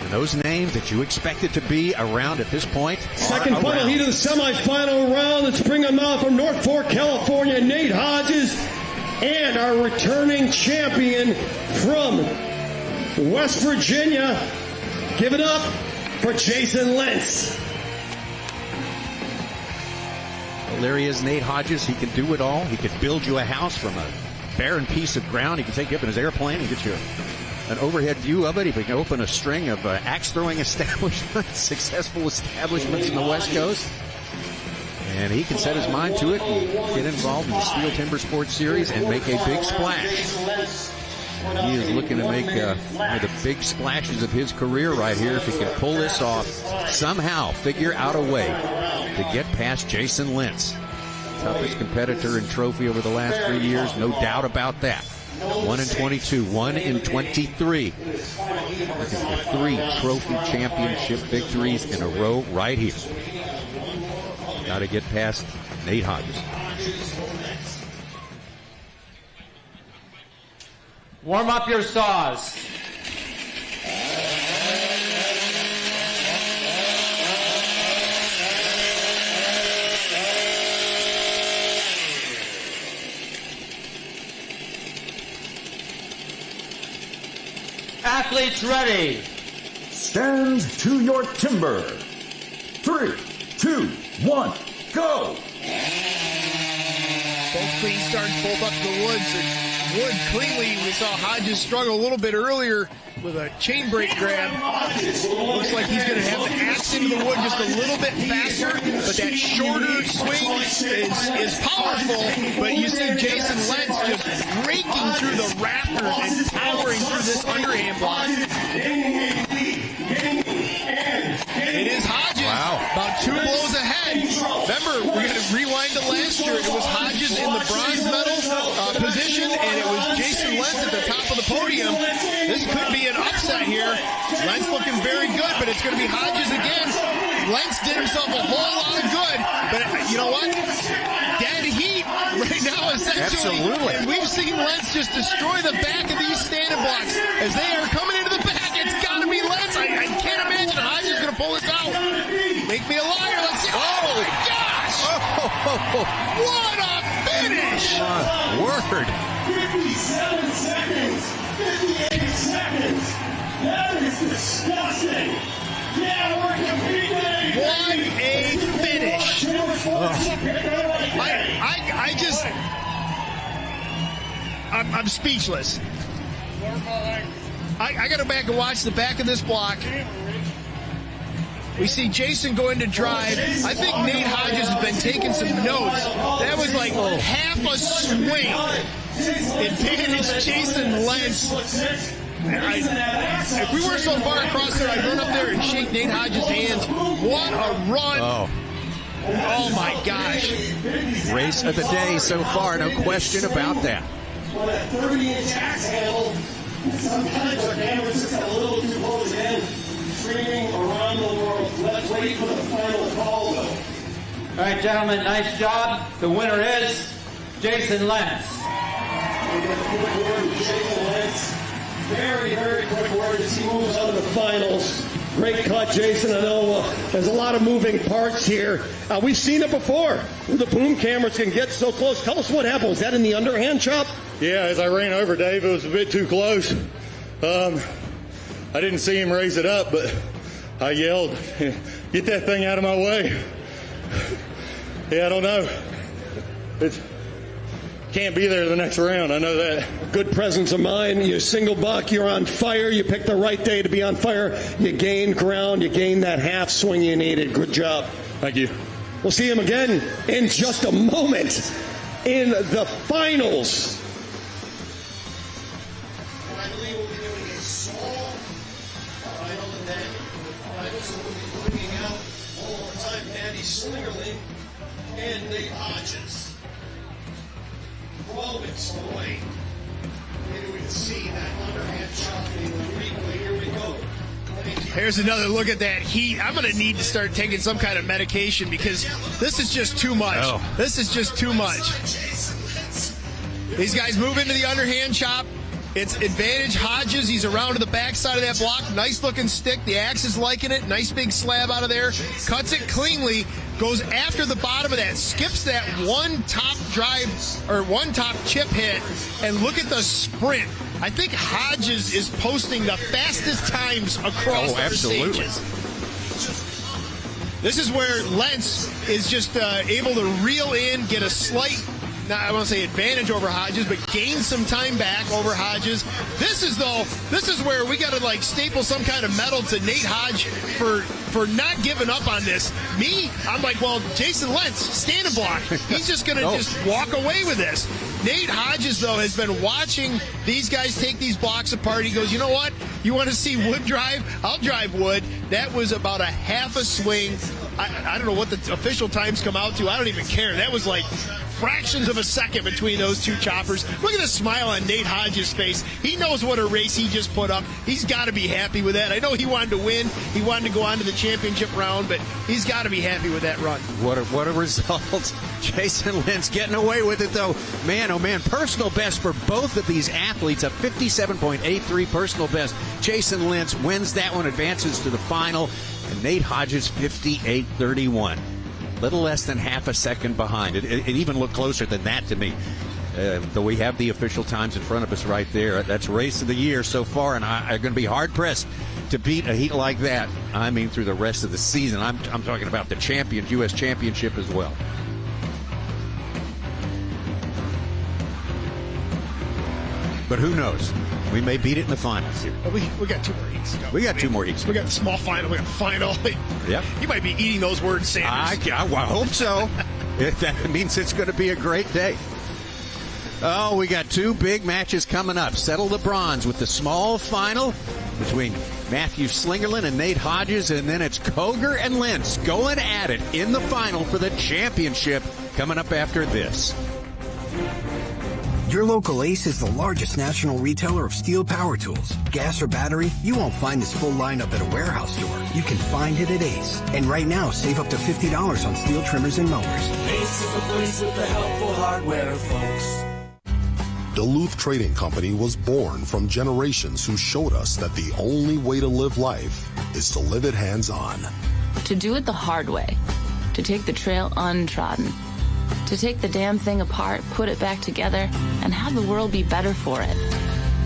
And those names that you expected to be around at this point. Second final heat of the semifinal round. Let's bring them out from North Fork, California, Nate Hodges, and our returning champion from West Virginia. Give it up for Jason Lentz. Well, there he is, Nate Hodges. He can do it all. He can build you a house from a barren piece of ground. He can take you up in his airplane and get you an overhead view of it. He can open a string of axe-throwing establishments, successful establishments in the West Coast. And he can set his mind to it and get involved in the STIHL TimberSports Series and make a big splash. He is looking to make one of the big splashes of his career right here. If he can pull this off, somehow figure out a way to get past Jason Lentz. toughest competitor in trophy over the last 3 years, no doubt about that. 1-22, 1-23. Looking for 3 trophy championship victories in a row right here. Got to get past Nate Hodges. Warm up your saws. Athletes ready. Stand to your timber. 3, 2, 1, go! Both clean starts, both up to the woods. Wood cleanly. We saw Hodges struggle a little bit earlier with a chain brake grab. Looks like he's going to have to axe into the wood just a little bit faster, but that shorter swing is powerful. But you see Jason Lentz just raking through the rafters and powering through this underhand block. It is Hodges, about 2 blows ahead. Remember, we're going to rewind to last year. It was Hodges in the bronze medal position, and it was Jason Lentz at the top of the podium. This could be an upset here. Lentz looking very good, but it's going to be Hodges again. Lentz did himself a whole lot of good, but you know what? Dead heat right now, essentially. Absolutely. And we've seen Lentz just destroy the back of these standing blocks. As they are coming into the back, it's got to be Lentz. I can't imagine Hodges is going to pull this out. Make me a liar. Let's see. Oh, my gosh! What a finish! Word. 57 seconds. 58 seconds. That is disgusting. Yeah, we're competing. What a finish! I'm speechless. I got to go back and watch the back of this block. We see Jason going to drive. I think Nate Hodges has been taking some notes. That was like half a swing. Advantage Jason Lentz. If we were so far across there, I'd run up there and shake Nate Hodges' hands. What a run. Oh my gosh. Race of the day so far, no question about that. On a 30-inch axe handle, sometimes our cameras just got a little too close in, streaming around the world. Let's wait for the final call, though. All right, gentlemen, nice job. The winner is Jason Lentz. We get a quick word with Jason Lentz. Very, very quick word as he moves on to the finals. Great cut, Jason. I know there's a lot of moving parts here. We've seen it before. The boom cameras can get so close. Tell us what happened. Was that in the underhand chop? Yeah, as I ran over Dave, it was a bit too close. I didn't see him raise it up, but I yelled, "Get that thing out of my way." Yeah, I don't know. It can't be there the next round. I know that. Good presence of mind. You single buck. You're on fire. You picked the right day to be on fire. You gained ground. You gained that half swing you needed. Good job. Thank you. We'll see him again in just a moment in the finals. I believe we'll be doing a small final event. The finals will be bringing out all-time Andy Stirling and Nate Hodges. Moments away. Maybe we can see that underhand shot in the replay. Here we go. Here's another look at that heat. I'm going to need to start taking some kind of medication because this is just too much. This is just too much. These guys move into the underhand chop. It's advantage Hodges. He's around to the backside of that block. Nice looking stick. The axe is liking it. Nice big slab out of there. Cuts it cleanly. Goes after the bottom of that. Skips that one top drive or one top chip hit. And look at the sprint. I think Hodges is posting the fastest times across our stages. This is where Lentz is just able to reel in, get a slight I won't say advantage over Hodges, but gained some time back over Hodges. This is where we got to like staple some kind of medal to Nate Hodge for not giving up on this. Me, I'm like, well, Jason Lentz, stand and block. He's just going to just walk away with this. Nate Hodges, though, has been watching these guys take these blocks apart. He goes, you know what? You want to see wood drive? I'll drive wood. That was about a half a swing. I don't know what the official times come out to. I don't even care. That was like fractions of a second between those two choppers. Look at the smile on Nate Hodges' face. He knows what a race he just put up. He's got to be happy with that. I know he wanted to win. He wanted to go on to the championship round, but he's got to be happy with that run. What a result. Jason Lentz getting away with it, though. Man, oh man, personal best for both of these athletes, a 57.83 personal best. Jason Lentz wins that one, advances to the final, and Nate Hodges 58.31. Little less than half a second behind. It even looked closer than that to me. Though we have the official times in front of us right there. That's race of the year so far, and I'm going to be hard-pressed to beat a heat like that. I mean, through the rest of the season. I'm talking about the champions, U.S. Championship as well. But who knows? We may beat it in the finals. We got 2 more heats to go. We got 2 more heats. We got the small final. We got the final. Yep. You might be eating those words, Sanders. I hope so. That means it's going to be a great day. Oh, we got 2 big matches coming up. Settle the bronze with the small final between Matthew Slingerland and Nate Hodges, and then it's Cogar and Lentz going at it in the final for the championship coming up after this. Your local ACE is the largest national retailer of steel power tools. Gas or battery, you won't find this full lineup at a warehouse store. You can find it at ACE. And right now, save up to $50 on steel trimmers and mowers. ACE is the place with the helpful hardware, folks. Duluth Trading Company was born from generations who showed us that the only way to live life is to live it hands-on. To do it the hard way. To take the trail untrodden. To take the damn thing apart, put it back together, and have the world be better for it.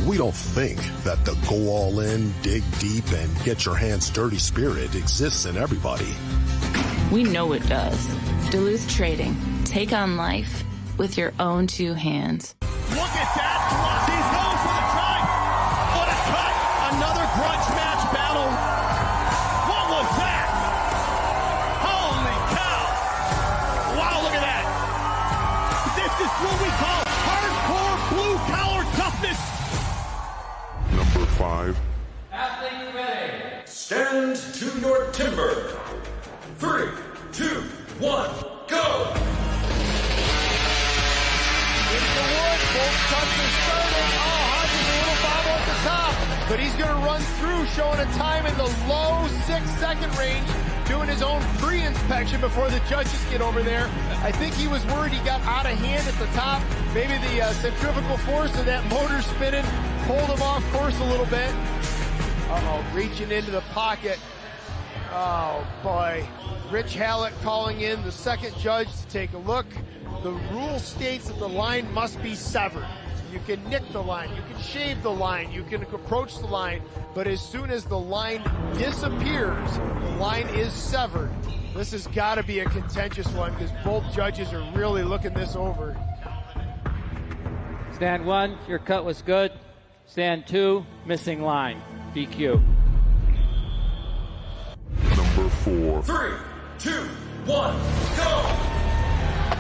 We don't think that the go all in, dig deep, and get your hands dirty spirit exists in everybody. We know it does. Duluth Trading. Take on life with your own 2 hands. Look at that. He's going for the try. What a cut. Another grudge match battle. What was that? Holy cow. Wow, look at that. This is what we call hardcore blue-collar toughness. Number 5. Athlete ready. Stand to your timber. 3, 2, 1, go! Into the wood, both cuts are started. Oh, Hodges a little bobble at the top, but he's going to run through, showing a time in the low 6-second range, doing his own pre-inspection before the judges get over there. I think he was worried he got out of hand at the top. Maybe the centrifugal force of that motor spinning pulled him off course a little bit. Uh-oh, reaching into the pocket. Oh, boy. Rich Hallett calling in the second judge to take a look. The rule states that the line must be severed. You can nick the line, you can shave the line, you can approach the line, but as soon as the line disappears, the line is severed. This has got to be a contentious one because both judges are really looking this over. Stand 1, your cut was good. Stand 2, missing line. DQ. Number 4. 3, 2, 1, go!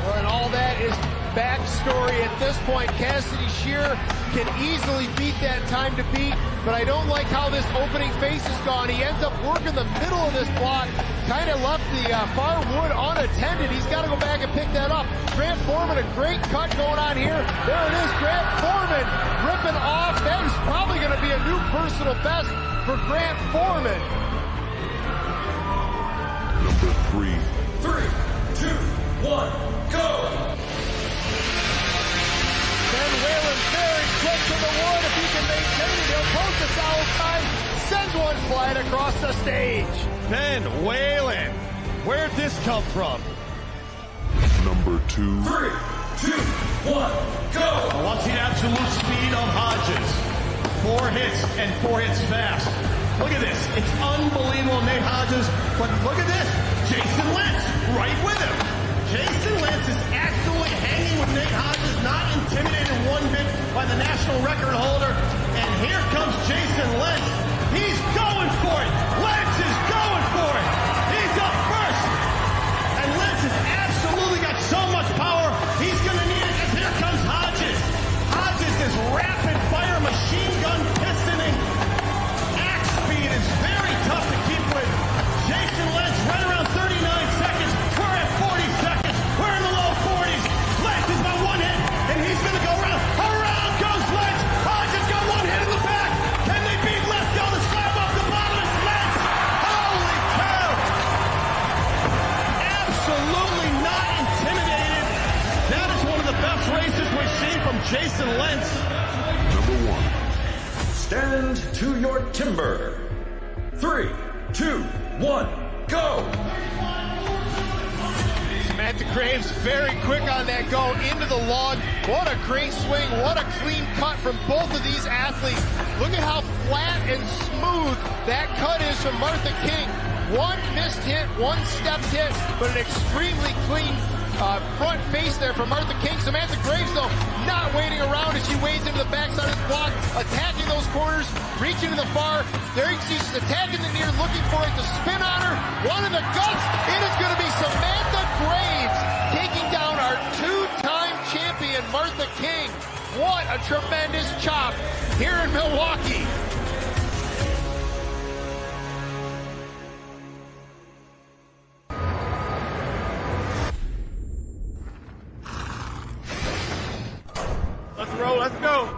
Well, and all that is backstory at this point. Cassidy Shearer can easily beat that time to beat, but I don't like how this opening face is gone. He ends up working the middle of this block, kind of left the far wood unattended. He's got to go back and pick that up. Grant Foreman, a great cut going on here. There it is, Grant Foreman ripping off. That is probably going to be a new personal best for Grant Foreman. Number 3. 3, 2, 1, go! Ben Whalen very quick to the wood. If he can maintain it, he'll post a foul time. Sends one flying across the stage. Ben Whalen. Where'd this come from? Number 2. 3, 2, 1, go! Watching absolute speed of Hodges. 4 hits and 4 hits fast. Look at this. It's unbelievable, Nate Hodges. But look at this. Jason Lentz right with him. Jason Lentz is absolutely hanging with Nate Nate Hodges not intimidated one bit by the national record holder. And here comes Jason Lentz. He's going for it. Lentz is going for it. He's up first. And Lentz has absolutely got so much power. He's going to need it as here comes Hodges. Hodges is rapid fire machine gun pistoning. Axe speed is very tough to keep with. Jason Lentz right around 39 seconds. We're at 40 seconds. We're in the low 40s. Lentz is by one hit, and he's going to go around. Around goes Lentz. Hodges got one hit in the back. Can they beat Lefko to slam up the bottom? It's Lentz. Holy cow. Absolutely not intimidated. That is one of the best races we've seen from Jason Lentz. Number 1. Stand to your timber. 3, 2, 1, go! Samantha Graves very quick on that go into the log. What a great swing. What a clean cut from both of these athletes. Look at how flat and smooth that cut is from Martha King. One missed hit, one stepped hit, but an extremely clean front face there from Martha King. Samantha Graves, though, not waiting around as she wades into the backside of this block, attacking those corners, reaching to the far. There she's attacking the near, looking for it to spin on her. One in the guts. It is going to be Samantha Graves taking down our two-time champion, Martha King. What a tremendous chop here in Milwaukee. Let's roll, let's go.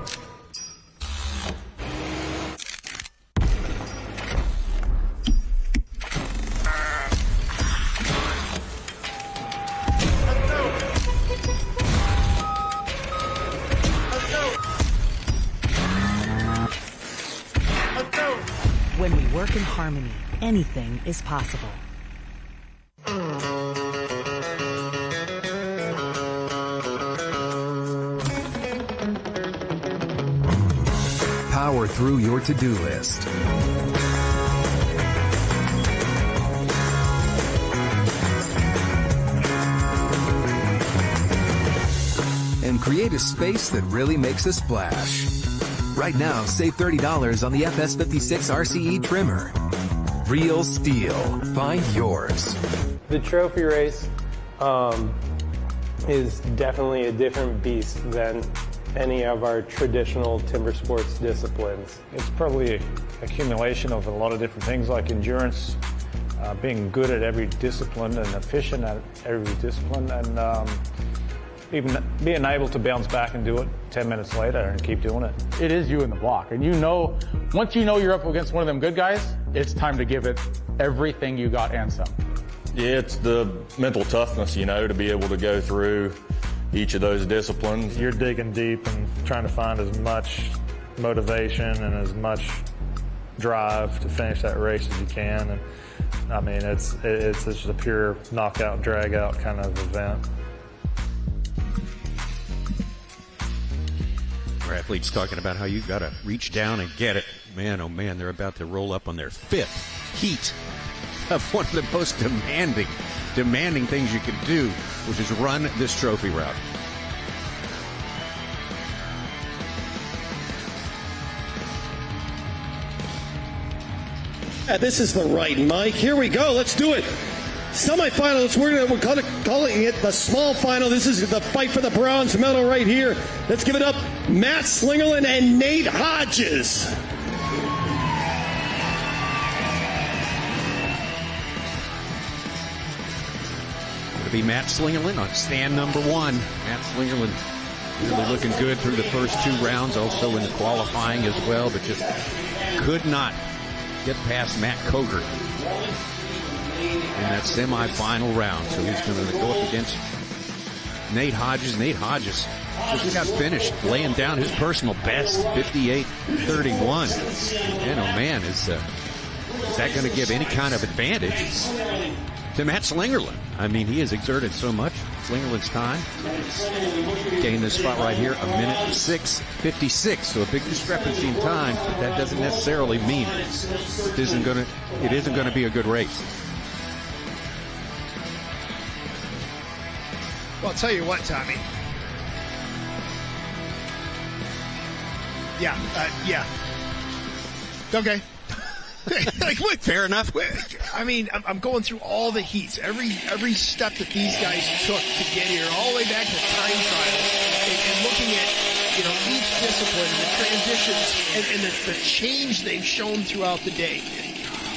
When we work in harmony, anything is possible. Power through your to-do list. And create a space that really makes a splash. Right now, save $30 on the FS56 RCE trimmer. Real STIHL. Find yours. The trophy race is definitely a different beast than any of our traditional timber sports disciplines. It's probably an accumulation of a lot of different things like endurance, being good at every discipline and efficient at every discipline, and even being able to bounce back and do it 10 minutes later and keep doing it. It is you in the block. And you know, once you know you're up against one of them good guys, it's time to give it everything you got and some. Yeah, it's the mental toughness, you know, to be able to go through each of those disciplines. You're digging deep and trying to find as much motivation and as much drive to finish that race as you can. And I mean, it's just a pure knockout, drag out kind of event. Our athletes talking about how you've got to reach down and get it. Man, oh man, they're about to roll up on their 5th heat of one of the most demanding things you can do, which is run this trophy route. Yeah, this is the right mic. Here we go. Let's do it. Semifinals, we're calling it the small final. This is the fight for the bronze medal right here. Let's give it up, Matt Slingerland and Nate Hodges. Going to be Matt Slingerland on stand number 1. Matt Slingerland really looking good through the first 2 rounds, also in the qualifying as well, but just could not get past Matt Cogar in that semifinal round. So he's going to go up against Nate Hodges. Nate Hodges just got finished laying down his personal best, 58-31. And oh man, is that going to give any kind of advantage to Matt Slingerland? I mean, he has exerted so much. Slingerland's time gained this spot right here, 1:06:56. So a big discrepancy in time, but that doesn't necessarily mean it isn't going to be a good race. Well, I'll tell you what, Tommy. Yeah. Okay. Like, what? Fair enough. I mean, I'm going through all the heats, every step that these guys took to get here, all the way back to time trials, and looking at, you know, each discipline and the transitions and the change they've shown throughout the day.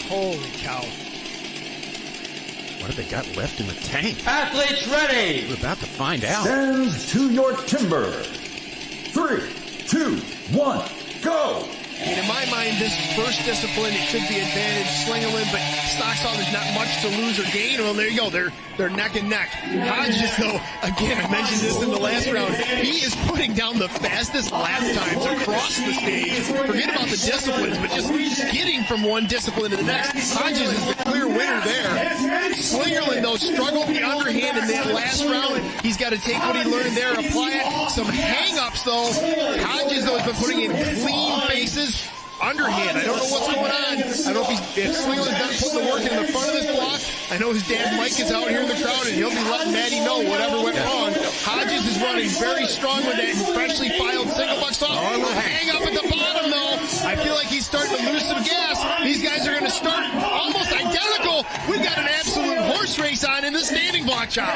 Holy cow. What have they got left in the tank? Athletes ready. We're about to find out. Stand to your timber. 3, 2, 1, go! I mean, in my mind, this first discipline, it should be advantage Slingerland, but stock saw there's not much to lose or gain. Well, there you go. They're neck and neck. Hodges, though, again, I mentioned this in the last round, he is putting down the fastest lap times across the stage. Forget about the disciplines, but just getting from one discipline to the next. Hodges is the clear winner there. Slingerland, though, struggled the underhand in that last round. He's got to take what he learned there, apply it. Some hang-ups, though. Hodges, though, has been putting in clean faces. Underhand, I don't know what's going on. I don't know if Slingerland's not putting the work in the front of this block. I know his dad Mike is out here in the crowd, and he'll be letting Maddie know whatever went wrong. Hodges is running very strong with that freshly filed single buck saw. Hang up at the bottom, though. I feel like he's starting to lose some gas. These guys are going to start almost identical. We've got an absolute horse race on in the standing block chop.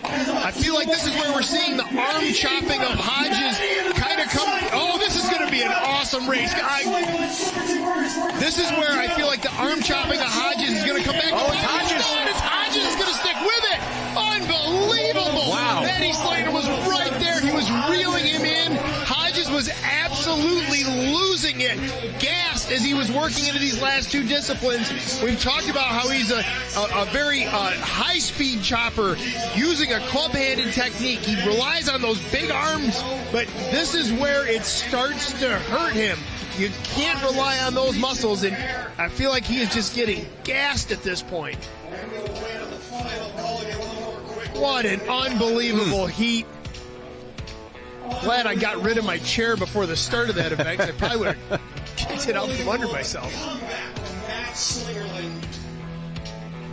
I feel like this is where we're seeing the arm chopping of Hodges kind of come. Oh, this is going to be an awesome race. This is where I feel like the arm chopping of Hodges is going to come back. Oh, it's Hodges. Hodges is going to stick with it. Unbelievable. Wow. Maddie Slater was right there. He was reeling him in. Hodges was absolutely losing it. Gassed as he was working into these last two disciplines. We've talked about how he's a very high-speed chopper using a club-handed technique. He relies on those big arms, but this is where it starts to hurt him. You can't rely on those muscles, and I feel like he is just getting gassed at this point. What an unbelievable heat. Glad I got rid of my chair before the start of that event. I probably would have kicked it out from under myself.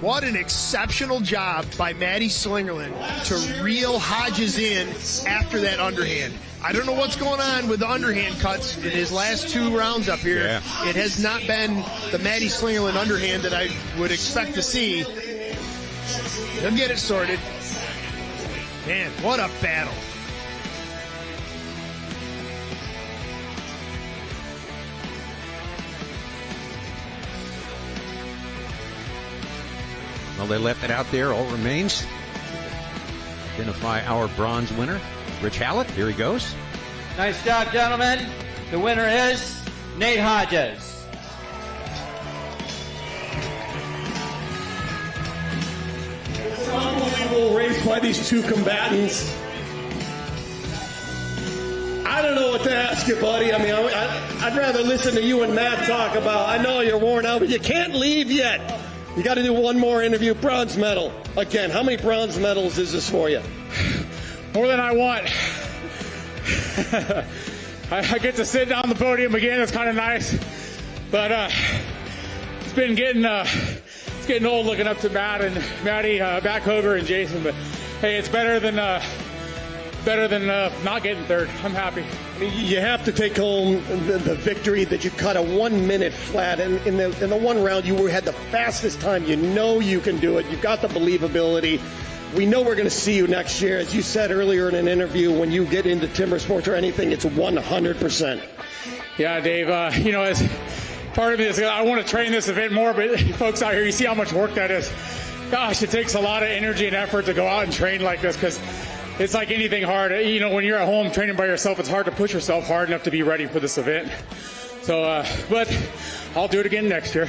What an exceptional job by Maddie Slingerland to reel Hodges in after that underhand. I don't know what's going on with the underhand cuts in his last two rounds up here. Yeah. It has not been the Maddie Slingerland underhand that I would expect to see. He'll get it sorted. Man, what a battle. Well, they left it out there. All remains. Identify our bronze winner, Rich Hallett. Here he goes. Nice job, gentlemen. The winner is Nate Hodges. It's an unbelievable race by these two combatants. I don't know what to ask you, buddy. I mean, I'd rather listen to you and Matt talk about, I know you're worn out, but you can't leave yet. You got to do one more interview. Bronze medal. Again, how many bronze medals is this for you? More than I want. I get to sit down the podium again. It's kind of nice. But it's been getting old looking up to Matt and Maddie, Cogar and Jason. But hey, it's better than not getting third. I'm happy. I mean, you have to take home the victory that you cut a 1 minute flat. And in the one round, you had the fastest time. You know you can do it. You've got the believability. We know we're going to see you next year. As you said earlier in an interview, when you get into timber sports or anything, it's 100%. Yeah, Dave, as part of it is I want to train this event more, but folks out here, you see how much work that is. Gosh, it takes a lot of energy and effort to go out and train like this because it's like anything hard. When you're at home training by yourself, it's hard to push yourself hard enough to be ready for this event. So, but I'll do it again next year.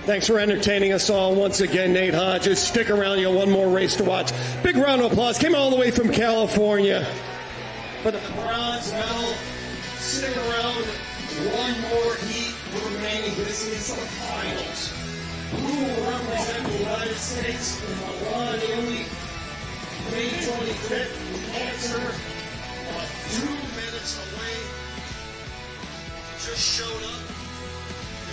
Thanks for entertaining us all once again, Nate Hodges. Stick around. You got one more race to watch. Big round of applause. Came all the way from California for the bronze medal. Stick around. One more heat remaining. This is the finals. Who will represent the United States in the one and only May 25th? Answer 2 minutes away. Just showed up.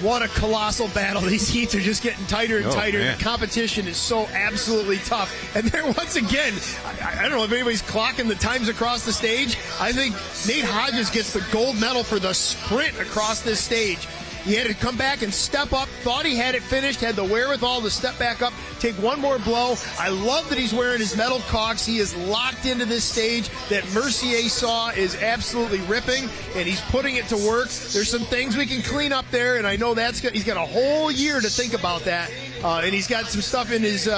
What a colossal battle. These heats are just getting tighter and tighter. Man. The competition is so absolutely tough. And there, once again, I don't know if anybody's clocking the times across the stage. I think Nate Hodges gets the gold medal for the sprint across this stage. He had to come back and step up, thought he had it finished, had the wherewithal to step back up, take one more blow. I love that he's wearing his metal calks. He is locked into this stage. That Mercier saw is absolutely ripping, and he's putting it to work. There's some things we can clean up there, and I know he's got a whole year to think about that. And he's got some stuff in his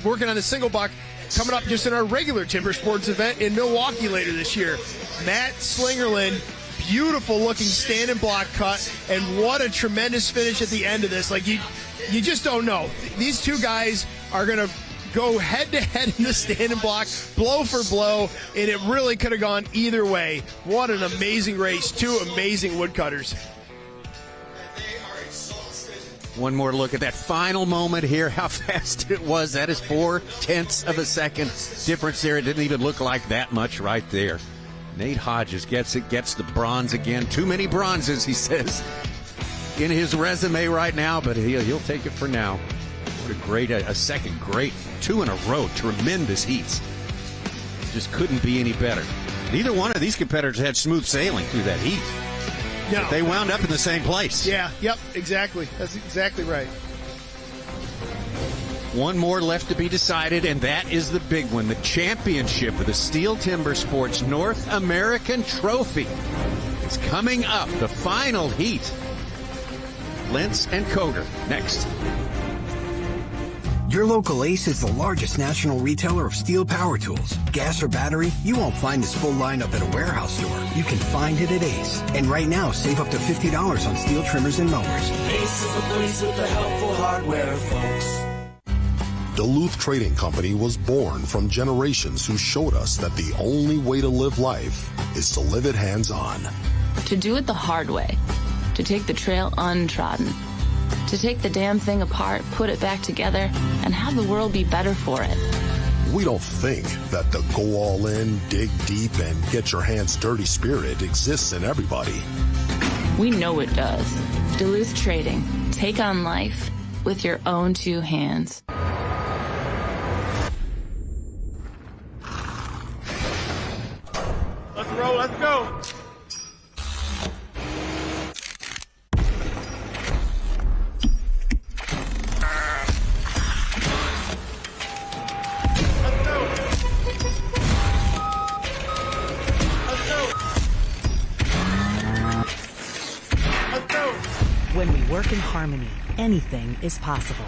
working on the single buck coming up just in our regular Timber Sports event in Milwaukee later this year. Matt Slingerland, beautiful looking stand and block cut, and what a tremendous finish at the end of this. Like, you just don't know. These two guys are going to go head to head in the stand and block, blow for blow, and it really could have gone either way. What an amazing race. Two amazing woodcutters. One more look at that final moment here, how fast it was. That is 0.4 of a second difference there. It didn't even look like that much right there. Nate Hodges gets it, gets the bronze again. Too many bronzes, he says, in his resume right now, but he'll take it for now. What a second great, 2 in a row, tremendous heats. Just couldn't be any better. Neither one of these competitors had smooth sailing through that heat. No. But they wound up in the same place. Yeah, yep, exactly. That's exactly right. One more left to be decided, and that is the big one, the championship of the STIHL Timbersports North American Trophy. It's coming up, the final heat. Lentz and Cogar next. Your local ACE is the largest national retailer of steel power tools. Gas or battery, you won't find this full lineup at a warehouse store. You can find it at ACE. And right now, save up to $50 on steel trimmers and mowers. Ace is the place with the helpful hardware, folks. Duluth Trading Company was born from generations who showed us that the only way to live life is to live it hands-on. To do it the hard way. To take the trail untrodden. To take the damn thing apart, put it back together, and have the world be better for it. We don't think that the go all in, dig deep, and get your hands dirty spirit exists in everybody. We know it does. Duluth Trading. Take on life with your own two hands. Let's roll, let's go. When we work in harmony, anything is possible.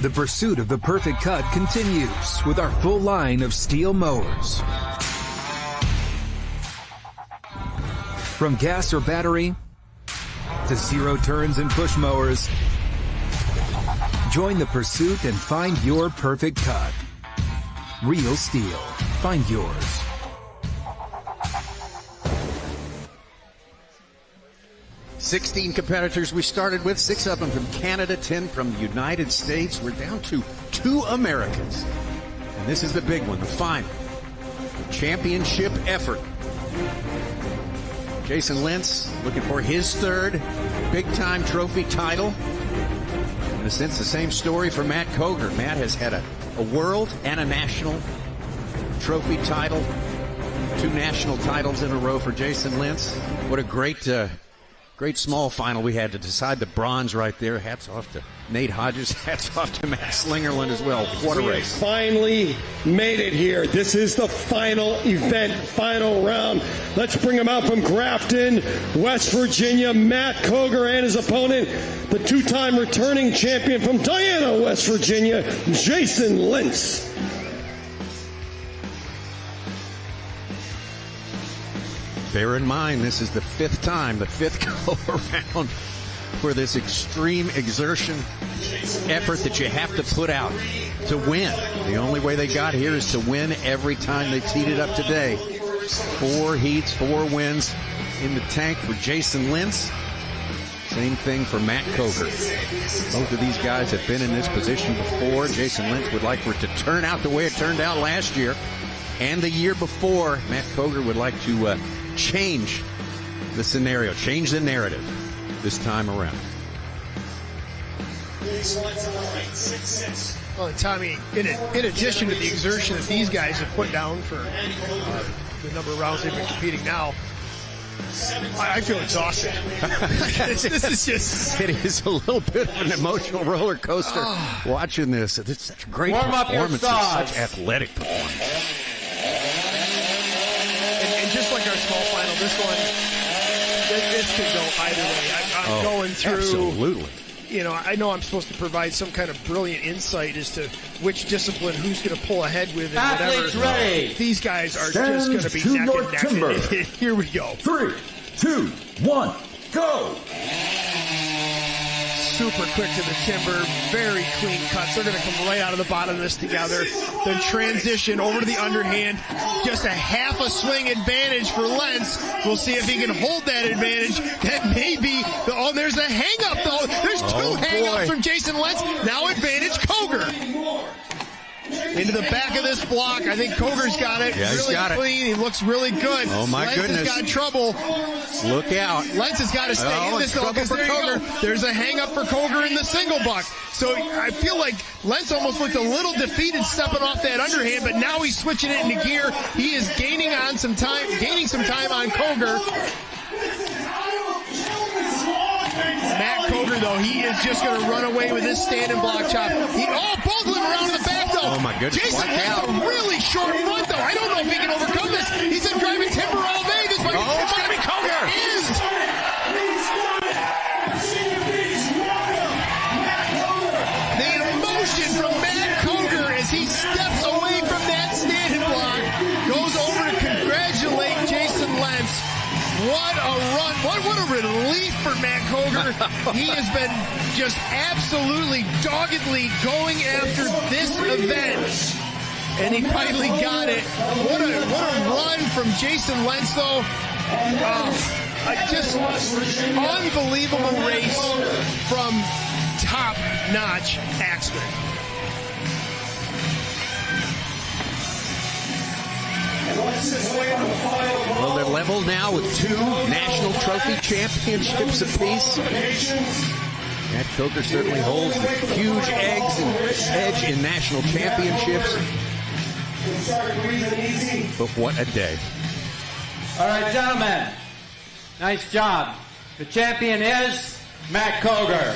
The pursuit of the perfect cut continues with our full line of STIHL mowers. From gas or battery to zero turns and push mowers, join the pursuit and find your perfect cut. Real STIHL. Find yours. $16 competitors we started with, 6 of them from Canada, 10 from the United States. We're down to 2 Americans. And this is the big one, the final. The championship effort. Jason Lentz looking for his third big-time trophy title. In a sense, the same story for Matt Cogar. Matt has had a world and a national trophy title. 2 national titles in a row for Jason Lentz. What a great small final we had to decide the bronze right there. Hats off to Nate Hodges. Hats off to Matt Slingerland as well. What a race. Finally made it here. This is the final event, final round. Let's bring him out from Grafton, West Virginia, Matt Cogar, and his opponent, the 2-time returning champion from Diana, West Virginia, Jason Lentz. Bear in mind, this is the 5th time, the 5th go-around for this extreme exertion effort that you have to put out to win. The only way they got here is to win every time they teed it up today. 4 heats, 4 wins in the tank for Jason Lentz. Same thing for Matt Cogar. Both of these guys have been in this position before. Jason Lentz would like for it to turn out the way it turned out last year. and the year before, Matt Cogar would like to change the scenario, change the narrative this time around. Well, Tommy, in addition to the exertion that these guys have put down for the number of rounds they've been competing now, I feel exhausted. This is just... It is a little bit of an emotional roller coaster watching this. It's such great performances, such athletic performance. And just like our small final, this one, this could go either way. I'm going through... Absolutely. You know, I know I'm supposed to provide some kind of brilliant insight as to which discipline who's going to pull ahead with and Athletes whatever. ready. These guys are just going to be neck and neck. Timber. Here we go. 3, 2, 1, go! Super quick to the timber, very clean cuts. They're going to come right out of the bottom of this together. Then transition over to the underhand. Just a half a swing advantage for Lentz. We'll see if he can hold that advantage. That may be, there's a hang-up though. There's two hang-ups from Jason Lentz. Now advantage Cogar. Into the back of this block. I think Cogar's got it. Yeah, really clean. He looks really good. Oh, my Lentz goodness. has got trouble. Look out. Lentz has got to stay in this though, because there's a hang-up for Cogar in the single buck. So I feel like Lentz almost looked a little defeated stepping off that underhand, but now he's switching it into gear. He is gaining some time on Cogar. Matt Cogar, though, he is just going to run away with this standing block chop. Both of them around the back, though. Oh, my goodness. Jason has a really short front, though. I don't know if he can overcome this. He's been driving timber all day. This might it's going to be Cogar. It is. The emotion from Matt Cogar as he steps away from that standing block goes over to congratulate Jason Lentz. What a run. What a relief for Matt Cogar. He has been just absolutely doggedly going after this event. And he finally got it. What a run from Jason Lentz, though. Just unbelievable race from top-notch axemen. Well, they're level now with 2 national trophy championships apiece. Matt Cogar certainly holds the huge edge in national championships. But what a day. All right, gentlemen. Nice job. The champion is Matt Cogar.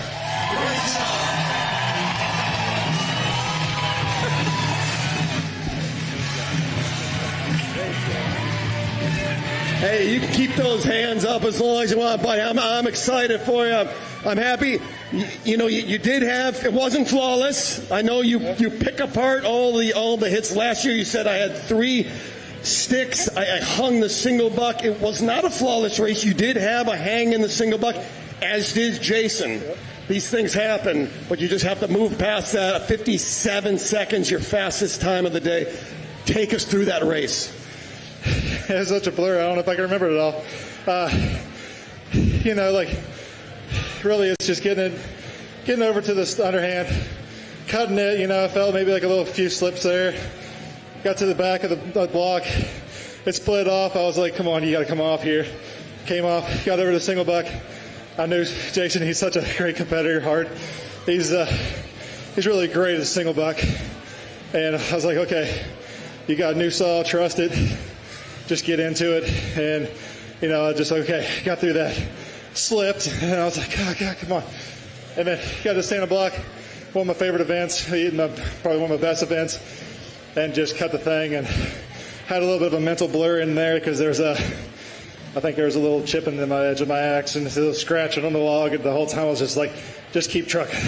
Hey, you can keep those hands up as long as you want, buddy. I'm excited for you. I'm happy. You did have, it wasn't flawless. I know you pick apart all the hits. Last year you said I had 3 sticks. I hung the single buck. It was not a flawless race. You did have a hang in the single buck, as did Jason. These things happen, but you just have to move past that. 57 seconds, your fastest time of the day. Take us through that race. It was such a blur. I don't know if I can remember it all. Really it's just getting over to this underhand, cutting it. I felt maybe like a few slips there. Got to the back of the block. It split off. I was like, come on, you got to come off here. Came off, got over to the single buck. I knew Jason, he's such a great competitor, Hart. He's really great at a single buck. And I was like, okay, you got a new saw, trust it. Just get into it. And, I just got through that. Slipped, and I was like, oh, God, come on. And then got to stand a block, one of my favorite events, probably one of my best events, and just cut the thing and had a little bit of a mental blur in there because I think there was a little chip in my edge of my axe and a little scratching on the log, and the whole time I was just like, just keep trucking.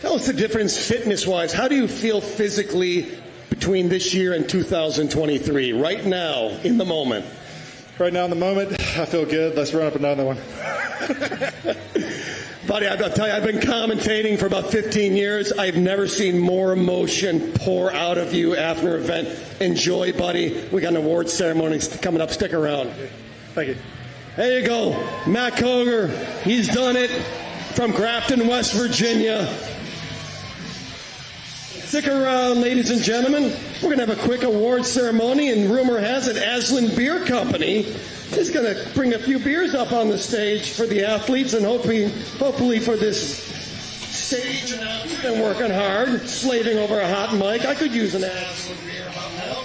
Tell us the difference fitness-wise. How do you feel physically between this year and 2023, right now, in the moment? Right now in the moment, I feel good. Let's run up another one. Buddy, I'll tell you, I've been commentating for about 15 years. I've never seen more emotion pour out of you after an event. Enjoy, buddy. We got an awards ceremony coming up. Stick around. Thank you. There you go. Matt Cogar. He's done it from Grafton, West Virginia. Stick around, ladies and gentlemen. we're going to have a quick award ceremony, and rumor has it Aslan Beer Company is going to bring a few beers up on the stage for the athletes, and hopefully for this stage announcer. Been working hard, slaving over a hot mic. I could use an Aslan beer about now.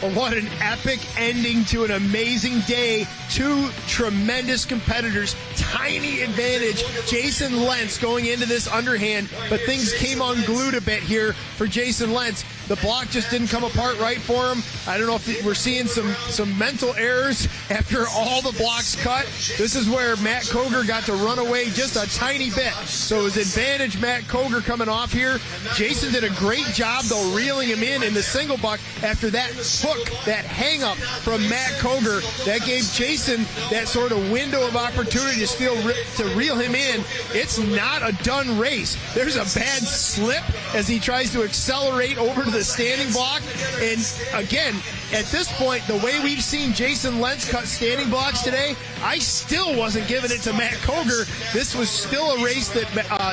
Well, what an epic ending to an amazing day. Two tremendous competitors. Tiny advantage. Jason Lentz going into this underhand, but things came unglued a bit here for Jason Lentz. The block just didn't come apart right for him. I don't know if we're seeing some mental errors after all the blocks cut. This is where Matt Cogar got to run away just a tiny bit. So it was advantage Matt Cogar coming off here. Jason did a great job, though, reeling him in the single buck after that hook, that hang-up from Matt Cogar. That gave Jason that sort of window of opportunity to reel him in. It's not a done race. There's a bad slip as he tries to accelerate over to the standing block. And again, at this point, the way we've seen Jason Lentz cut standing blocks today, I still wasn't giving it to Matt Cogar. This was still a race that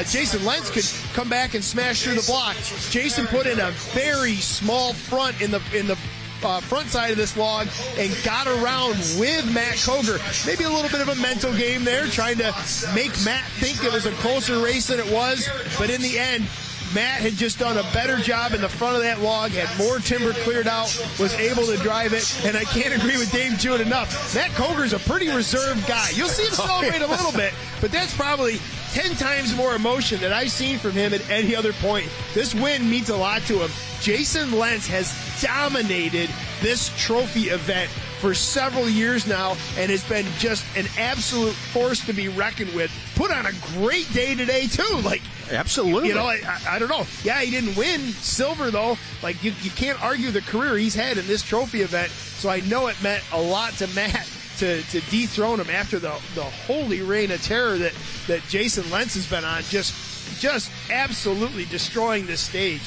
Jason Lentz could come back and smash through the block. Jason put in a very small front in the front side of this log and got around with Matt Cogar. Maybe a little bit of a mental game there, trying to make Matt think it was a closer race than it was. But in the end, Matt had just done a better job in the front of that log, had more timber cleared out, was able to drive it, and I can't agree with Dave Jewett enough. Matt Cogar's a pretty reserved guy. You'll see him celebrate a little bit, but that's probably 10 times more emotion than I've seen from him at any other point. This win means a lot to him. Jason Lentz has dominated this trophy event for several years now and has been just an absolute force to be reckoned with. Put on a great day today, too. Absolutely. You know, I don't know. Yeah, he didn't win silver, though. You can't argue the career he's had in this trophy event. So I know it meant a lot to Matt to dethrone him after the holy reign of terror that Jason Lentz has been on, just absolutely destroying this stage.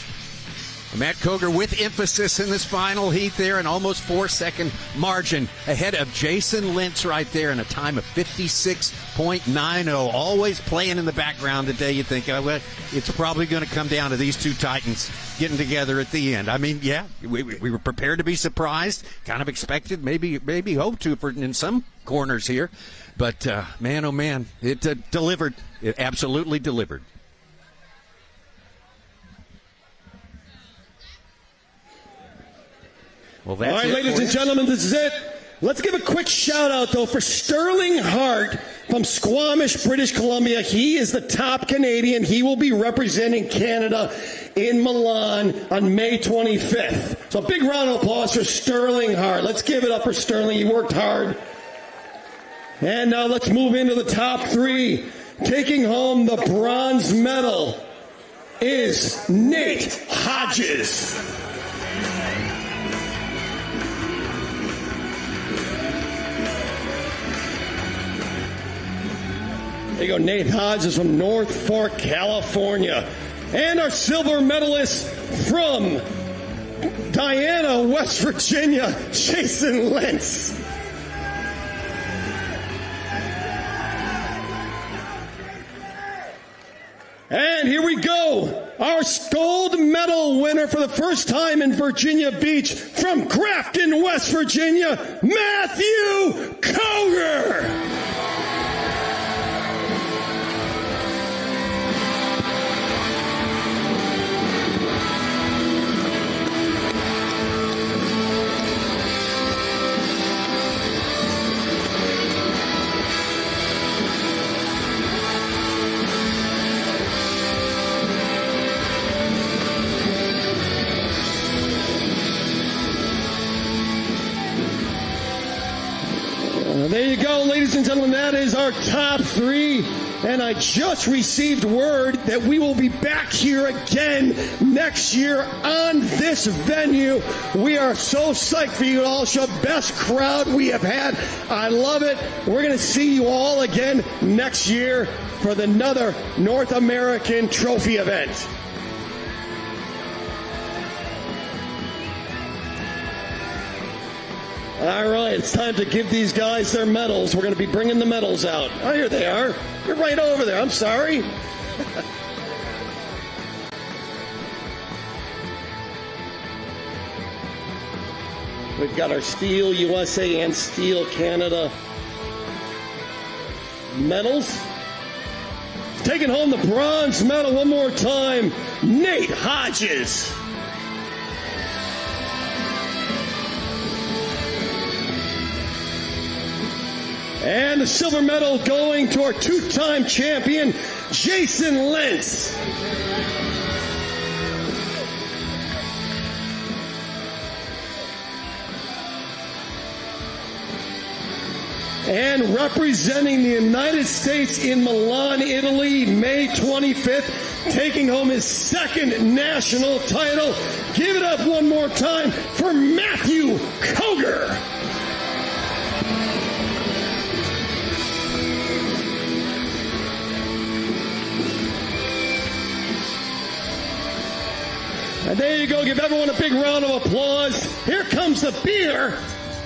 Matt Cogar with emphasis in this final heat there, an almost 4-second margin ahead of Jason Lentz right there in a time of 56.90. Always playing in the background today. You think, well, it's probably going to come down to these two titans getting together at the end. I mean, yeah, we were prepared to be surprised, kind of expected, maybe hoped to in some corners here. But, man, oh, man, it delivered. It absolutely delivered. Well, that's all right, ladies and gentlemen, this is it. Let's give a quick shout-out, though, for Stirling Hart from Squamish, British Columbia. He is the top Canadian. He will be representing Canada in Milan on May 25th. So a big round of applause for Stirling Hart. Let's give it up for Stirling. He worked hard. And now let's move into the top three. Taking home the bronze medal is Nate Hodges. There you go, Nate Hodges from North Fork, California. And our silver medalist from Diana, West Virginia, Jason Lentz. And here we go. Our gold medal winner for the first time in Virginia Beach from Grafton, West Virginia, Matthew Cogar. There you go, ladies and gentlemen. That is our top three. And I just received word that we will be back here again next year on this venue. We are so psyched for you all. Show best crowd we have had. I love it. We're going to see you all again next year for another North American Trophy event. All right, it's time to give these guys their medals. We're going to be bringing the medals out. Oh, here they are. You're right over there. I'm sorry. We've got our Steel USA and Steel Canada medals. Taking home the bronze medal one more time, Nate Hodges. And the silver medal going to our two-time champion, Jason Lentz. And representing the United States in Milan, Italy, May 25th, taking home his second national title. Give it up one more time for Matthew Cogar. And there you go. Give everyone a big round of applause. Here comes the beer.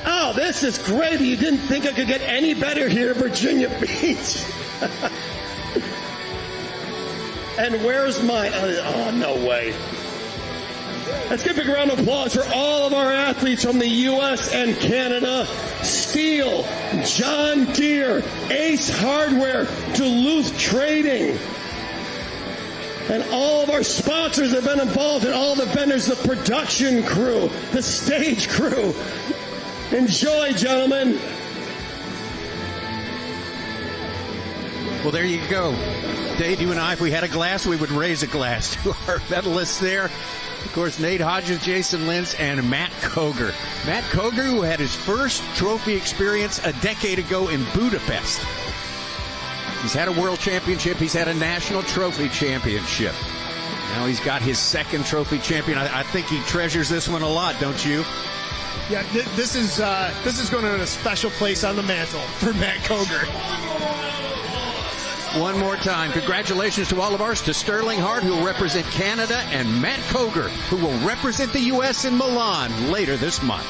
Oh, this is great. You didn't think I could get any better here at Virginia Beach. And where's mine? Oh, no way. Let's give a big round of applause for all of our athletes from the U.S. and Canada. STIHL, John Deere, Ace Hardware, Duluth Trading. And all of our sponsors have been involved, and all the vendors, the production crew, the stage crew. Enjoy, gentlemen. Well, there you go. Dave, you and I, if we had a glass, we would raise a glass to our medalists there. Of course, Nate Hodges, Jason Lentz, and Matt Cogar. Matt Cogar, who had his first trophy experience a decade ago in Budapest. He's had a world championship. He's had a national trophy championship. Now he's got his second trophy champion. I think he treasures this one a lot, don't you? Yeah, this is going to a special place on the mantle for Matt Cogar. One more time, congratulations to all of ours, to Stirling Hart, who will represent Canada, and Matt Cogar, who will represent the U.S. in Milan later this month.